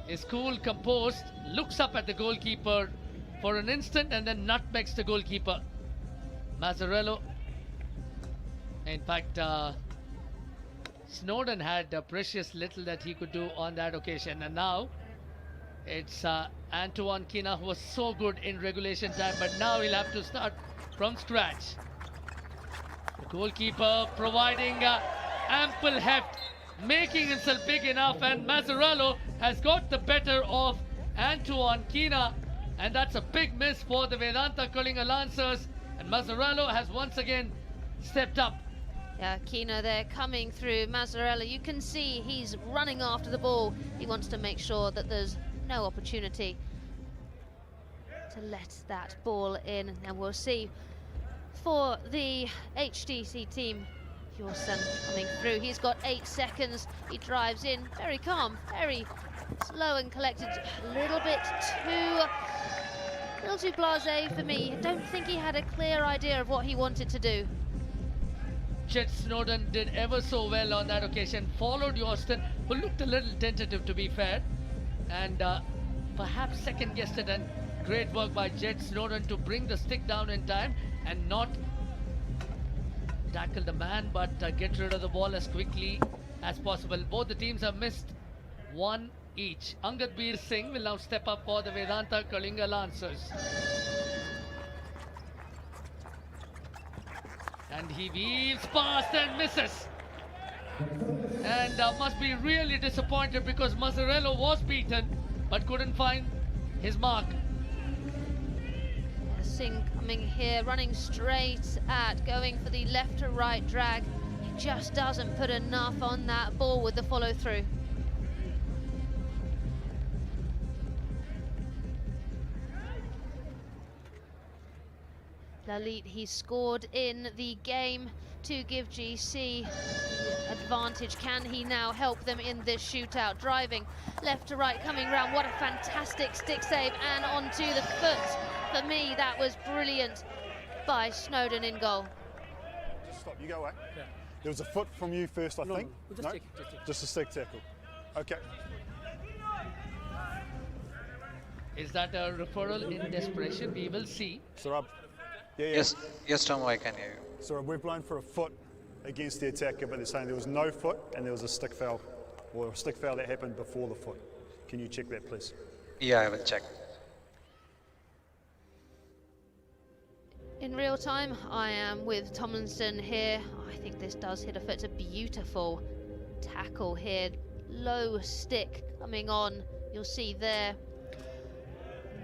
Is cool, composed, looks up at the goalkeeper for an instant and then nutmegs the goalkeeper. Mazzarello. In fact, Snowden had precious little that he could do on that occasion. And now It's Antoine Kina, who was so good in regulation time, but now he'll have to start from scratch. The goalkeeper providing ample heft, making himself big enough, and Mazzarello has got the better of Antoine Kina, and that's a big miss for the Vedanta Kalinga Lancers, and Mazzarello has once again stepped up. Yeah, Kina there coming through. Mazzarello, you can see he's running after the ball. He wants to make sure that there's no opportunity to let that ball in, and we'll see for the HTC team. Yorson coming through. He's got 8 seconds. He drives in, very calm, very slow and collected. A little too blasé for me. I don't think he had a clear idea of what he wanted to do. Chet Snowden did ever so well on that occasion, followed Yorston, who looked a little tentative to be fair, and perhaps second-guessed it, and great work by Chet Snowden to bring the stick down in time and not tackle the man, but get rid of the ball as quickly as possible. Both the teams have missed one each. Angad Bir Singh will now step up for the Vedanta Kalinga Lancers. And he wheels past and misses. And must be really disappointed because Mazzarello was beaten but couldn't find his mark. Singh coming here, running straight at, going for the left to right drag. He just doesn't put enough on that ball with the follow through. Lalit, he scored in the game to give GC the advantage. Can he now help them in this shootout? Driving left to right, coming round. What a fantastic stick save, and onto the foot. For me, that was brilliant by Snowden in goal. Just stop, you go away. Yeah. There was a foot from you first, I think. We'll just take it. Just a stick tackle. Okay. Is that a referral in desperation? We will see. Sarab. Yeah. Yes, Tom, I can hear you. So we've blown for a foot against the attacker, but they're saying there was no foot and there was a stick foul, or a stick foul that happened before the foot. Can you check that, please? Yeah, I will check. In real time, I am with Tomlinson here. I think this does hit a foot. It's a beautiful tackle here. Low stick coming on. You'll see there.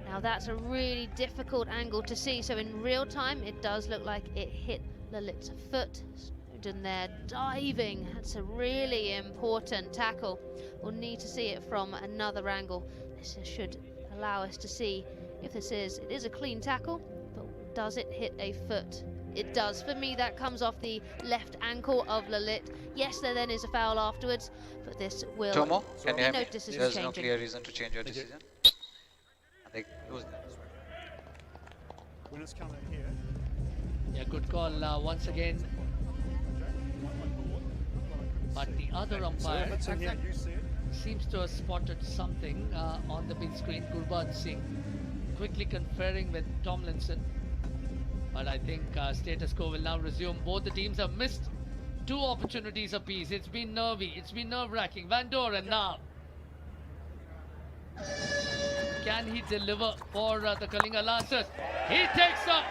Now that's a really difficult angle to see. So in real time, it does look like it hit Lalit's foot. Snowden there diving. That's a really important tackle. We'll need to see it from another angle. This should allow us to see if it is a clean tackle, but does it hit a foot? It does. For me, that comes off the left ankle of Lalit. Yes, there then is a foul afterwards, but this will... Tomo, can you hear me? No decision There's changing. no clear reason to change your decision. And they lose that. When it's coming here. Yeah, good call once again. But the other umpire seems to have spotted something on the big screen. Gurbad Singh quickly conferring with Tomlinson. But I think status quo will now resume. Both the teams have missed 2 opportunities apiece. It's been nervy. It's been nerve-wracking. Van Doren now. Can he deliver for the Kalinga Lancers? He takes a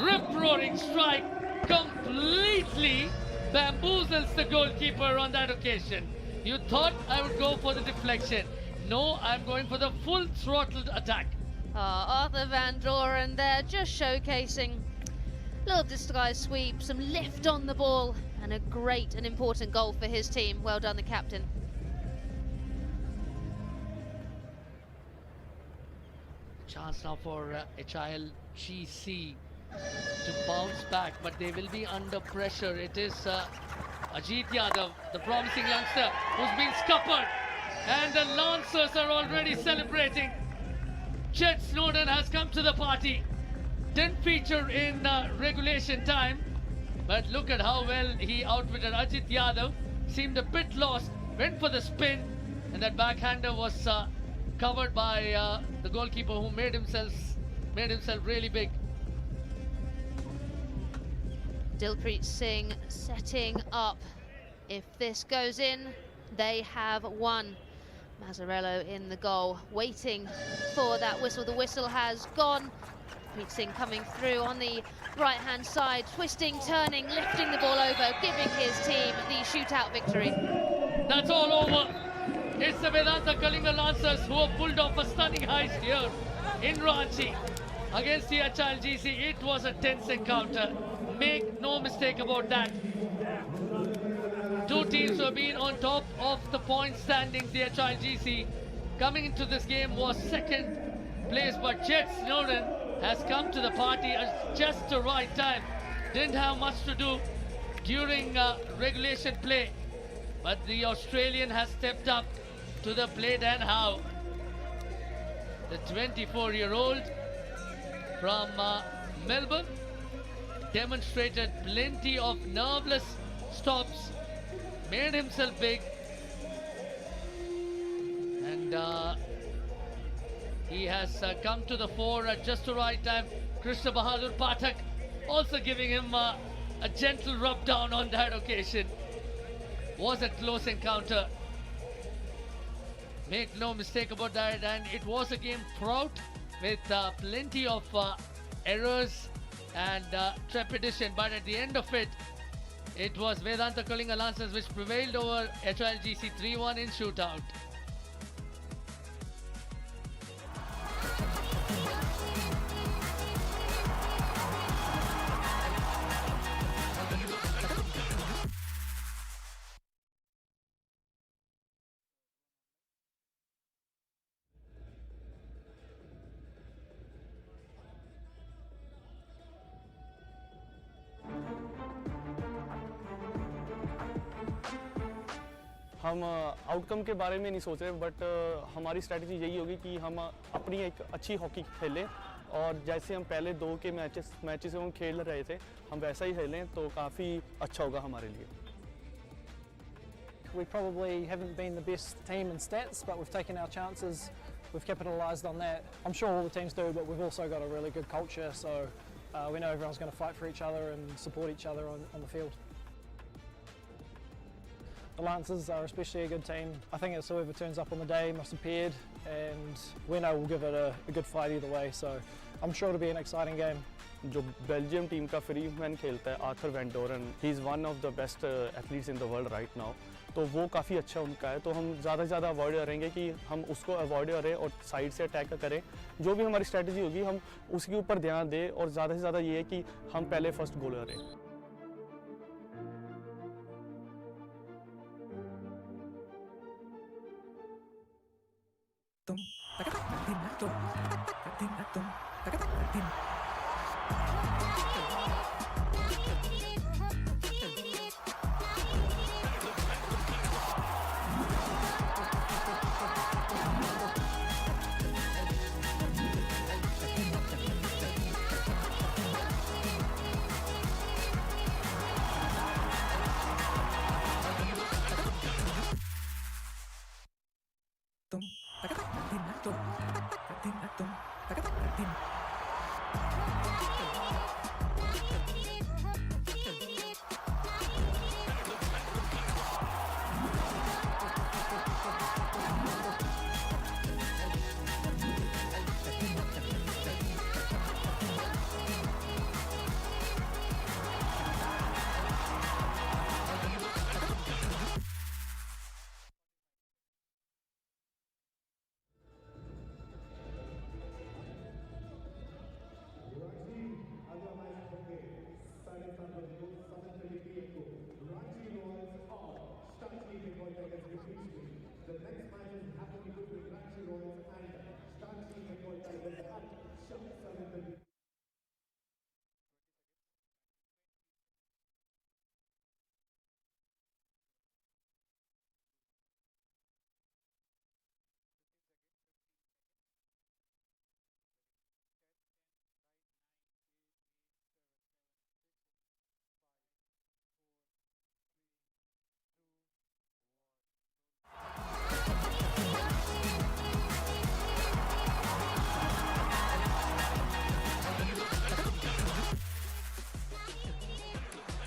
rip-roaring strike. Completely bamboozles the goalkeeper on that occasion. You thought I would go for the deflection. No, I'm going for the full throttled attack. Arthur Van Doren there, just showcasing a little disguised sweep, some lift on the ball, and a great and important goal for his team. Well done, the captain. Chance now for HIL GC to bounce back, but they will be under pressure. It is Ajit Yadav, the promising youngster, who's been scuppered, and the Lancers are already celebrating. Chet Snowden has come to the party. Didn't feature in regulation time, but look at how well he outwitted Ajit Yadav. Seemed a bit lost, went for the spin, and that backhander was covered by the goalkeeper, who made himself really big. Dilpreet Singh setting up. If this goes in, they have won. Mazzarello in the goal, waiting for that whistle. The whistle has gone. Preet Singh coming through on the right-hand side, twisting, turning, lifting the ball over, giving his team the shootout victory. That's all over. It's the Vedanta Kalinga Lancers who have pulled off a stunning heist here in Ranchi against the HIL. It was a tense encounter. Make no mistake about that. Two teams who have been on top of the point standings. The HIL coming into this game was second place, but Jet Snowden has come to the party at just the right time. Didn't have much to do during regulation play, but the Australian has stepped up to the plate, and how. The 24-year-old from Melbourne demonstrated plenty of nerveless stops, made himself big, and he has come to the fore at just the right time. Krishna Bahadur Pathak also giving him a gentle rub down on that occasion. Was a close encounter. Make no mistake about that, and it was a game fraught with plenty of errors and trepidation, but at the end of it, it was Vedanta Kalinga Lancers which prevailed over HILGC 3-1 in shootout. हम outcome के बारे में नहीं सोच रहे, but हमारी strategy यही होगी कि हम अपनी एक अच्छी हॉकी खेलें, और जैसे हम पहले दो के मैचेस हम खेल रहे थे, हम वैसा ही खेलें तो काफ़ी अच्छा होगा हमारे लिए. We probably haven't been the best team in stats, but we've taken our chances. We've capitalised on that. I'm sure all the teams do, but we've also got a really good culture, so we know everyone's going to fight for each other and support each other on the field. The Lancers are especially a good team. I think it's whoever turns up on the day must have paired, and we know we'll give it a good fight either way, so I'm sure it'll be an exciting game. जो Belgium team का free man खेलता है Arthur van Doren, he is one of the best athletes in the world right now, तो वो काफ़ी अच्छा उनका है, तो हम ज़्यादा से ज़्यादा अवॉइड करेंगे कि हम उसको अवॉइड करें और साइड से अटैक करें. जो भी हमारी स्ट्रैटेजी होगी हम उसके ऊपर ध्यान दें, और ज़्यादा से ज़्यादा ये है कि हम पहले फर्स्ट गोल करें.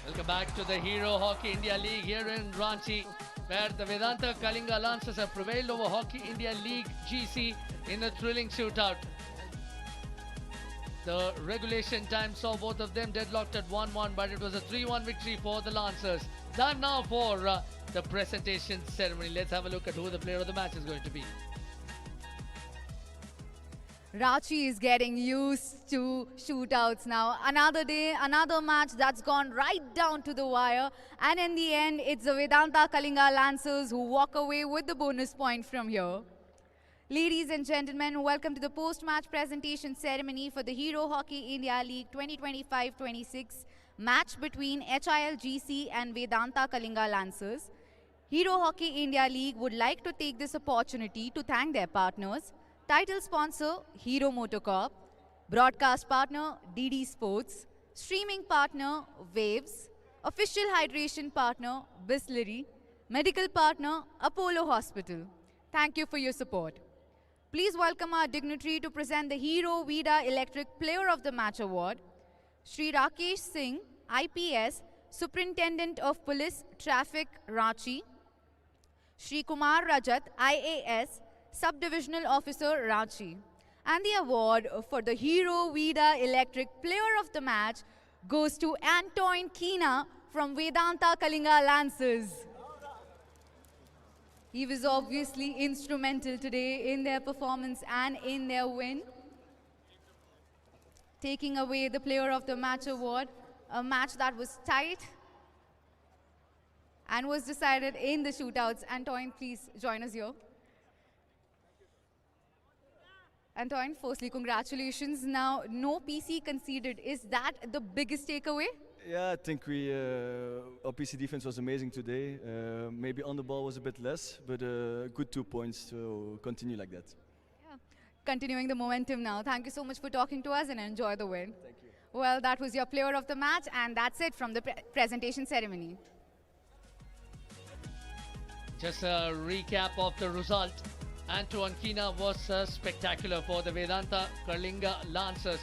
Welcome back to the Hero Hockey India League here in Ranchi. where the Vedanta Kalinga Lancers have prevailed over Hockey India League GC in a thrilling shootout. The regulation time saw both of them deadlocked at 1-1, but it was a 3-1 victory for the Lancers. Time now for the presentation ceremony. Let's have a look at who the player of the match is going to be. Ranchi is getting used to shootouts now. Another day, another match that's gone right down to the wire. And in the end, it's the Vedanta Kalinga Lancers who walk away with the bonus point from here. Ladies and gentlemen, welcome to the post-match presentation ceremony for the Hero Hockey India League 2025-26 match between HIL GC and Vedanta Kalinga Lancers. Hero Hockey India League would like to take this opportunity to thank their partners, title sponsor Hero Motocorp, broadcast partner DD Sports, streaming partner Waves, official hydration partner Bisleri, medical partner Apollo Hospital. Thank you for your support. Please welcome our dignitary to present the Hero Vida Electric Player of the Match Award, Shri Rakesh Singh, IPS, Superintendent of Police Traffic, Ranchi, Shri Kumar Rajat, IAS, Subdivisional Officer, Ranchi. And the award for the Hero Vida Electric Player of the Match goes to Antoine Kina from Vedanta Kalinga Lancers. He was obviously instrumental today in their performance and in their win, taking away the Player of the Match award, a match that was tight and was decided in the shootouts. Antoine, please join us here. Antoine, firstly, congratulations. Now, no PC conceded. Is that the biggest takeaway? Yeah, I think our PC defense was amazing today. Maybe on the ball was a bit less, but good 2 points to continue like that. Yeah. Continuing the momentum now. Thank you so much for talking to us and enjoy the win. Thank you. Well, that was your player of the match, and that's it from the presentation ceremony. Just a recap of the result. Antoine Kina was spectacular for the Vedanta Kalinga Lancers,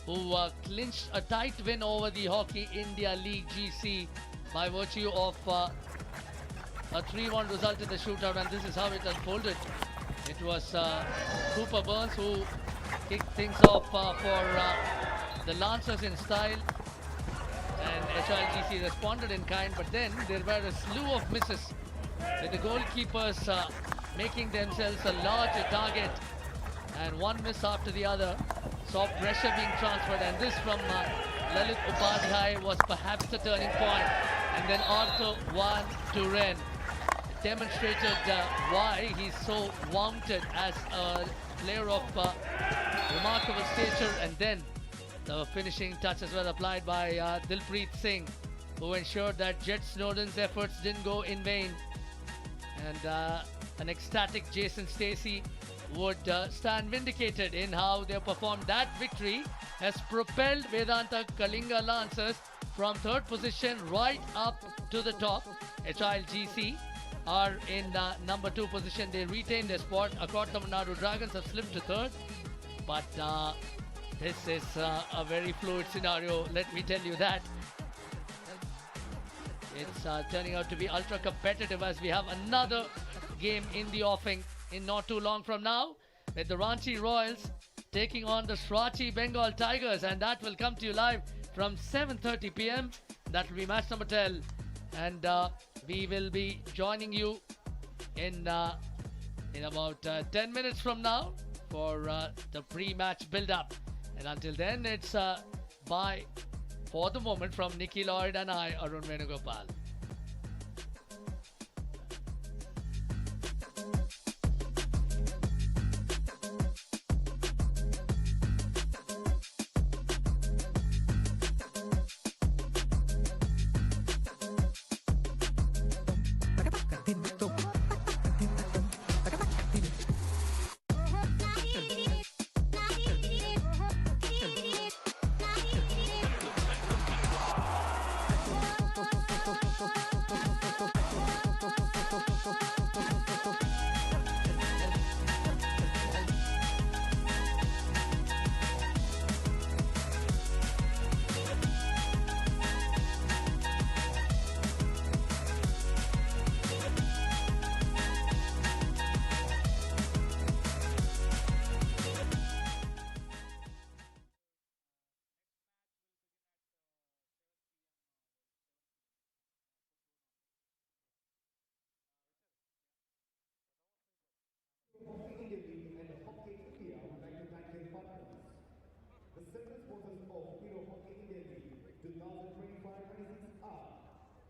who clinched a tight win over the Hockey India League GC by virtue of a 3-1 result in the shootout, and this is how it unfolded. It was Cooper Burns who kicked things off for the Lancers in style, and HILGC responded in kind, but then there were a slew of misses, with the goalkeepers making themselves a larger target, and one miss after the other saw pressure being transferred, and this from Lalit Upadhyay was perhaps the turning point. And then Arthur Van Turen demonstrated why he's so vaunted as a player of remarkable stature, and then the finishing touches were applied by Dilpreet Singh, who ensured that Jet Snowden's efforts didn't go in vain. And an ecstatic Jason Stacey would stand vindicated in how they performed. That victory has propelled Vedanta Kalinga Lancers from third position right up to the top. HILGC are in number 2 position. They retained their spot. Akot Tamil Nadu Dragons have slipped to third. But this is a very fluid scenario, let me tell you that. It's turning out to be ultra competitive as we have another game in the offing in not too long from now, with the Ranchi Royals taking on the Srachi Bengal Tigers, and that will come to you live from 7:30 p.m. That will be match number 10, and we will be joining you in about 10 minutes from now for the pre-match build-up. And until then, it's bye for the moment from Nikki Lloyd and I, Arun Venugopal. Dentro